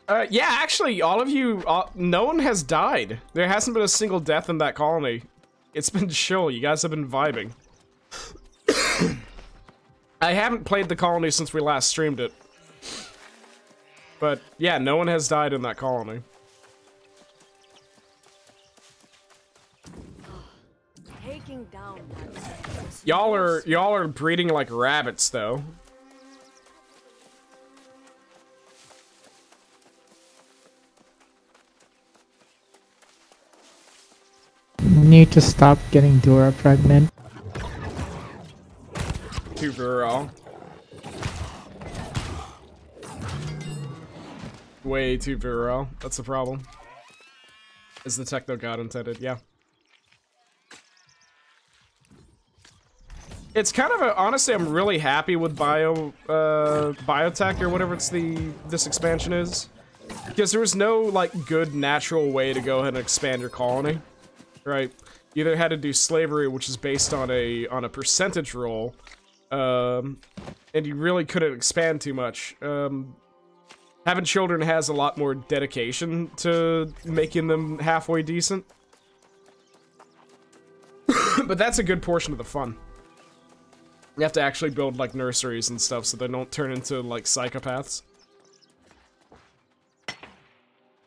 Yeah, actually, all of you, no one has died. There hasn't been a single death in that colony. It's been chill. You guys have been vibing. I haven't played the colony since we last streamed it. But, yeah, no one has died in that colony. Taking down Y'all are breeding like rabbits, though. Need to stop getting Dora pregnant. Too virile. Way too virile. That's the problem. Is the techno god intended? Yeah. It's kind of a, honestly, I'm really happy with biotech or whatever this expansion is, because there was no like good natural way to go ahead and expand your colony, right? You either had to do slavery, which is based on a percentage roll, and you really couldn't expand too much. Having children has a lot more dedication to making them halfway decent, but that's a good portion of the fun. You have to actually build, like, nurseries and stuff so they don't turn into, like, psychopaths.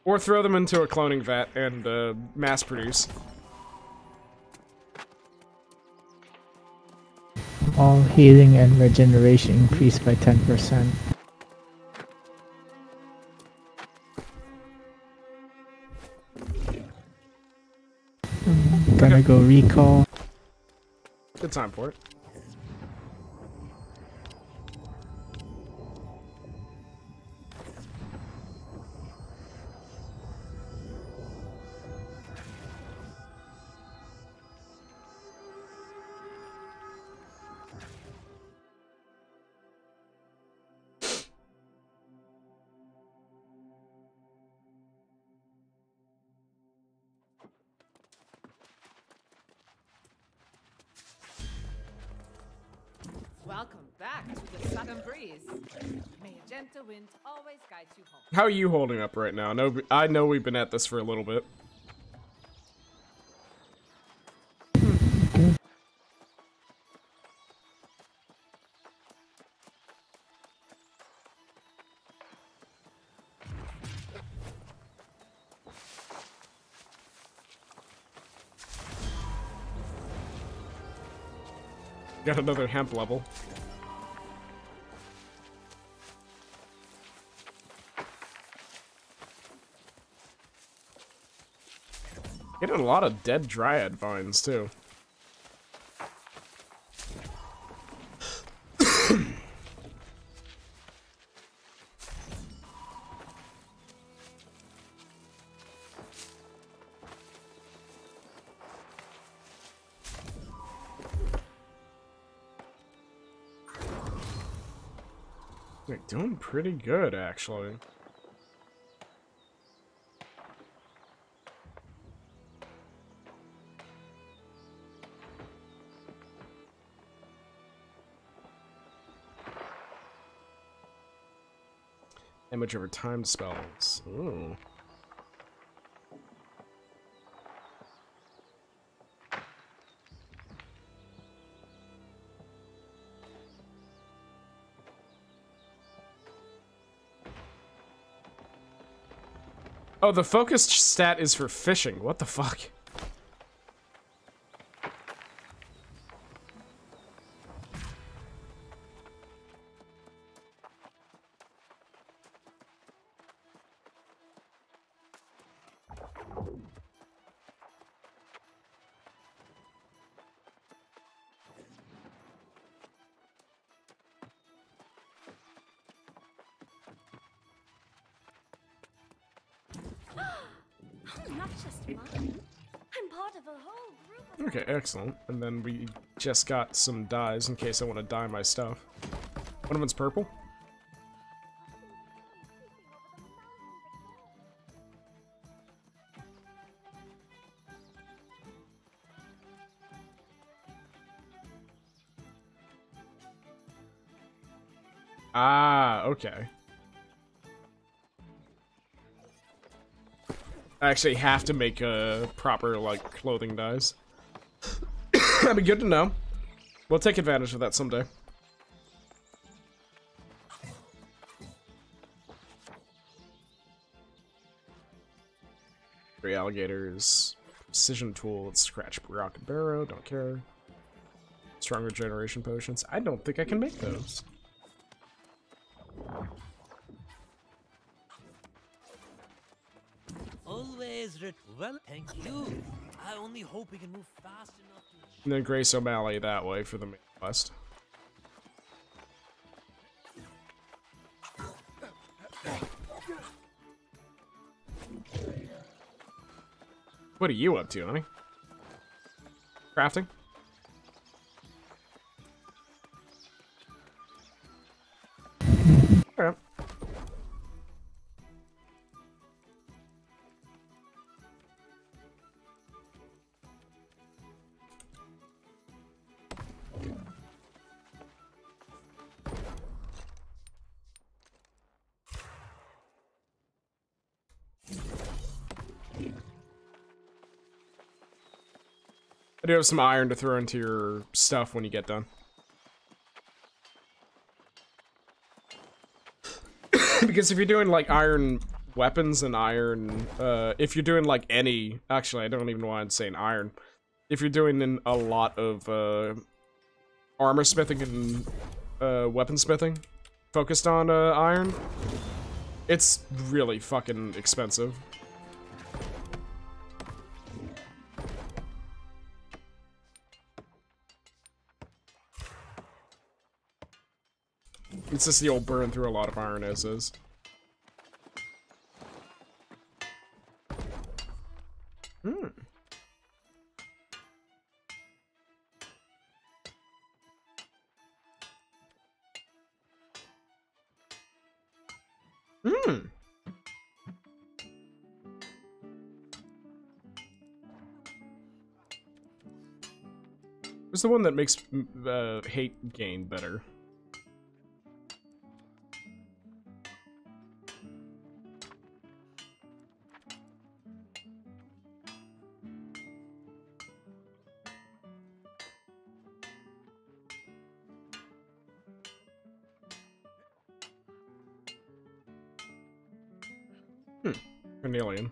Or throw them into a cloning vat and, mass produce. All healing and regeneration increased by 10%. Gonna go recall. Good time for it. Welcome back to the Southern Breeze. May a gentle wind always guide you home. How are you holding up right now? I know we've been at this for a little bit. Got another hemp level. Getting a lot of dead dryad vines, too. They're doing pretty good, actually. Damage over time spells. Ooh. Oh, the focus stat is for fishing. What the fuck? I'm not just mine. I'm part of a whole group of... Okay, excellent. And then we just got some dyes in case I want to dye my stuff. One of them's purple. Ah, okay. I actually have to make a proper, like, clothing dyes. That'd be good to know. We'll take advantage of that someday. 3 alligators. Precision tool. Let's scratch rock and barrow. Don't care. Strong regeneration potions. I don't think I can make those. Always well, thank you. I only hope we can move fast enough to... And then Grace O'Malley that way for the main quest. What are you up to, honey? Crafting? Alright. I do have some iron to throw into your stuff when you get done. Because if you're doing, like, iron weapons and iron... if you're doing, like, any... Actually, I don't even want to say iron. If you're doing a lot of, armor smithing and, weaponsmithing focused on, iron, it's really fucking expensive. It's just the old burn through a lot of iron as is. Hmm. Hmm. What's the one that makes hate gain better? Carnelian.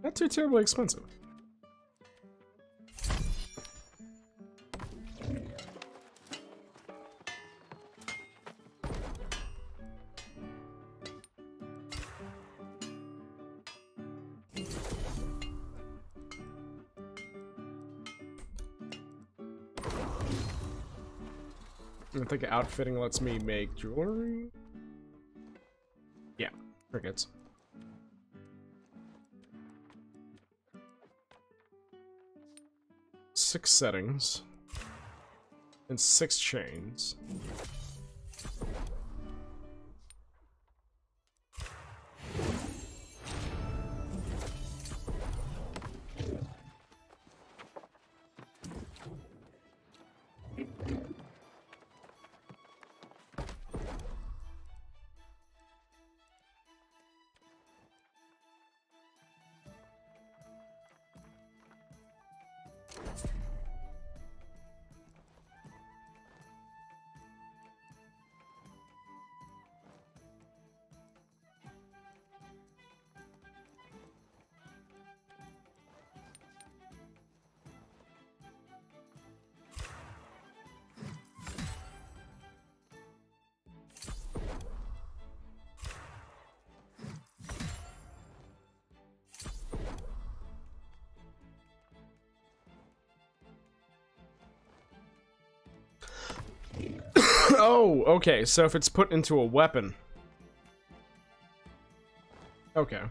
Not too terribly expensive. I think outfitting lets me make jewelry. Yeah, crickets. Six settings and 6 chains. Oh, okay, so if it's put into a weapon. Okay.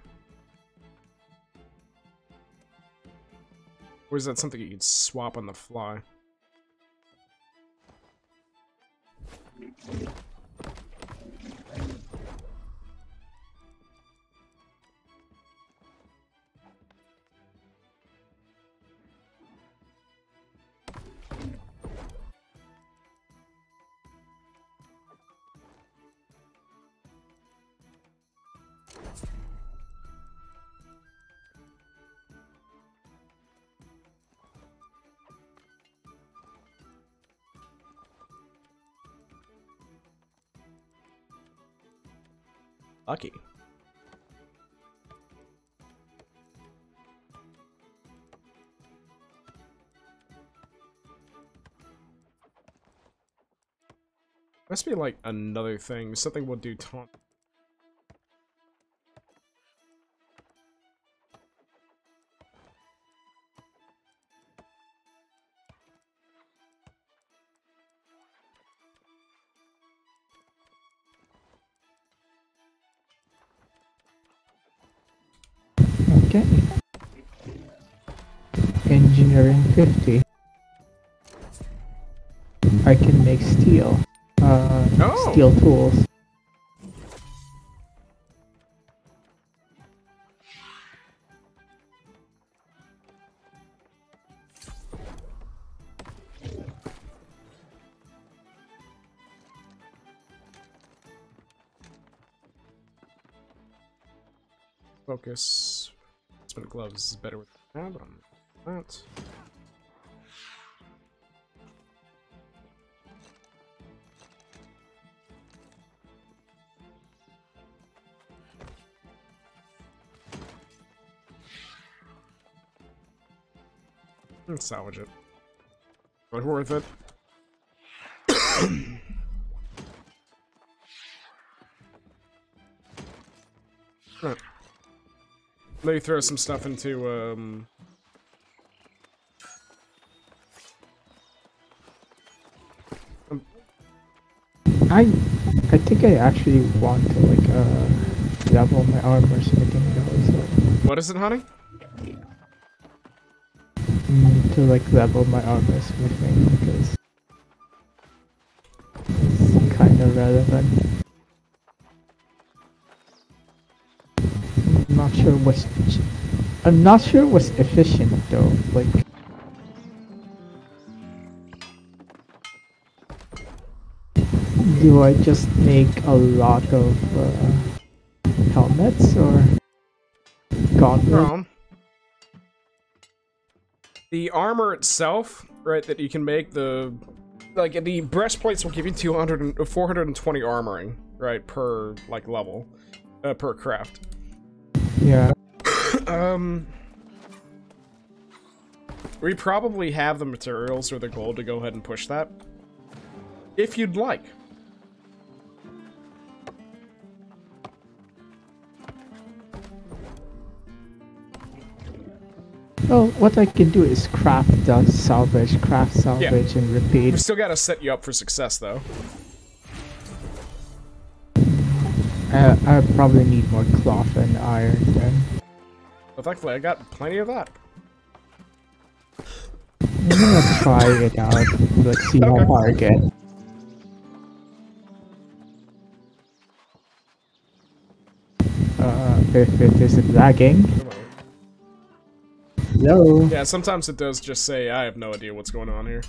Or is that something you can swap on the fly? Lucky. Must be like another thing. Something we'll do taunt. Okay. Engineering 50. I can make steel. Steel tools. Focus. Spin gloves is better with that. That. Let's salvage it. But worth it. Right. Let me throw some stuff into, I think I actually want to like level my armor smithing though. So. What is it, honey? To like level my armor smithing because it's kind of relevant. I'm not sure what's efficient though. Like, do I just make a lot of helmets or gauntlets? No. The armor itself, right, that you can make, the breastplates will give you 420 armoring, right, per like level, per craft. Yeah. We probably have the materials or the gold to go ahead and push that, if you'd like. Well, what I can do is craft salvage, and repeat. We still gotta set you up for success, though. I probably need more cloth and iron then. But thankfully, I got plenty of that. I'm gonna try it out. Let's see how far I get. If it isn't lagging. Hello? Yeah, sometimes it does just say, I have no idea what's going on here.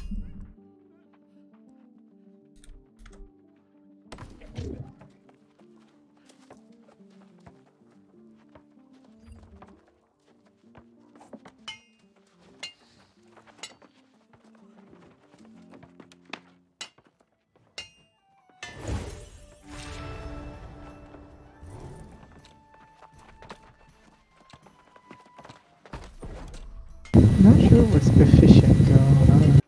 Not sure what's efficient though.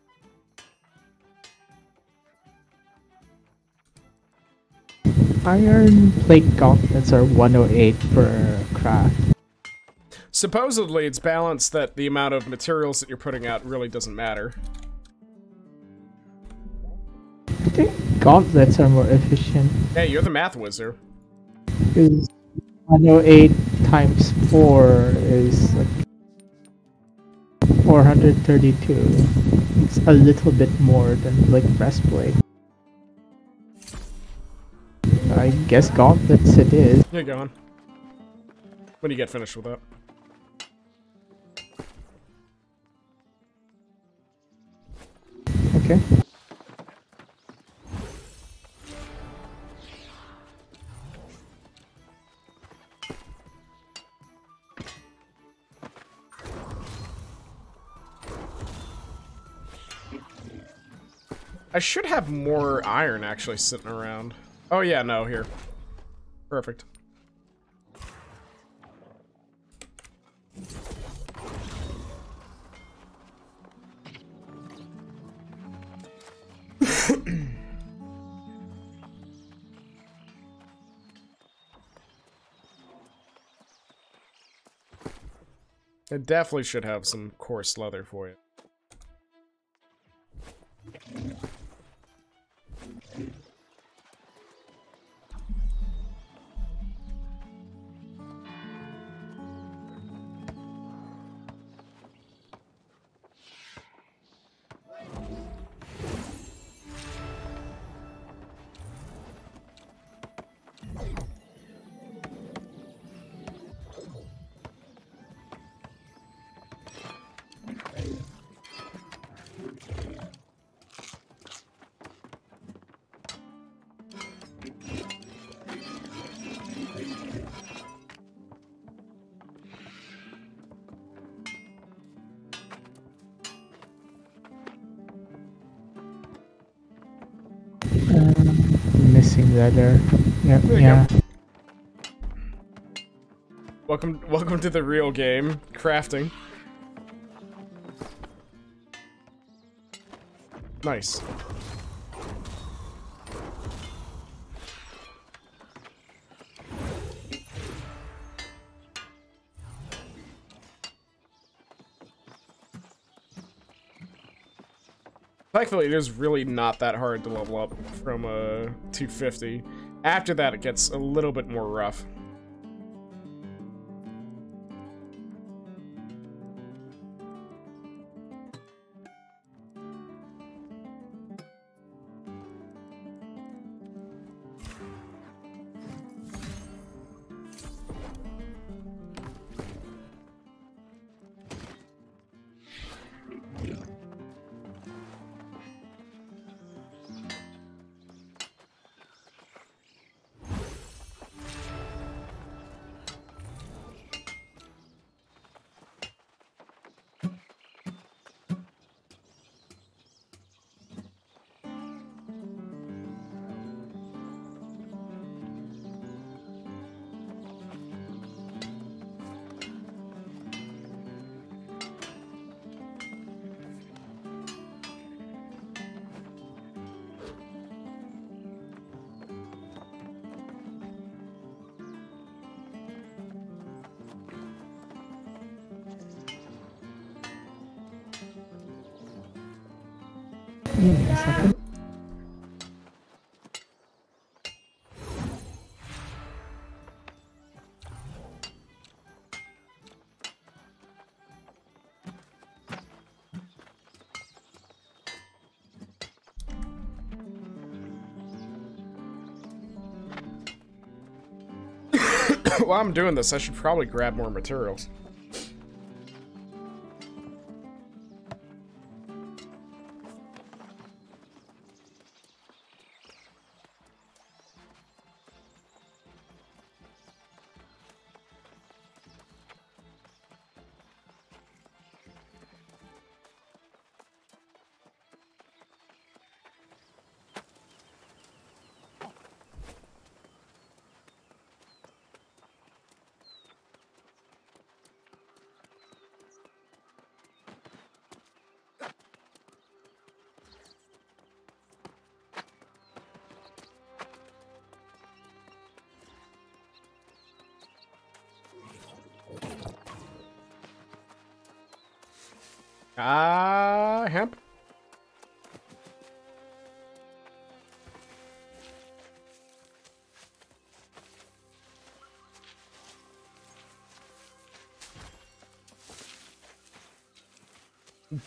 Iron plate gauntlets are 108 per craft. Supposedly, it's balanced that the amount of materials that you're putting out really doesn't matter. I think gauntlets are more efficient. Hey, you're the math wizard. Because 108 times 4 is like 432. It's a little bit more than like breastplate. I guess gauntlets it is. Yeah, go on. When you get finished with that. Okay. I should have more iron actually sitting around. Oh yeah, no, here. Perfect. I definitely should have some coarse leather for you. Missing leather. Yeah, There you yeah. go. Welcome to the real game, crafting. Nice. Thankfully, it is really not that hard to level up from 250. After that, it gets a little bit more rough. Give me a second. While I'm doing this, I should probably grab more materials. Hemp?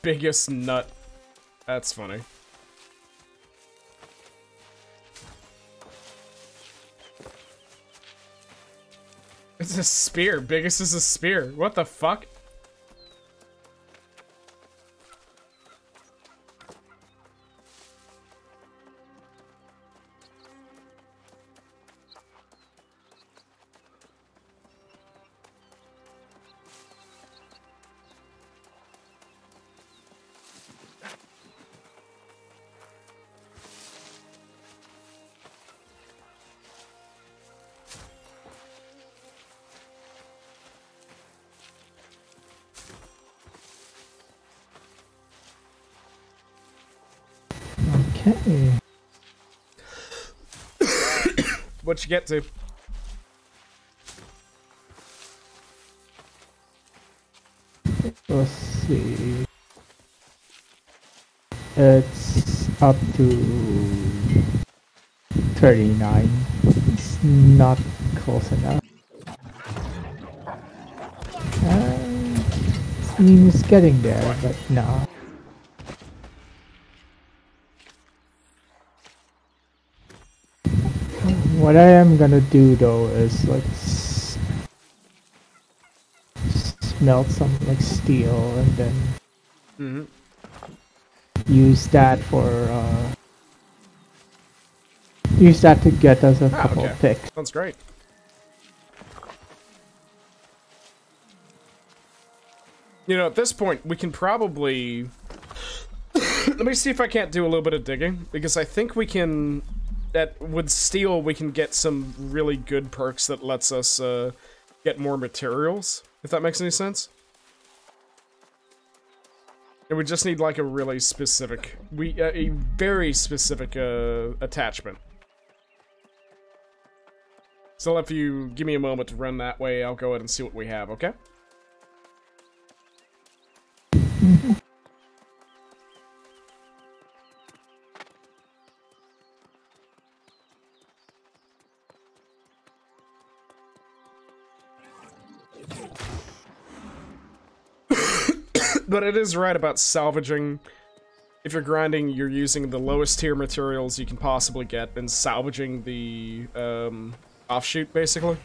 Biggest nut. That's funny. It's a spear. Biggest is a spear. What the fuck? Okay. What you get to? Let's see. It's up to 39. It's not close enough. I mean, it's getting there, but no. What I am gonna do though is like smelt some like steel and then use that for use that to get us a couple of picks. Sounds great. You know, at this point, we can probably... Let me see if I can't do a little bit of digging, because I think we can... with steel, we can get some really good perks that lets us get more materials, if that makes any sense. And we just need, like, a really specific... a very specific attachment. So if you give me a moment to run that way, I'll go ahead and see what we have, okay? But it is right about salvaging. If you're grinding, you're using the lowest tier materials you can possibly get and salvaging the offshoot, basically.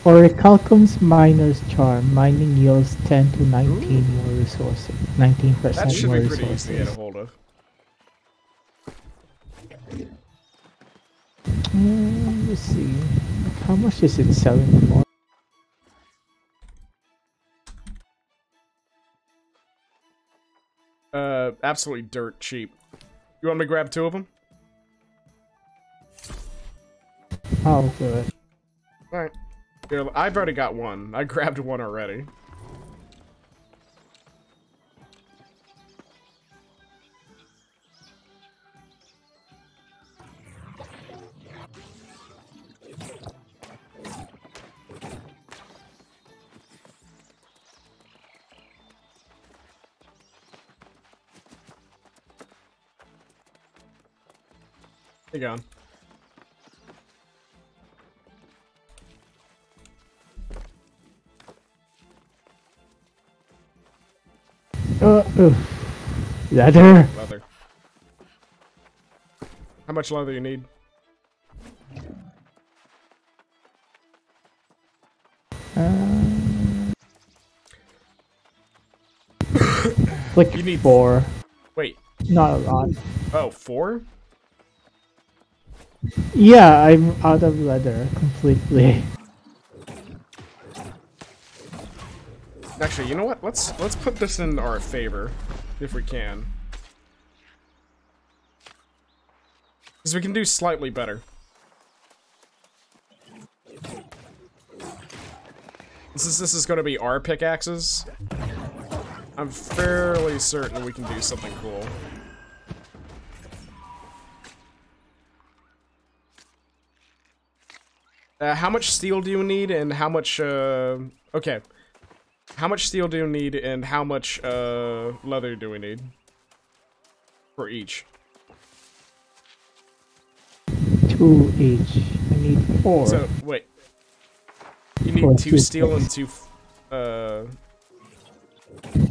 Orichalcum's Miner's Charm. Mining yields 10 to 19 more resources. 19% That should more be pretty resources. easy to get a hold of. Let's see. How much is it selling for? Absolutely dirt cheap. You want me to grab 2 of them? Oh, good. Alright. Here, I've already got 1. I grabbed 1 already. You going? Leather. Leather. How much leather you need? Like you need 4. Wait. Not a lot. Oh, 4? Yeah, I'm out of leather completely. Actually, you know what? Let's put this in our favor, if we can. Because we can do slightly better. Since this is going to be our pickaxes, I'm fairly certain we can do something cool. How much steel do you need, and how much, okay. How much steel do you need, and how much, leather do we need? For each. 2 each. I need 4. So, wait. You need 2 steel and 2,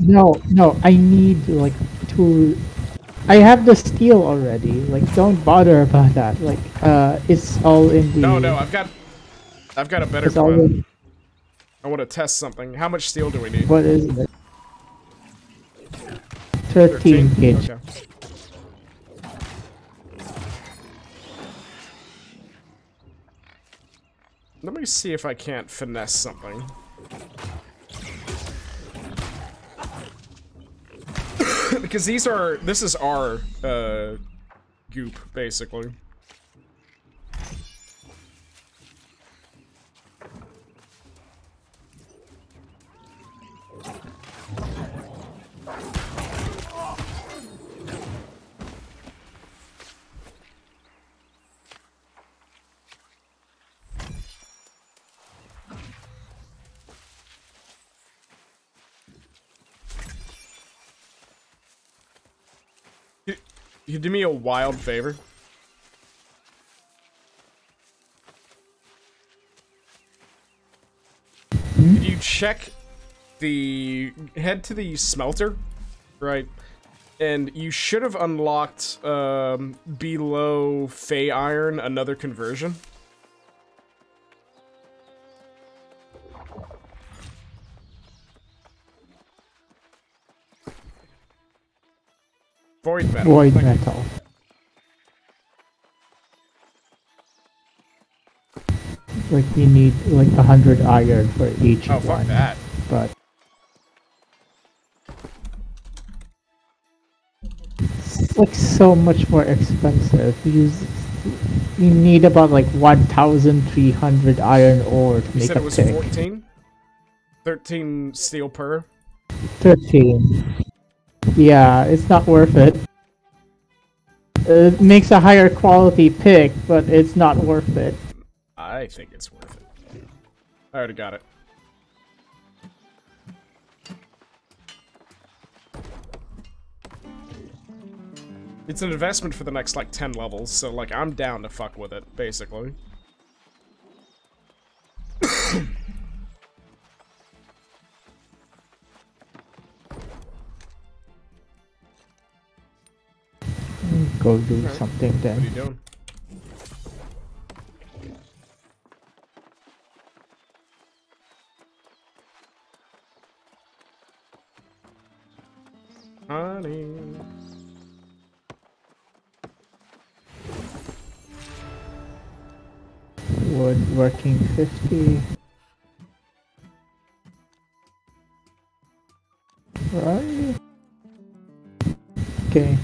No, I need, like, 2... I have the steel already. Like, don't bother about that. Like, it's all in the... No, I've got I've got a better It's already- plan. I want to test something. How much steel do we need? What is it? 13 gauge. Okay. Let me see if I can't finesse something. Because this is our goop, basically. You do me a wild favor? Could you check head to the smelter, right? And you should have unlocked, below Fey Iron, another conversion. Void metal. Void metal. Like you need like 100 iron for each Oh, one. fuck that. But it's like so much more expensive. You need about like 1,300 iron ore to You make said a it was pick. 14? 13 steel per? 13. Yeah, it's not worth it. It makes a higher quality pick, but it's not worth it. I think it's worth it. I already got it. It's an investment for the next, like, 10 levels, so, like, I'm down to fuck with it, basically. Go do something then. What are you doing? Honey. Woodworking 50. Right? Okay.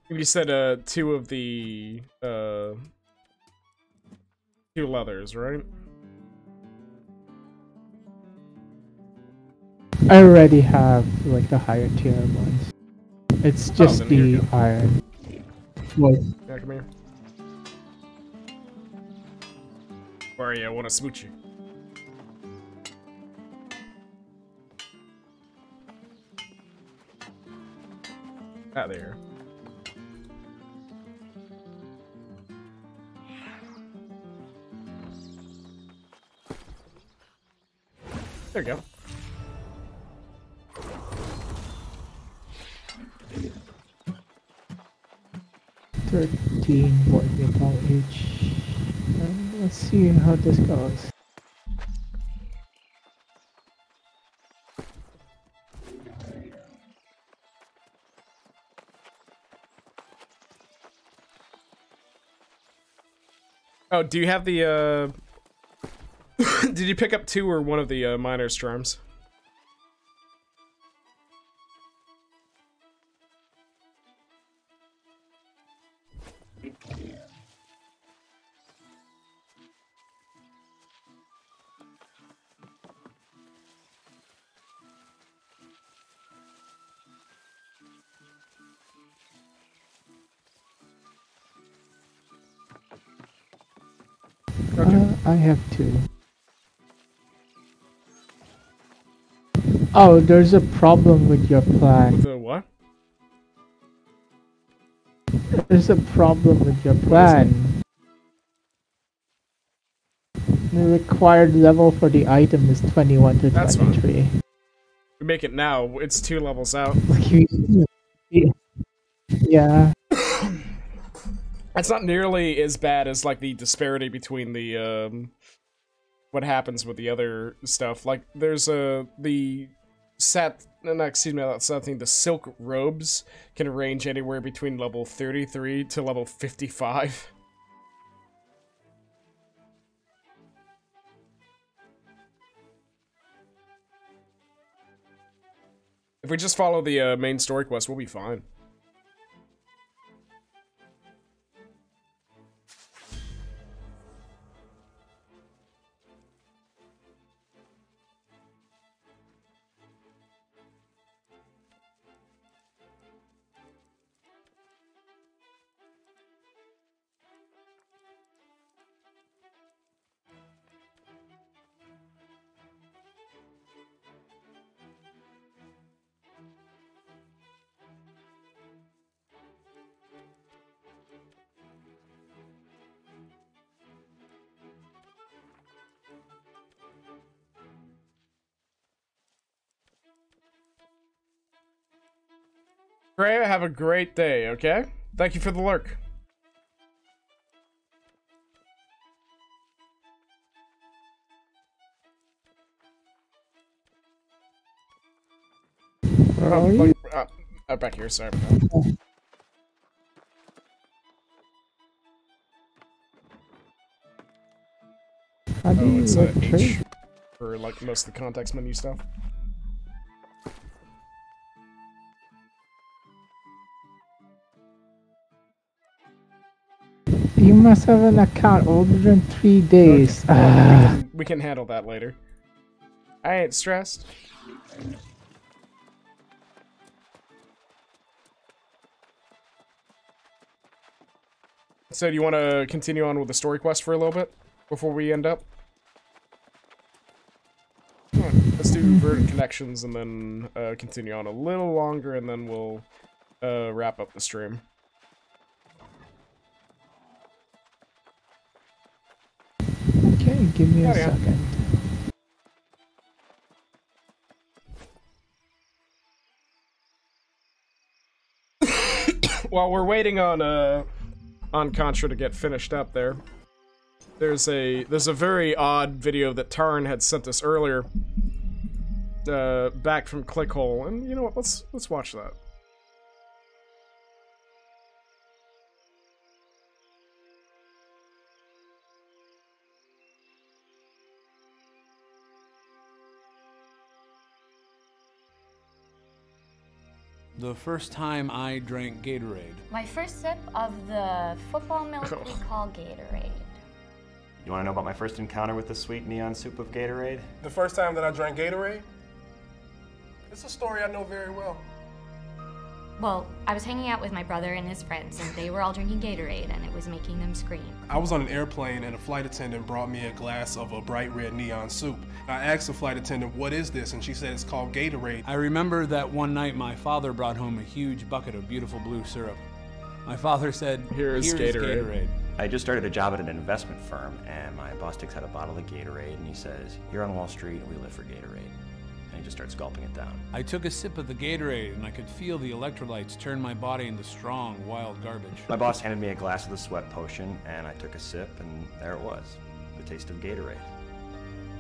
You said, two of the, 2 leathers, right? I already have like the higher tier ones. It's just then here you the go. iron. What? Yeah, come here. Where are you? I want to smooch you. Ah, there. There you go. $13 void metal each. Let's see how this goes. Oh, do you have the, did you pick up 2 or 1 of the, miner's charms? I have 2. Oh, there's a problem with your plan. With the what? There's a problem with your plan. The required level for the item is 21 to 23. We make it now. It's 2 levels out. Yeah. It's not nearly as bad as like the disparity between the what happens with the other stuff. Like there's the the silk robes can range anywhere between level 33 to level 55. If we just follow the main story quest, we'll be fine. Freya, have a great day, okay? Thank you for the lurk. Where are you? Back here, sorry about that. How do you it's like H trade? for like most of the context menu stuff. You must have an account older than 3 days. Okay. We can handle that later. I ain't stressed. So do you want to continue on with the story quest for a little bit before we end up? Alright, let's do Verdant Connections and then continue on a little longer and then we'll wrap up the stream. Okay, give me a second. While we're waiting on Contra to get finished up there, there's a very odd video that Tarn had sent us earlier, back from Clickhole, and you know what? Let's watch that. The first time I drank Gatorade. My first sip of the football milk we call Gatorade. You want to know about my first encounter with the sweet neon soup of Gatorade? The first time that I drank Gatorade? It's a story I know very well. Well, I was hanging out with my brother and his friends, and they were all drinking Gatorade, and it was making them scream. I was on an airplane, and a flight attendant brought me a glass of a bright red neon soup. I asked the flight attendant, "What is this?" And she said it's called Gatorade. I remember that one night my father brought home a huge bucket of beautiful blue syrup. My father said, Here's Gatorade. I just started a job at an investment firm, and my boss takes out a bottle of Gatorade, and he says, "You're on Wall Street, and we live for Gatorade." And he just starts gulping it down. I took a sip of the Gatorade, and I could feel the electrolytes turn my body into strong, wild garbage. My boss handed me a glass of the sweat potion, and I took a sip, and there it was, the taste of Gatorade.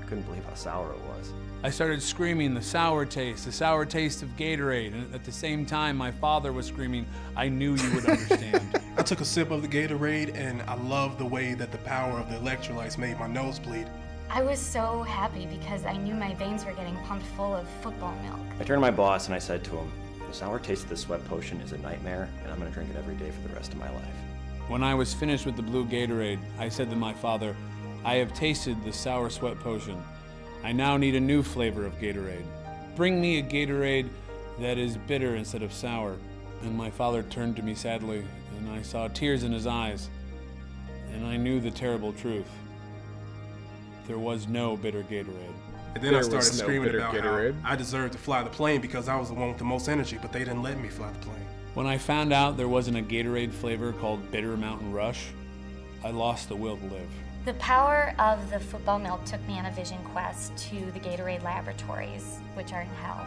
I couldn't believe how sour it was. I started screaming, the sour taste of Gatorade, and at the same time my father was screaming, "I knew you would understand." I took a sip of the Gatorade, and I loved the way that the power of the electrolytes made my nose bleed. I was so happy because I knew my veins were getting pumped full of football milk. I turned to my boss and I said to him, "The sour taste of the sweat potion is a nightmare, and I'm going to drink it every day for the rest of my life." When I was finished with the blue Gatorade, I said to my father, "I have tasted the sour sweat potion. I now need a new flavor of Gatorade. Bring me a Gatorade that is bitter instead of sour." And my father turned to me sadly, and I saw tears in his eyes, and I knew the terrible truth. there was no bitter Gatorade. And then I started screaming about how I deserved to fly the plane because I was the one with the most energy, but they didn't let me fly the plane. When I found out there wasn't a Gatorade flavor called Bitter Mountain Rush, I lost the will to live. The power of the football milk took me on a vision quest to the Gatorade laboratories, which are in hell.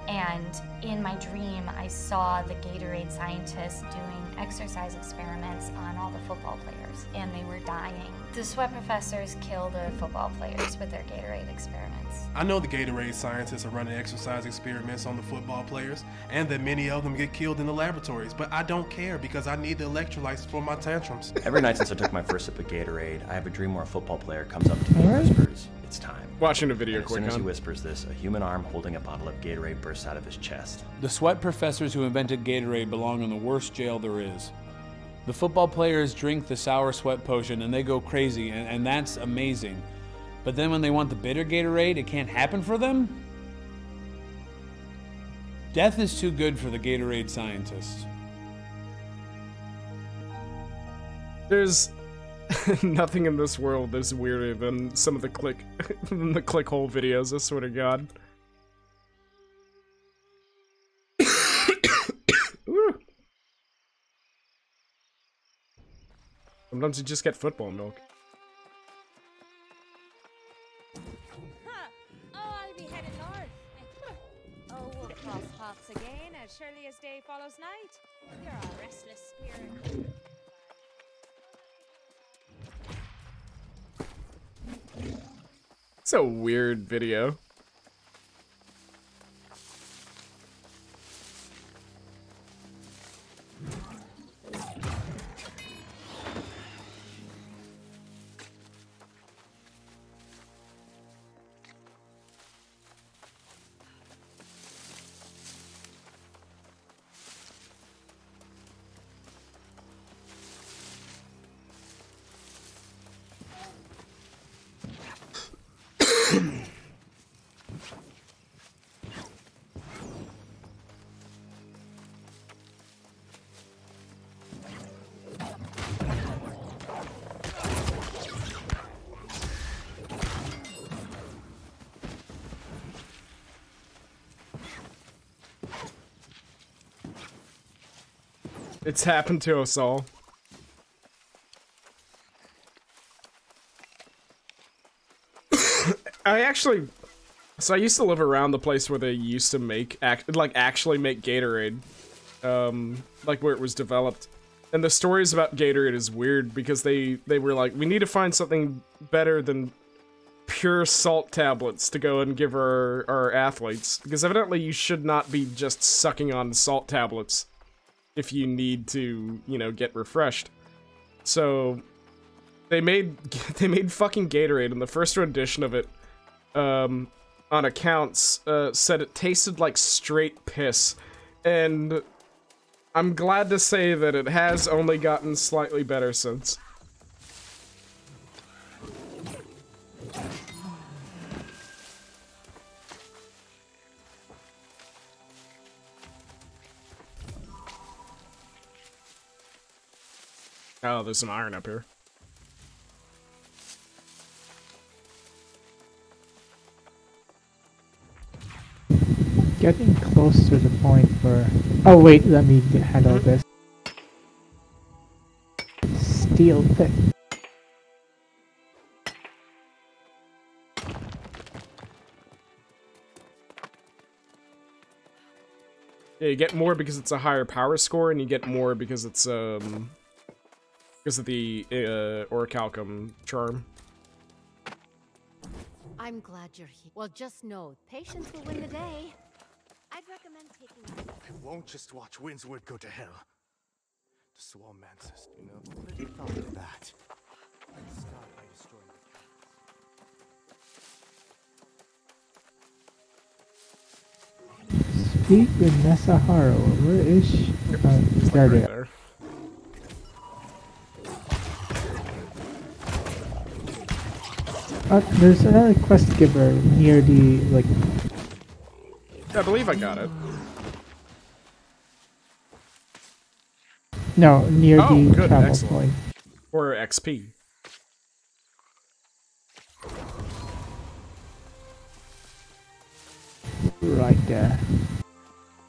And in my dream, I saw the Gatorade scientists doing exercise experiments on all the football players, and they were dying. The sweat professors kill the football players with their Gatorade experiments. I know the Gatorade scientists are running exercise experiments on the football players, and that many of them get killed in the laboratories, but I don't care because I need the electrolytes for my tantrums. Every night since I took my first sip of Gatorade, I have a dream where a football player comes up to me and whispers, "It's time." Watching a video quick on. As soon as on. he whispers this, a human arm holding a bottle of Gatorade bursts out of his chest. The sweat professors who invented Gatorade belong in the worst jail there is. The football players drink the sour sweat potion and they go crazy, and that's amazing. But then when they want the bitter Gatorade, it can't happen for them? Death is too good for the Gatorade scientists. There's nothing in this world that's weirder than some of the clickhole videos, I swear to God. Sometimes you just get football milk. Oh, I'll be heading north. Oh, we'll cross paths again as surely as day follows night. You're a restless spirit. It's a weird video. It's happened to us all. So I used to live around the place where they used to make, actually make Gatorade. Like where it was developed. And the stories about Gatorade is weird because they were like, we need to find something better than pure salt tablets to go and give our athletes. Because evidently you should not be just sucking on salt tablets if you need to, you know, get refreshed. So they made fucking Gatorade, and the first rendition of it, on accounts, said it tasted like straight piss. And I'm glad to say that it has only gotten slightly better since. Oh, there's some iron up here. Getting close to the point where... Oh wait, let me handle this. Steel pick. Yeah, you get more because it's a higher power score, and you get more because it's because of the orichalcum charm. I'm glad you're here. Well, just know, patience will win the day. I'd recommend taking... I won't just watch Windswood go to hell. The Swarm Mantis, you know? What have you thought of that? Start by destroying the Speak with Nessa Haro. Where is she? There they are. There's another quest giver near the, like... I believe I got it. No, near the good, travel excellent. point. Or XP. Right there.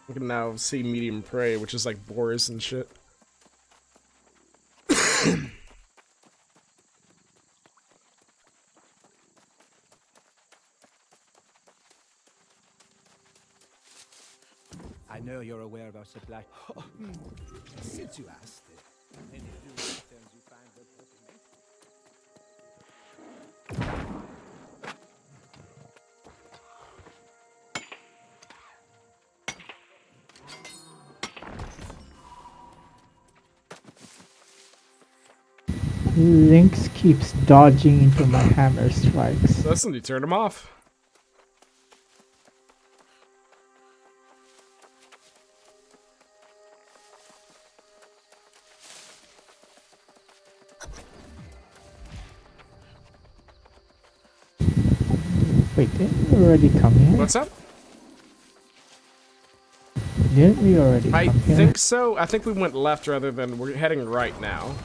We can now see medium prey, which is like boars and shit. I know you're aware of our supply. Since you asked, any new items you find worth Lynx keeps dodging into my hammer strikes. Listen, you turned him off. Wait, didn't we already come here? What's up? Didn't we already come I here? think so. I think we went left rather than we're heading right now.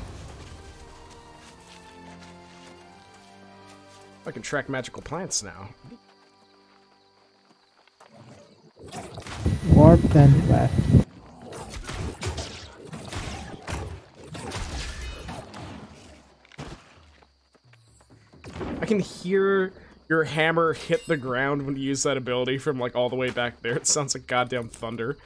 I can track magical plants now. Warp and left. I can hear your hammer hit the ground when you use that ability from like all the way back there. It sounds like goddamn thunder.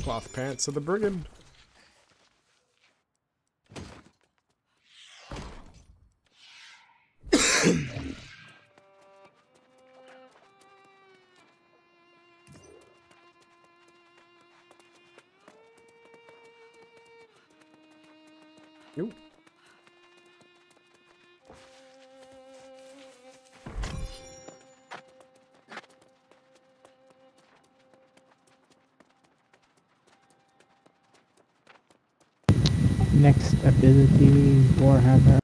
Cloth pants of the brigand. Nope. Next ability, Warhammer.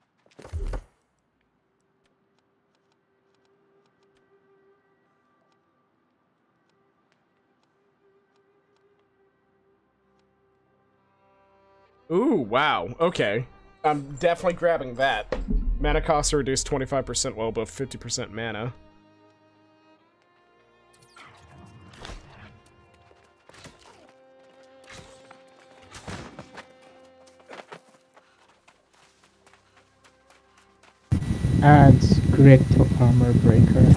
Ooh, wow. Okay. I'm definitely grabbing that. Mana costs are reduced 25% while above 50% mana. Adds grit to armor breaker.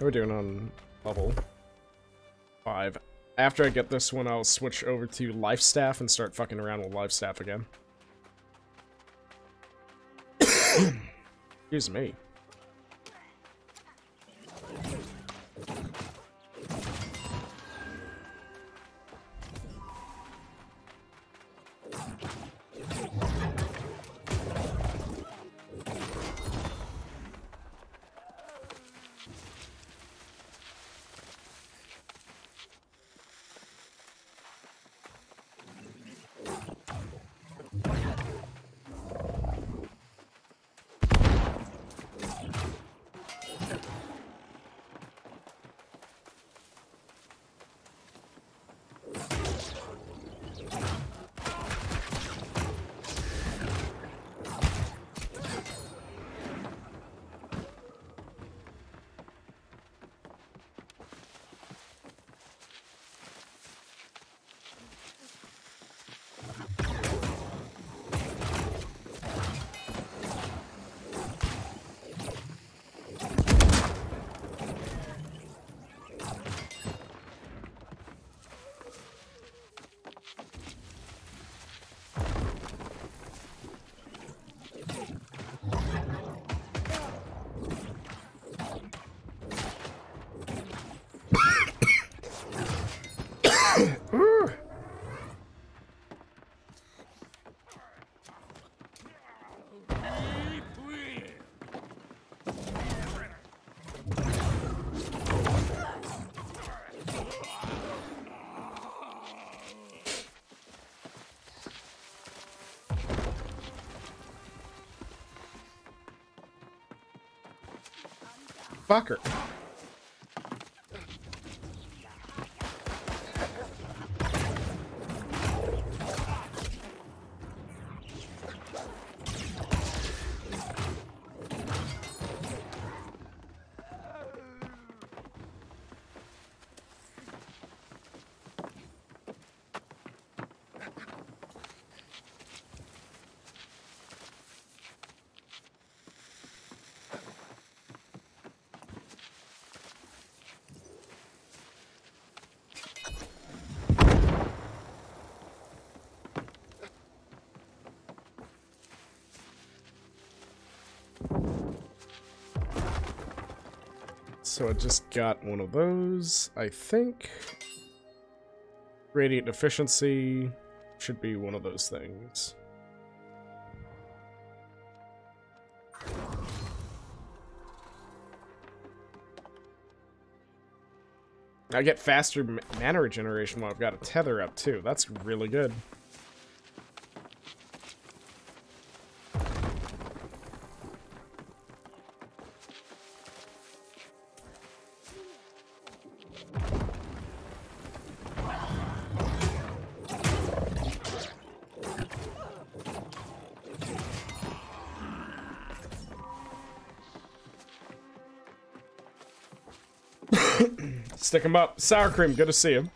We're doing on level 5. After I get this one, I'll switch over to Life Staff and start fucking around with Life Staff again. Excuse me. Fucker. So I just got one of those, I think. Radiant efficiency should be one of those things. I get faster mana regeneration while I've got a tether up too. That's really good. Stick him up. Sour cream, good to see him.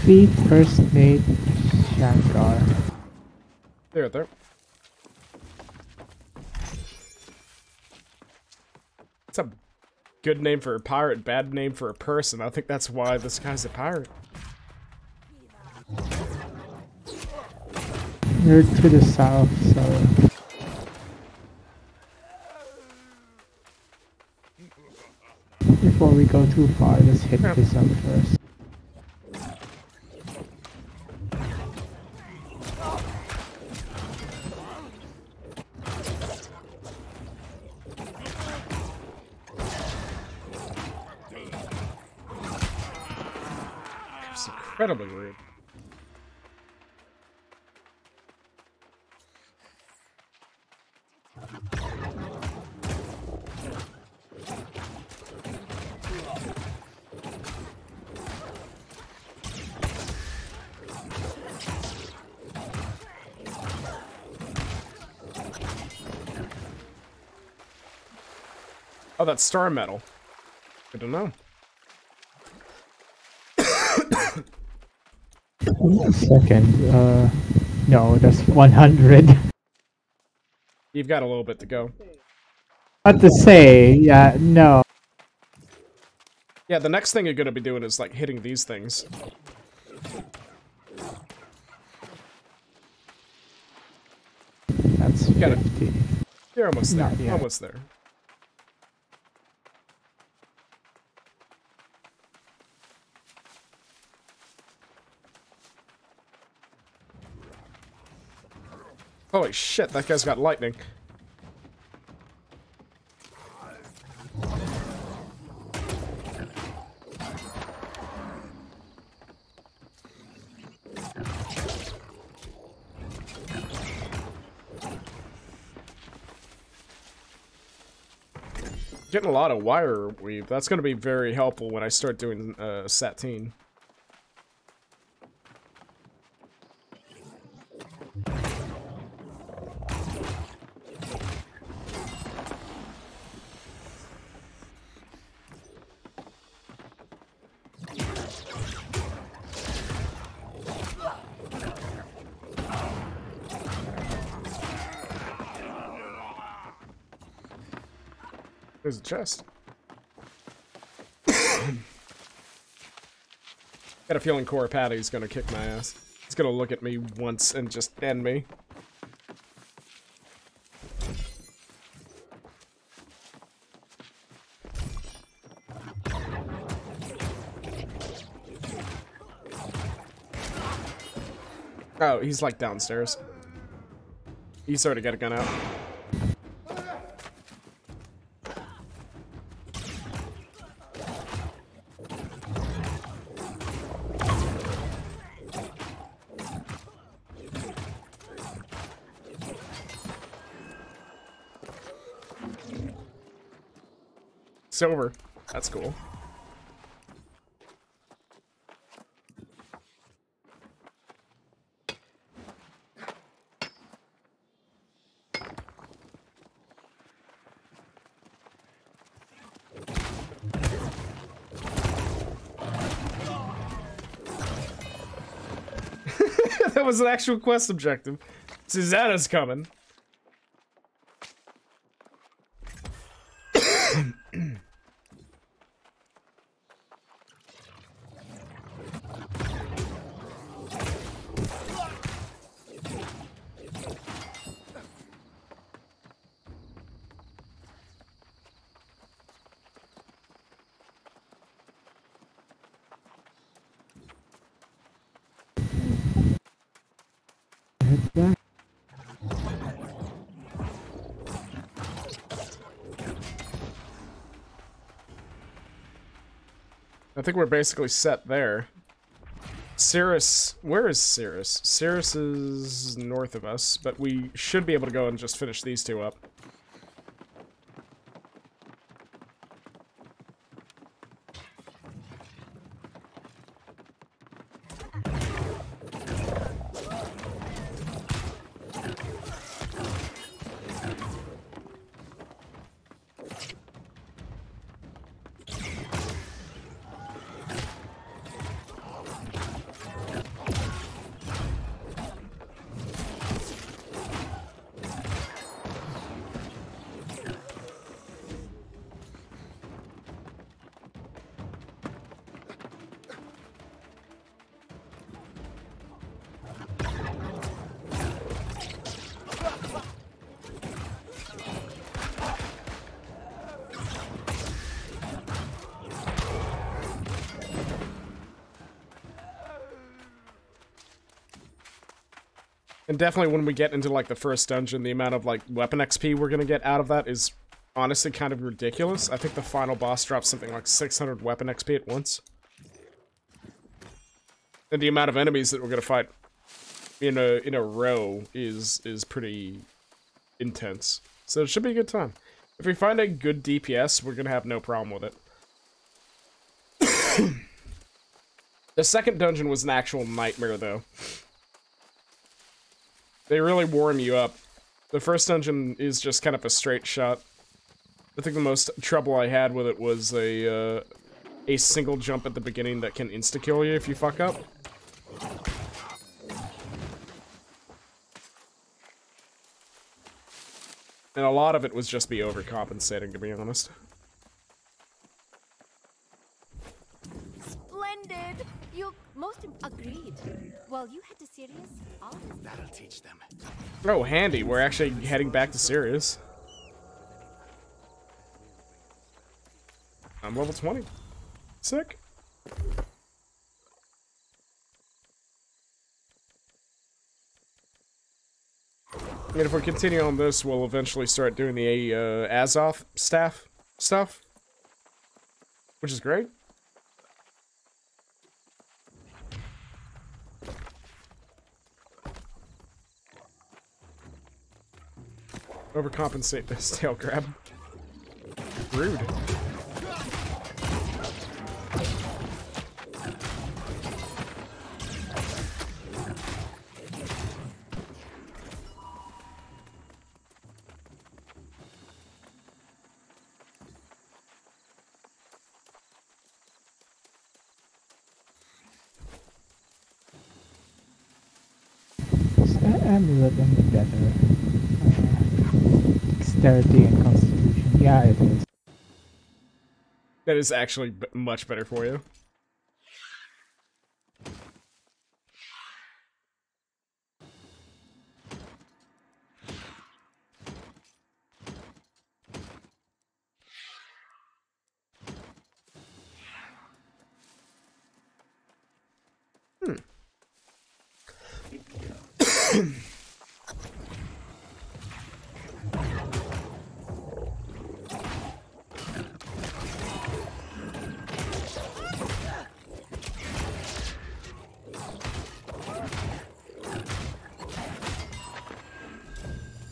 The first mate Shankar. There. It's a good name for a pirate, bad name for a person. I think that's why this guy's a pirate. You're to the south, so... Before we go too far, let's hit this up first. Incredibly weird. Oh, that's star metal. Good to know. Second, no, that's 100. You've got a little bit to go. What to say, yeah, no. Yeah, the next thing you're gonna be doing is like hitting these things. That's 50. You're almost there. Not yet. Almost there. Holy shit, that guy's got lightning. Getting a lot of wire weave. That's going to be very helpful when I start doing Satine. There's a chest. Got a feeling Cora Patty's gonna kick my ass. He's gonna look at me once and just end me. Oh, he's like downstairs. He's already got a gun out. It's over. That's cool. That was an actual quest objective. Susanna's coming. I think we're basically set there. Cirrus, where is Cirrus? Cirrus is north of us, but we should be able to go and just finish these two up. And definitely when we get into, like, the first dungeon, the amount of, like, weapon XP we're gonna get out of that is honestly kind of ridiculous. I think the final boss drops something like 600 weapon XP at once. And the amount of enemies that we're gonna fight in a row is pretty intense. So it should be a good time. If we find a good DPS, we're gonna have no problem with it. The second dungeon was an actual nightmare, though. They really warm you up. The first dungeon is just kind of a straight shot. I think the most trouble I had with it was a single jump at the beginning that can insta-kill you if you fuck up. And a lot of it was just be overcompensating, to be honest. Splendid! You most agreed. Well, you head to Sirius. That'll teach them. Oh, handy. We're actually heading back to Sirius. I'm level 20. Sick. And if we continue on this, we'll eventually start doing the Azoth staff stuff. Which is great. Overcompensate this tail grab. Rude. Amulet and the better. Dexterity and Constitution. Yeah, it is. That is actually much better for you.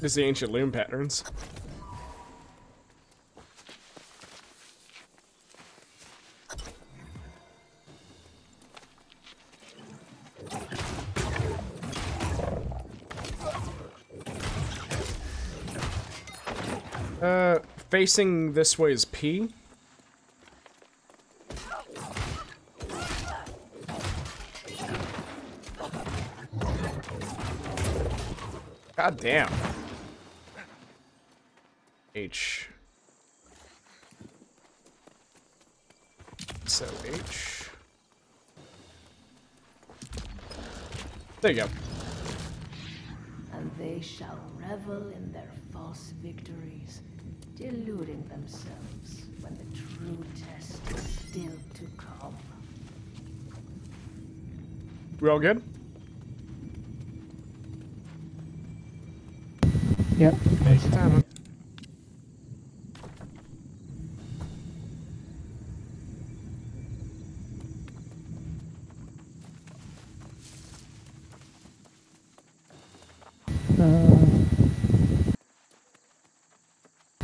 This is the ancient loom patterns. Facing this way is P. God damn. H. So H. There you go. And they shall revel in their false victories, deluding themselves when the true test is still to come. We all good? Yep. Nice time.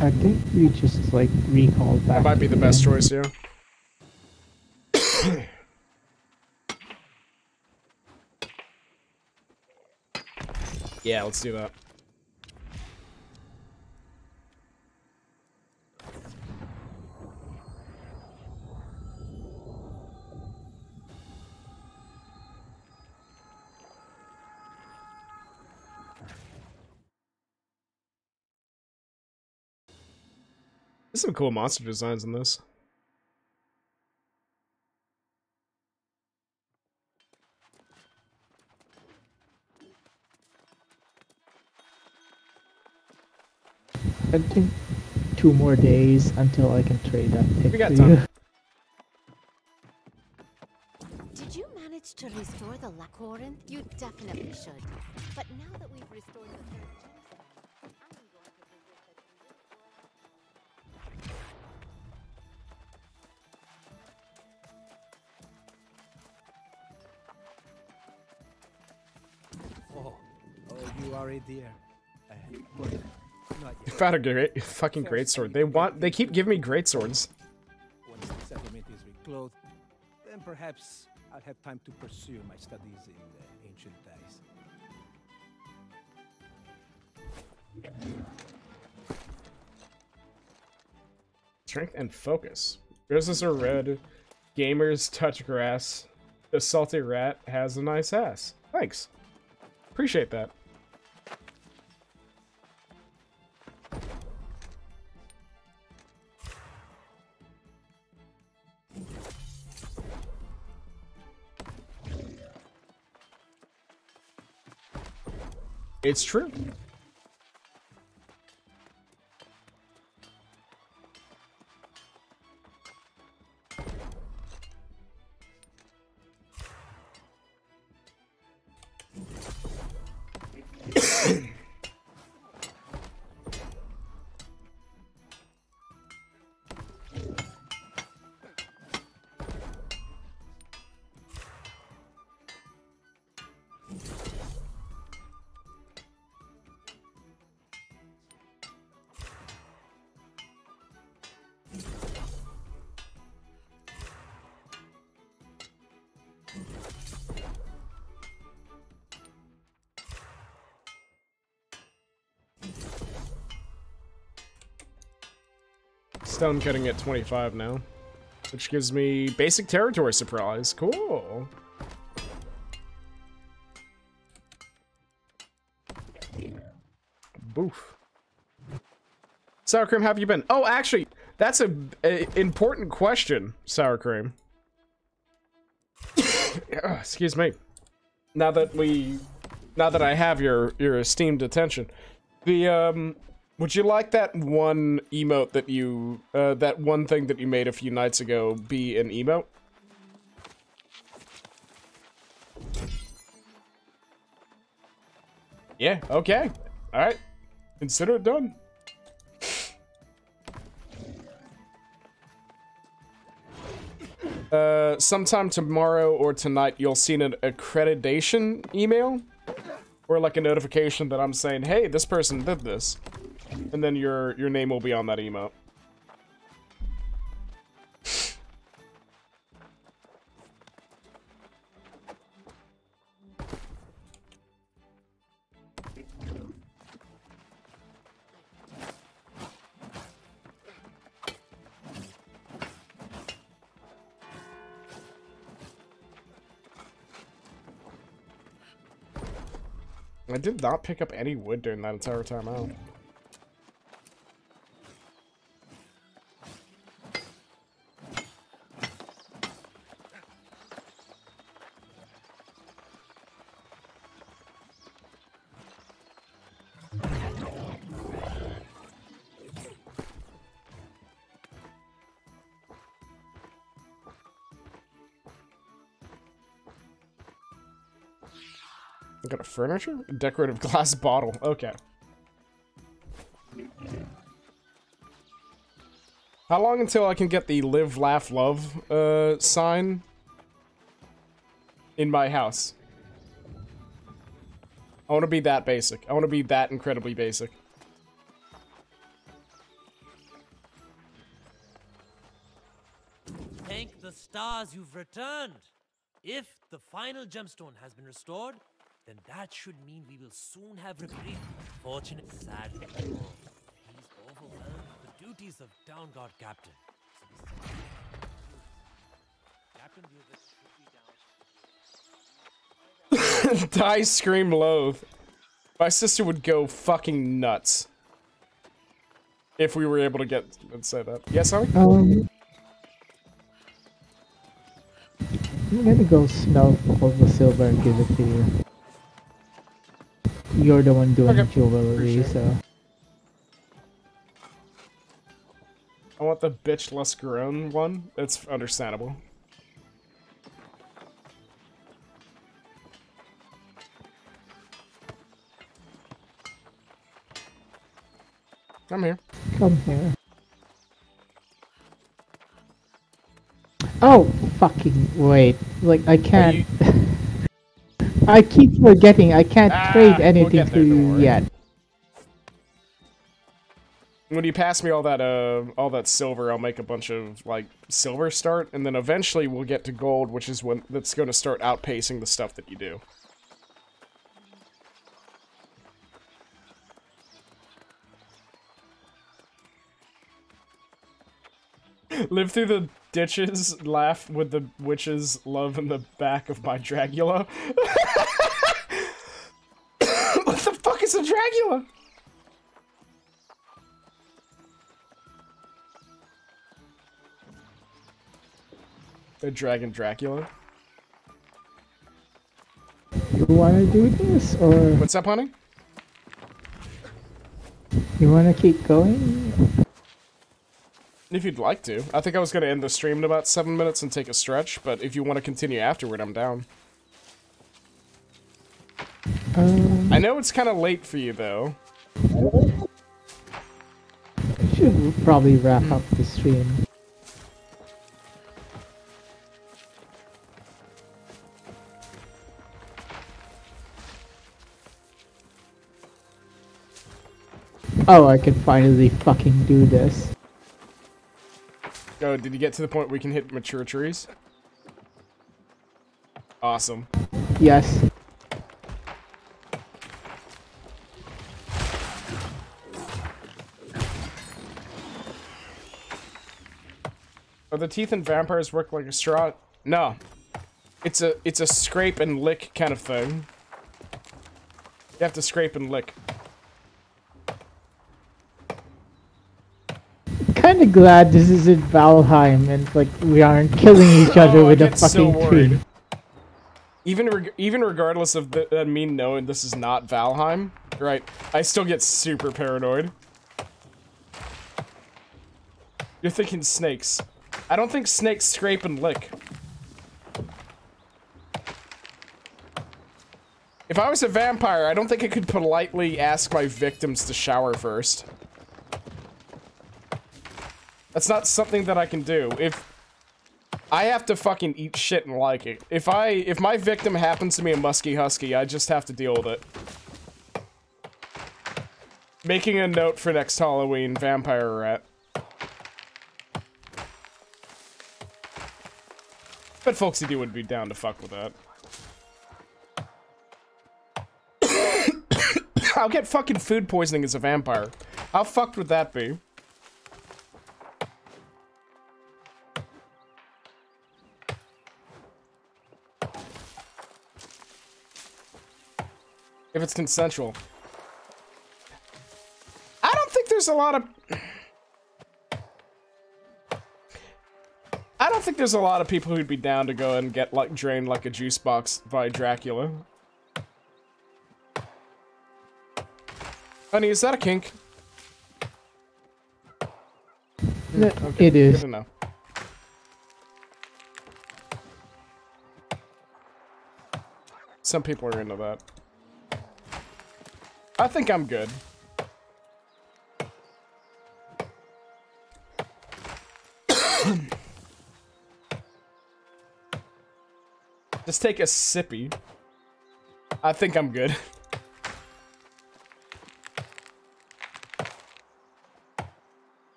I think we just like recall back. That might be the best choice, yeah. Yeah, let's do that. There's some cool monster designs in this. I think 2 more days until I can trade that pick. We got for time. you. Did you manage to restore the Corinth? You definitely should. But now that we've restored the third gemstone, I'm going to visit Oh, you are a dear. But not yet. Found a great, fucking great sword. They keep giving me great swords. Once the settlement is reclothed, then perhaps I'll have time to pursue my studies in the ancient days. Strength and focus. Roses are red. Gamers touch grass. The salty rat has a nice ass. Thanks. Appreciate that. It's true. Stone cutting at 25 now, which gives me basic territory surprise. Cool. Boof. Sour Cream, how have you been? Oh, actually, That's a important question, sour cream. Excuse me. Now that I have your esteemed attention, would you like that one emote that you that one thing that you made a few nights ago be an emote? Yeah. Okay. All right. Consider it done. Sometime tomorrow or tonight, you'll see an accreditation email, or like a notification that I'm saying, "Hey, this person did this," and then your name will be on that email. I did not pick up any wood during that entire time out. I got a furniture? A decorative glass bottle. Okay. How long until I can get the live, laugh, love sign in my house? I want to be that basic. I want to be that incredibly basic. Thank the stars you've returned. If the final gemstone has been restored, then that should mean we will soon have reprieve. Fortunate, sad. He's overwhelmed with the duties of Town Guard Captain. Captain, Die, scream, loathe. My sister would go fucking nuts if we were able to get and say that. Yes, sorry? I'm gonna go smell all the silver and give it to you. You're the one doing jewelry, so. I want the bitch less grown one. It's understandable. Come here. Come here. Oh, fucking wait. Like, I can't. I keep forgetting I can't trade anything to you yet. When you pass me all that silver, I'll make a bunch of like silver start, and then eventually we'll get to gold, which is when that's going to start outpacing the stuff that you do. Live through the ditches, laugh with the witches, love in the back of my Dragula. What the fuck is a Dragula? A dragon Dracula? You wanna do this, or... What's up, honey? You wanna keep going? If you'd like to. I think I was gonna end the stream in about 7 minutes and take a stretch, but if you want to continue afterward, I'm down. I know it's kind of late for you, though. I should probably wrap up the stream. Oh, I can finally fucking do this. Oh, did you get to the point where we can hit mature trees? Awesome. Yes. Are the teeth in vampires work like a straw? No. It's a scrape and lick kind of thing. You have to scrape and lick. Can kind of glad this isn't Valheim and like we aren't killing each other with a fucking tree. Even regardless of me knowing this is not Valheim, right? I still get super paranoid. You're thinking snakes. I don't think snakes scrape and lick. If I was a vampire, I don't think I could politely ask my victims to shower first. That's not something that I can do. If I have to fucking eat shit and like it. If my victim happens to be a musky husky, I just have to deal with it. Making a note for next Halloween, vampire rat. Bet Folksy D would be down to fuck with that. I'll get fucking food poisoning as a vampire. How fucked would that be? If it's consensual. I don't think there's a lot of... I don't think there's a lot of people who'd be down to go and get, like, drained like a juice box by Dracula. Honey, is that a kink? No, okay, it is. Good to know. Some people are into that. I think I'm good. Just take a sippy. I think I'm good.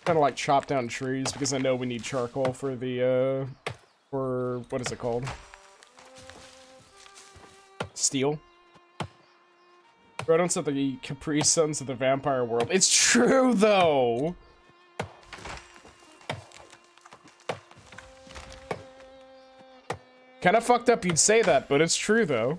Kind of like chop down trees because I know we need charcoal for the for what is it called? Steel. Rodents are the Capri Suns of the vampire world. It's true though. Kind of fucked up you'd say that, but it's true though.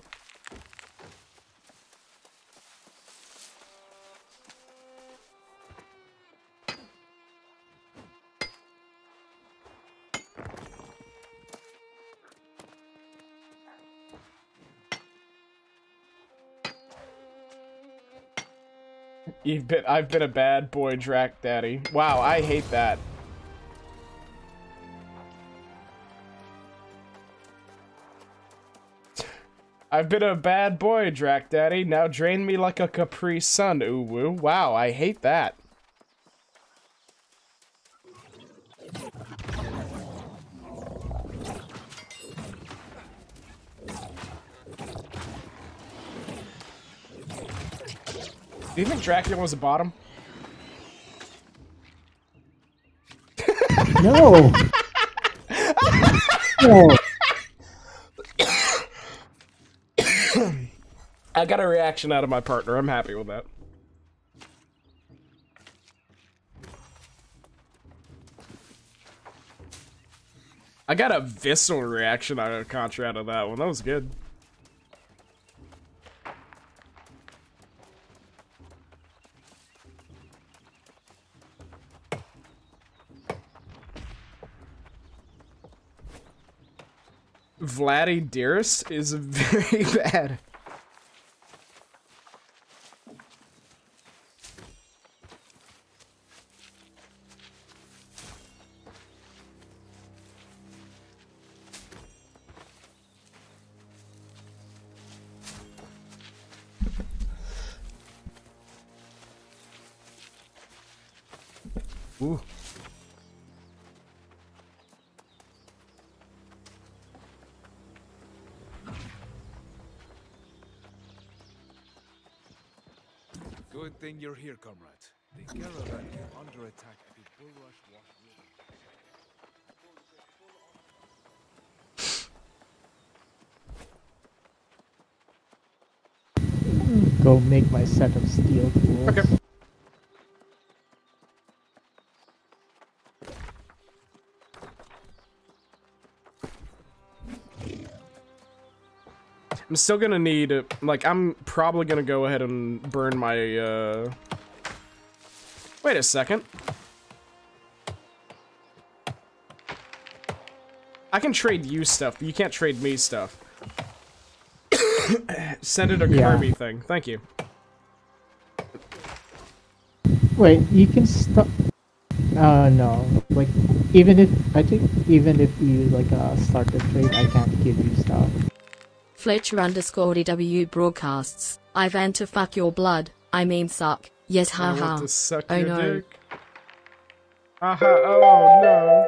I've been a bad boy, Drac Daddy. Wow, I hate that. I've been a bad boy, Drac Daddy. Now drain me like a Capri Sun, ooh woo. Wow, I hate that. Do you think Dracula was a bottom? No. No. I got a reaction out of my partner. I'm happy with that. I got a visceral reaction out of Contra out of that one. That was good. Vladdy Dearest is very bad. Ooh. Good thing you're here, comrade. The caravan is under attack at the Bulrush Wash River. Go make my set of steel tools. Okay. I'm still gonna need, like, I'm probably gonna go ahead and burn my, Wait a second. I can trade you stuff, but you can't trade me stuff. Senator Kirby thing. Thank you. Wait, you can stop. No. Like, I think even if you, like, start the trade, I can't give you stuff. Fletcher_DW broadcasts. I van to fuck your blood. I mean suck. Yes, I haha. want to suck Oh your no. dick. Haha, oh no.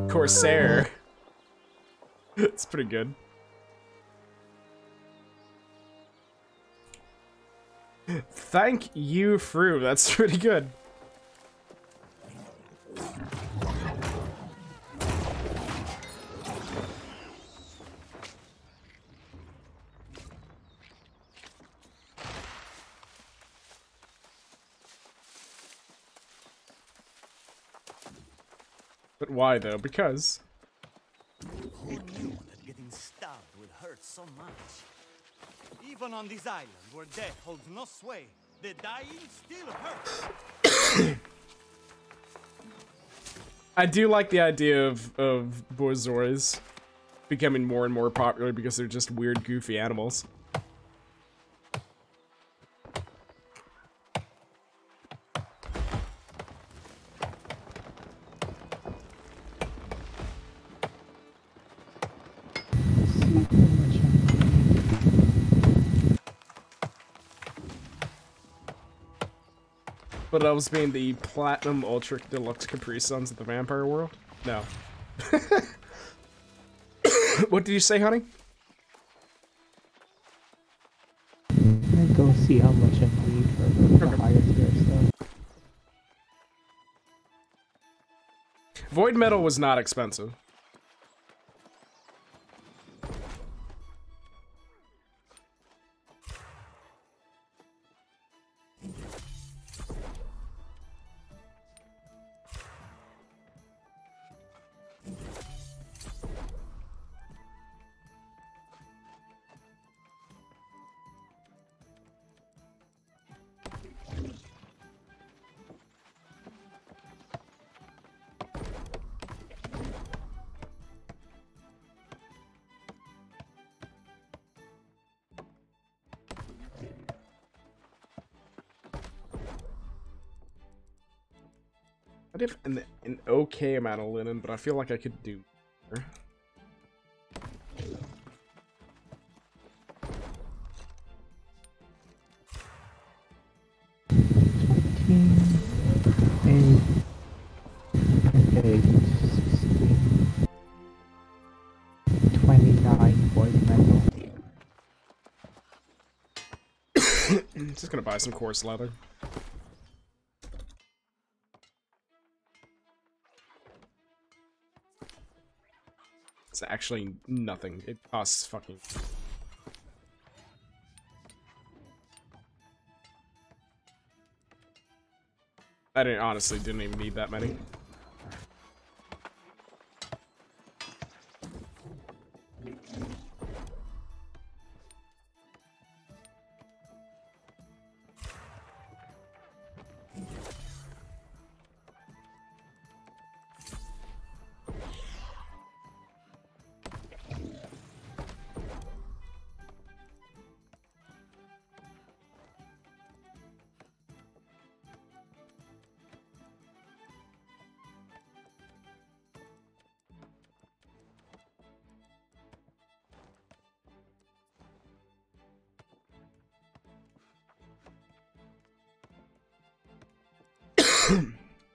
Corsair. It's pretty good. Thank you, Fru. That's pretty good. But why though? Because Who knew that getting stabbed would hurt so much? Even on this island where death holds no sway, the dying still hurts. I do like the idea of Borzoi becoming more and more popular because they're just weird, goofy animals. But I was being the Platinum Ultra Deluxe Capri Suns of the Vampire World? No. What did you say, honey? And go see how much I need for the higher tier stuff. Void Metal was not expensive. I have an okay amount of linen, but I feel like I could do more. Okay, 16, 29 void metal. Just gonna buy some coarse leather. It's actually nothing. It costs fucking... I honestly didn't even need that many.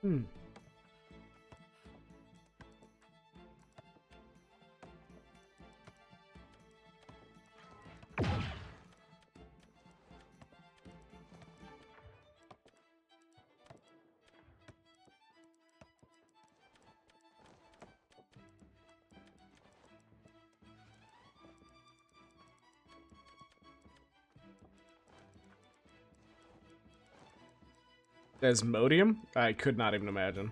Hmm. Desmodium? I could not even imagine.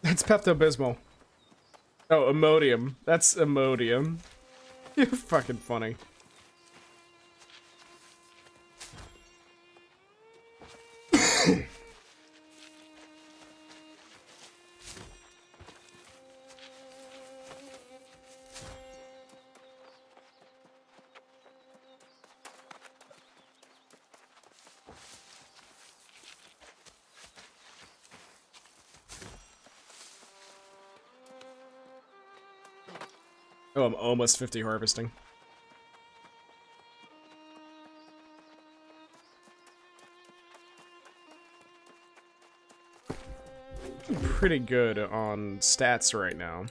It's Pepto-Bismol. Oh, Imodium. That's Imodium. You're fucking funny. Oh, I'm almost 50 harvesting. Pretty good on stats right now.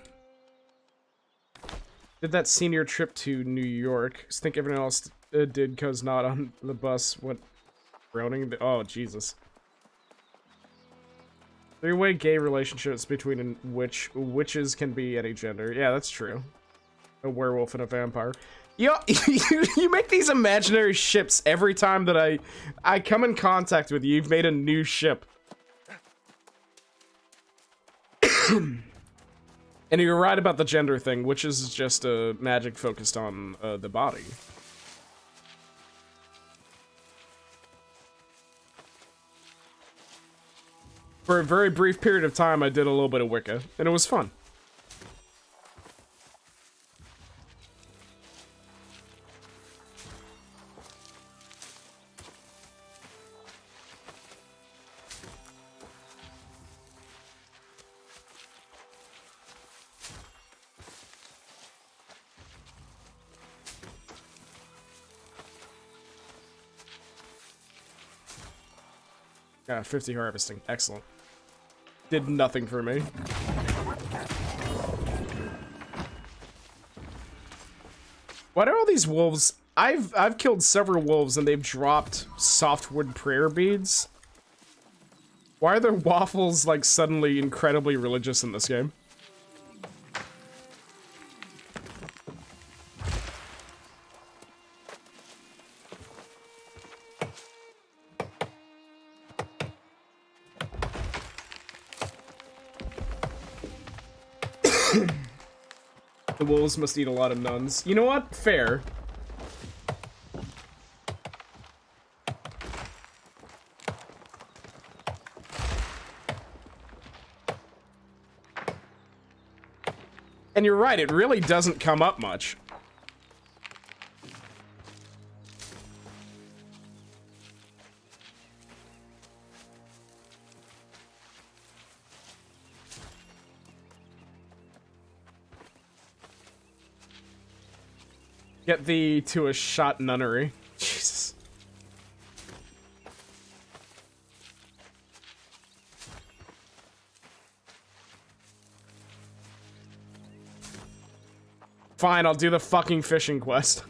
Did that senior trip to New York. I think everyone else did cause not on the bus. What? Browning? Oh, Jesus. Three-way gay relationships between witches can be any gender. Yeah, that's true. A werewolf and a vampire. Yo, you make these imaginary ships every time that I come in contact with you. You've made a new ship. And you're right about the gender thing, which is just a magic focused on the body. For a very brief period of time, I did a little bit of Wicca, and it was fun. Yeah, 50 harvesting. Excellent. Did nothing for me. Why do all these wolves... I've killed several wolves and they've dropped softwood prayer beads. Why are their waffles, like, suddenly incredibly religious in this game? The wolves must eat a lot of nuns. You know what? Fair. And you're right, it really doesn't come up much. Get thee to a shot nunnery. Jesus. Fine, I'll do the fucking fishing quest.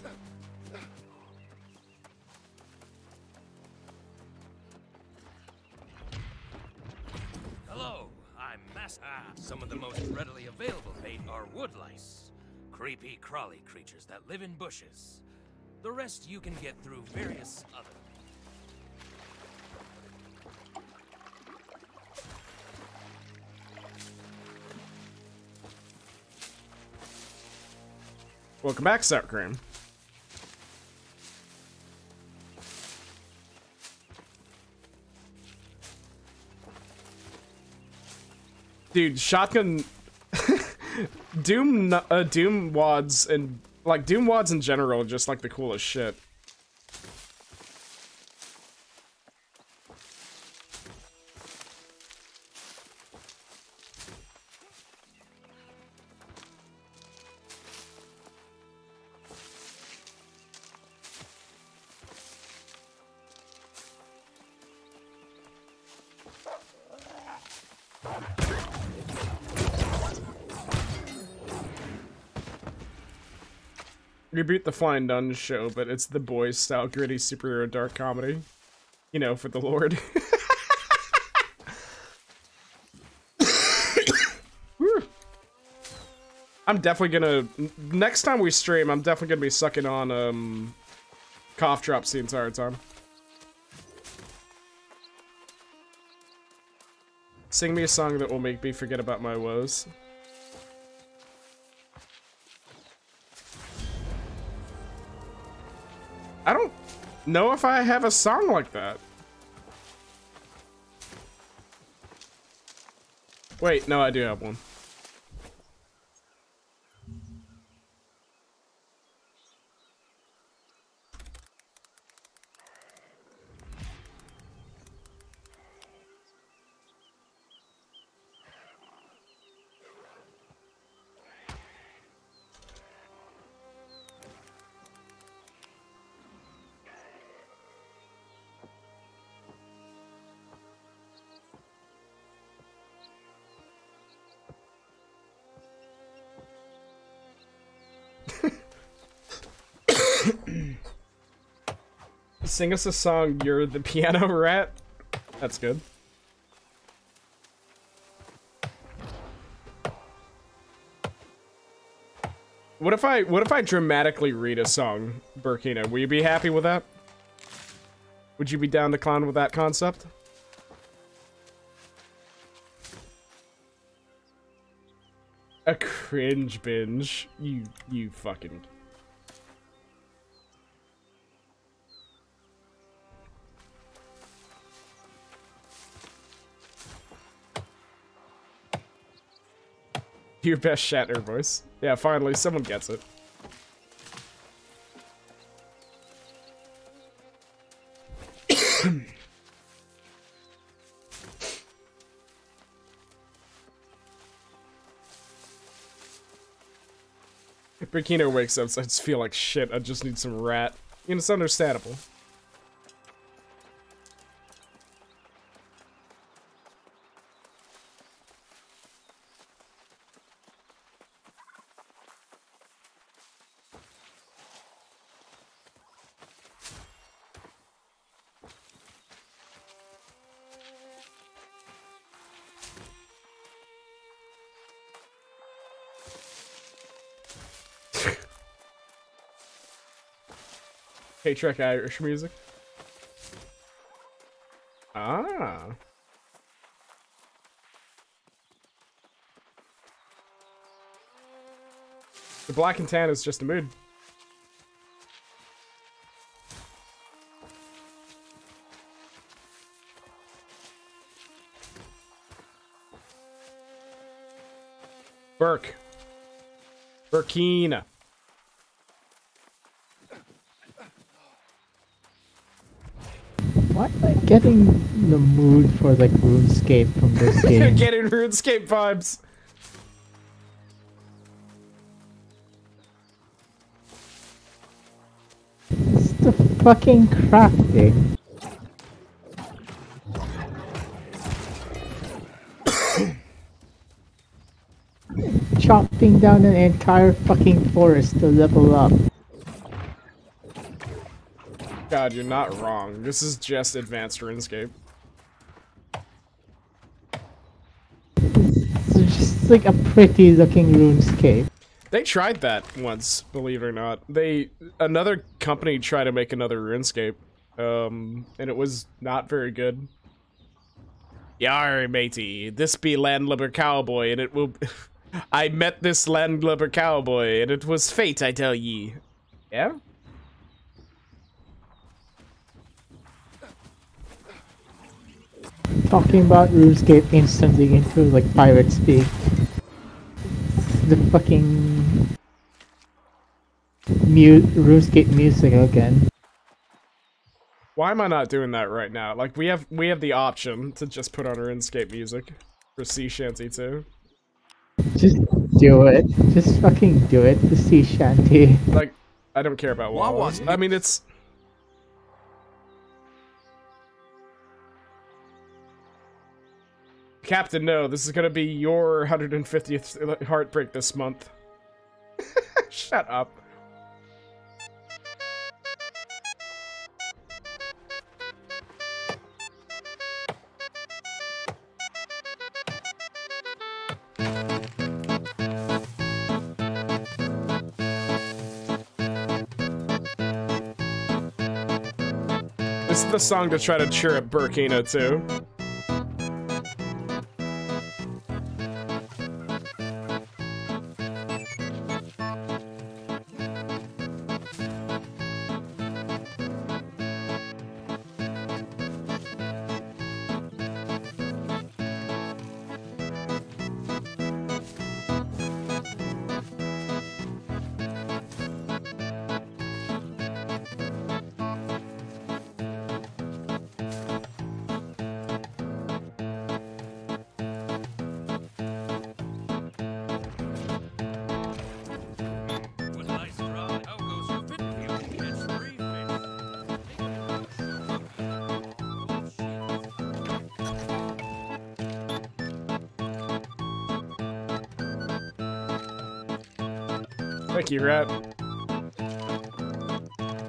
Hello, I'm Master. Some of the most readily available bait are woodlice. Creepy, crawly creatures that live in bushes. The rest you can get through various other... Welcome back, Sour Cream. Dude, shotgun... Doom wads and like Doom wads in general are just like the coolest shit. Reboot the Flying Nun show, but it's the boys style gritty superhero dark comedy. You know, for the Lord. I'm definitely gonna, next time we stream, I'm definitely gonna be sucking on, cough drops the entire time. Sing me a song that will make me forget about my woes. I don't know if I have a song like that. Wait, no, I do have one. Sing us a song, You're the Piano Rat. That's good. What if I dramatically read a song, Burkina? Will you be happy with that? Would you be down to clown with that concept? A cringe binge. You fucking... Your best Shatner voice. Yeah, finally, someone gets it. Burkina wakes up, so I just feel like shit. I just need some rat. You know, it's understandable. K-Trek Irish music. Ah. The black and tan is just a mood. Burkina. Why am I getting the mood for like RuneScape from this game? You're getting RuneScape vibes. It's the fucking crafting. Chopping down an entire fucking forest to level up. God, you're not wrong. This is just advanced RuneScape. It's just like a pretty looking RuneScape. They tried that once, believe it or not. Another company tried to make another RuneScape, and it was not very good. Yar, matey, this be Landlubber Cowboy, and it will... I met this Landlubber Cowboy, and it was fate, I tell ye. Yeah? Talking about RuneScape instantly into like pirate speak. The fucking RuneScape music again. Why am I not doing that right now? Like we have the option to just put on RuneScape music for Sea Shanty too. Just do it. Just fucking do it. The Sea Shanty. Like I don't care about Wawa. I mean it's. Captain, no, this is gonna be your 150th heartbreak this month. Shut up. This is the song to try to cheer up Burkina too. Thank you, Rat. I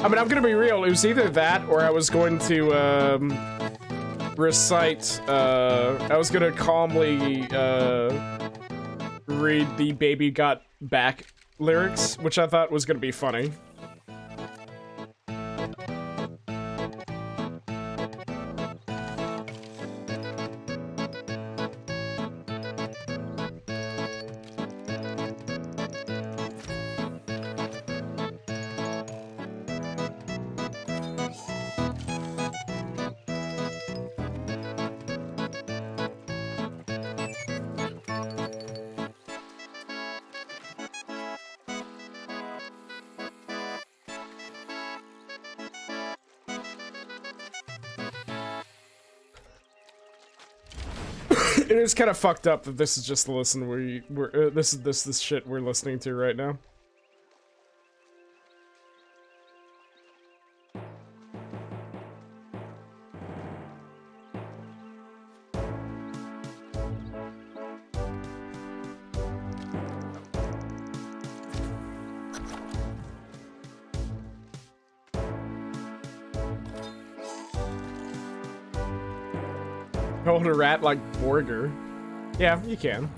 mean, I'm gonna be real. It was either that or I was going to, recite, I was gonna calmly, read the Baby Got Back lyrics, which I thought was gonna be funny. It is kind of fucked up that this is just the listen this shit we're listening to right now. Hold a rat like Borger. Yeah, you can.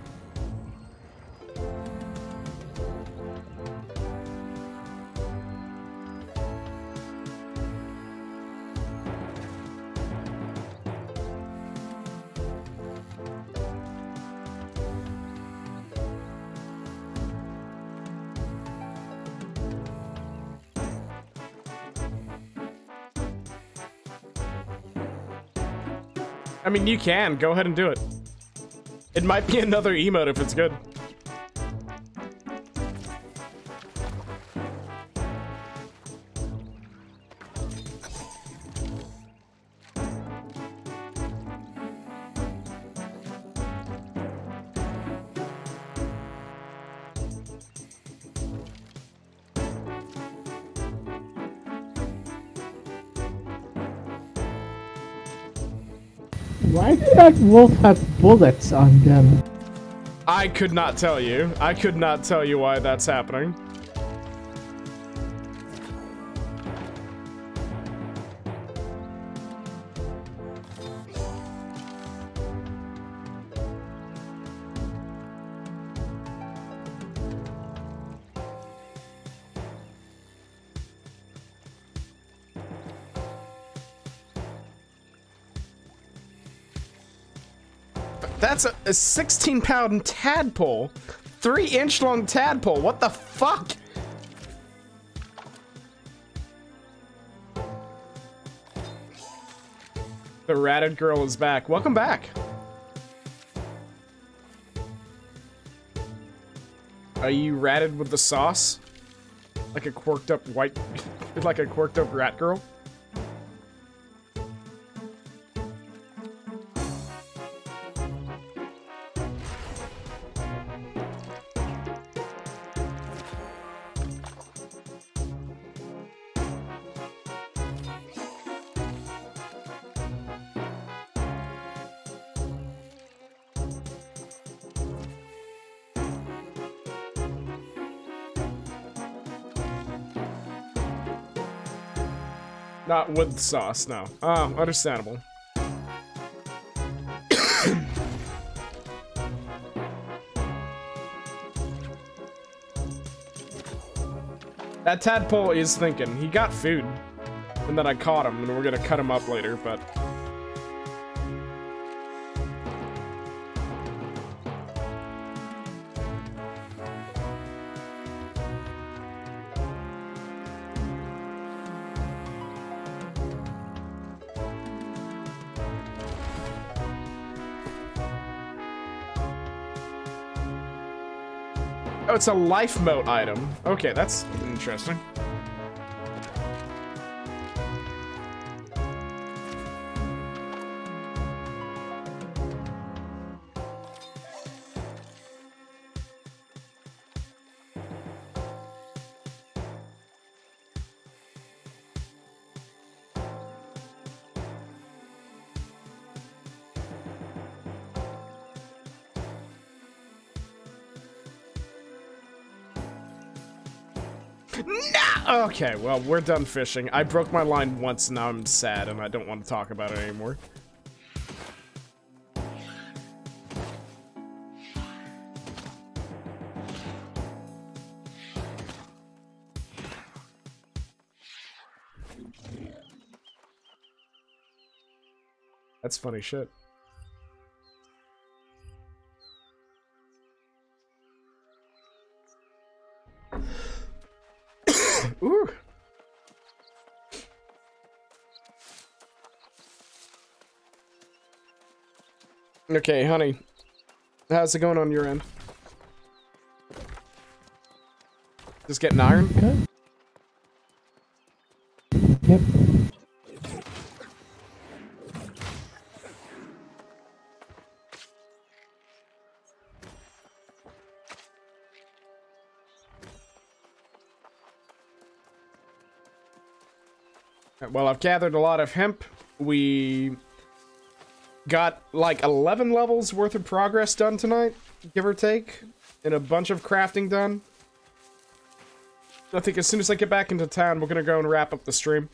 I mean, you can. Go ahead and do it. It might be another emote if it's good. Why did that wolf have bullets on them? I could not tell you. I could not tell you why that's happening. That's a 16-pound tadpole. 3-inch long tadpole. What the fuck? The ratted girl is back. Welcome back. Are you ratted with the sauce? Like a quirked up white, like a quirked up rat girl? Not with sauce, no. Understandable. That tadpole is thinking. He got food. And then I caught him, and we're gonna cut him up later, but... Oh, it's a life mote item. Okay, that's interesting. No! Okay, well, we're done fishing. I broke my line once, now I'm sad, and I don't want to talk about it anymore. That's funny shit. Ooh. Okay, honey. How's it going on your end? Just getting iron? Okay. Yep. Well, I've gathered a lot of hemp. We got like 11 levels worth of progress done tonight, give or take, and a bunch of crafting done. I think as soon as I get back into town, we're gonna go and wrap up the stream.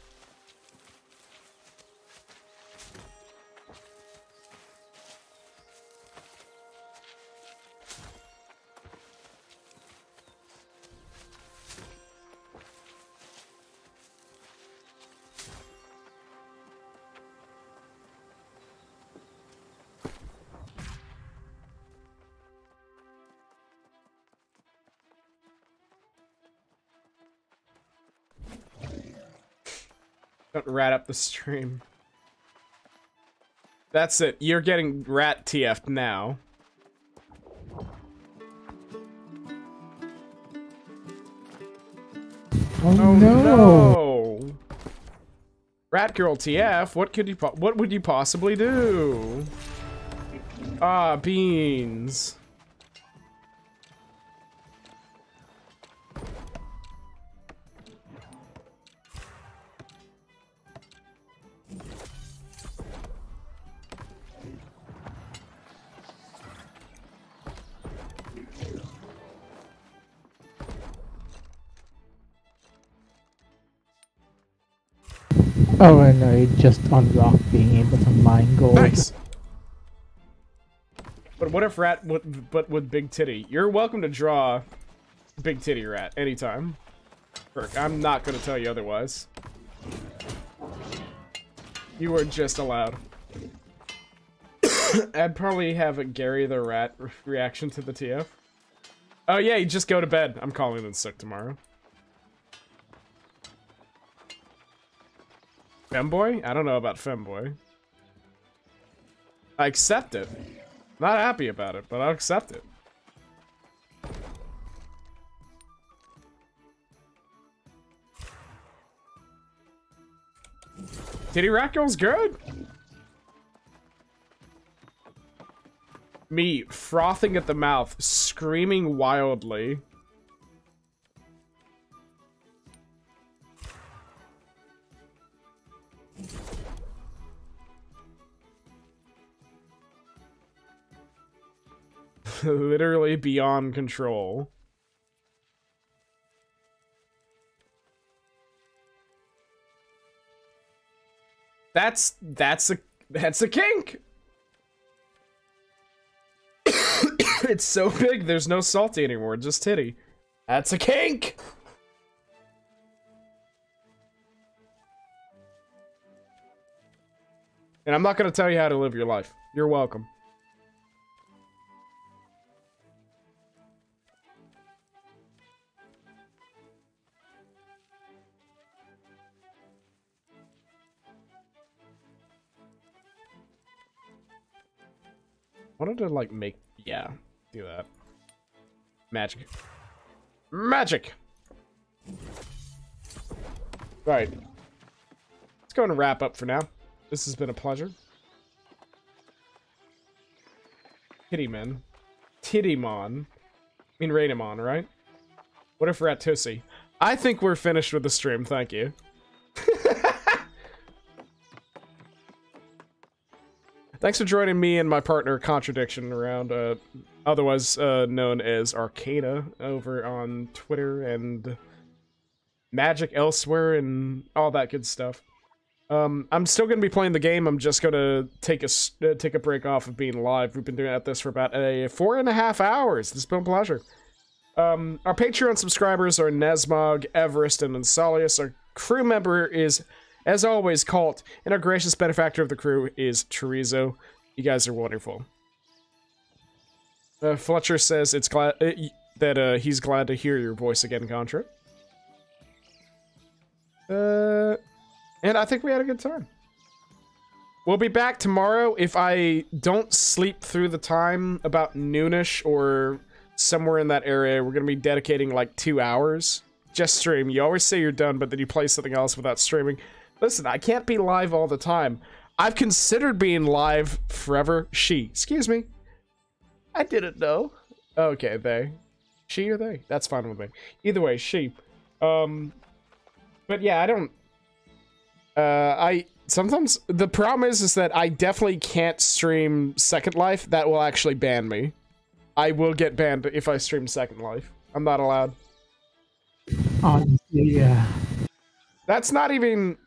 Don't rat up the stream. That's it. You're getting rat TF'd now. Oh no! Rat girl TF. What would you possibly do? Ah, beans. Oh, and I just unlocked being able to mine gold. Nice. But what if rat but with big titty? You're welcome to draw big titty rat anytime. Perk, I'm not gonna tell you otherwise. You are just allowed. I'd probably have a Gary the Rat reaction to the TF. Oh yeah, you just go to bed. I'm calling in sick tomorrow. Femboy? I don't know about femboy. I accept it. Not happy about it, but I'll accept it. Titty rat girl's good. Me frothing at the mouth, screaming wildly. Literally beyond control. That's a kink. It's so big, there's no salty anymore, just titty. That's a kink. And I'm not going to tell you how to live your life. You're welcome. Wanted to like make, yeah, do that. Magic. Magic! Right. Let's go and wrap up for now. This has been a pleasure. Tittymon. Tittymon. I mean Rainamon, right? What if we're at Tussie? I think we're finished with the stream, thank you. Thanks for joining me and my partner Contradiction around, otherwise known as Arcana, over on Twitter and Magic Elsewhere and all that good stuff. I'm still going to be playing the game. I'm just going to take a break off of being live. We've been doing at this for about 4.5 hours. This has been a pleasure. Our Patreon subscribers are Nesmog, Everest, and Insalius. Our crew member is, as always, Colt, and our gracious benefactor of the crew is Chorizo. You guys are wonderful. Fletcher says it's glad that he's glad to hear your voice again, Contra. And I think we had a good time. We'll be back tomorrow if I don't sleep through the time, about noonish or somewhere in that area. We're gonna be dedicating like 2 hours. Just stream. You always say you're done, but then you play something else without streaming. Listen, I can't be live all the time. I've considered being live forever. Excuse me. I didn't know. Okay, they. She or they? That's fine with me. Either way, she. But yeah, I don't... sometimes... The problem is that I definitely can't stream Second Life. That will actually ban me. I will get banned if I stream Second Life. I'm not allowed. Honestly, yeah. That's not even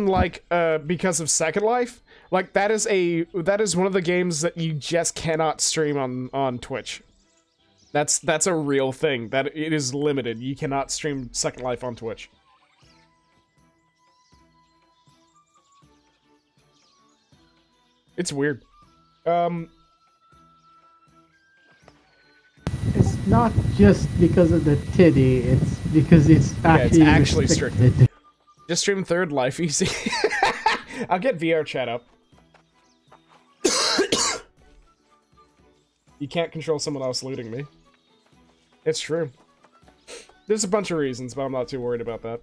like because of Second Life. Like that is one of the games that you just cannot stream on Twitch. That's a real thing. That it is limited. You cannot stream Second Life on Twitch. It's weird. It's not just because of the titty, it's because it's actually restricted. Just stream Third Life easy. I'll get VR chat up. You can't control someone else looting me. It's true. There's a bunch of reasons, but I'm not too worried about that.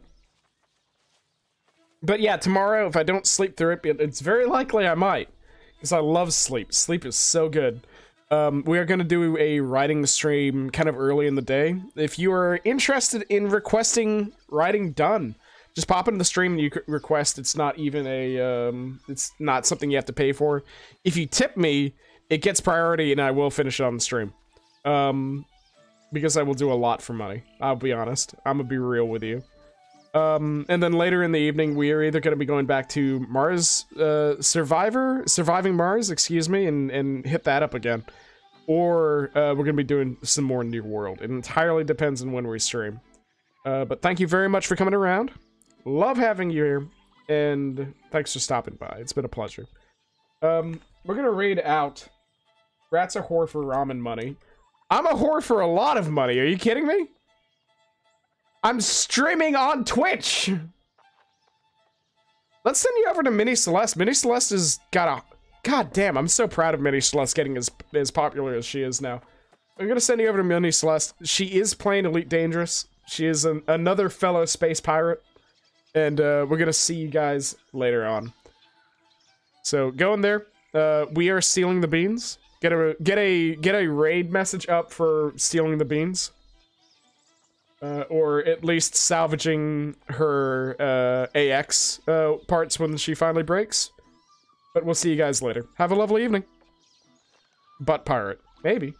But yeah, tomorrow, if I don't sleep through it, it's very likely I might. Because I love sleep. Sleep is so good. We are going to do a writing stream kind of early in the day. If you are interested in requesting writing done, just pop into the stream and you could request. It's not even a, it's not something you have to pay for. If you tip me, it gets priority and I will finish it on the stream. Because I will do a lot for money. I'll be honest. I'm gonna be real with you. And then later in the evening, we are either going to be going back to Mars, Surviving Mars, excuse me, and hit that up again. Or, we're going to be doing some more New World. It entirely depends on when we stream. But thank you very much for coming around. Love having you here. And thanks for stopping by. It's been a pleasure. We're going to raid out Rat's a whore for ramen money. I'm a whore for a lot of money. Are you kidding me? I'm streaming on Twitch! Let's send you over to Mini Celeste. Mini Celeste has got a... God damn, I'm so proud of Mini Celeste getting as popular as she is now. I'm gonna send you over to Mini Celeste. She is playing Elite Dangerous. She is another fellow space pirate. And we're gonna see you guys later on. So, go in there. We are stealing the beans. Get a raid message up for stealing the beans. Or at least salvaging her AX parts when she finally breaks. But we'll see you guys later. Have a lovely evening. Butt pirate. Maybe.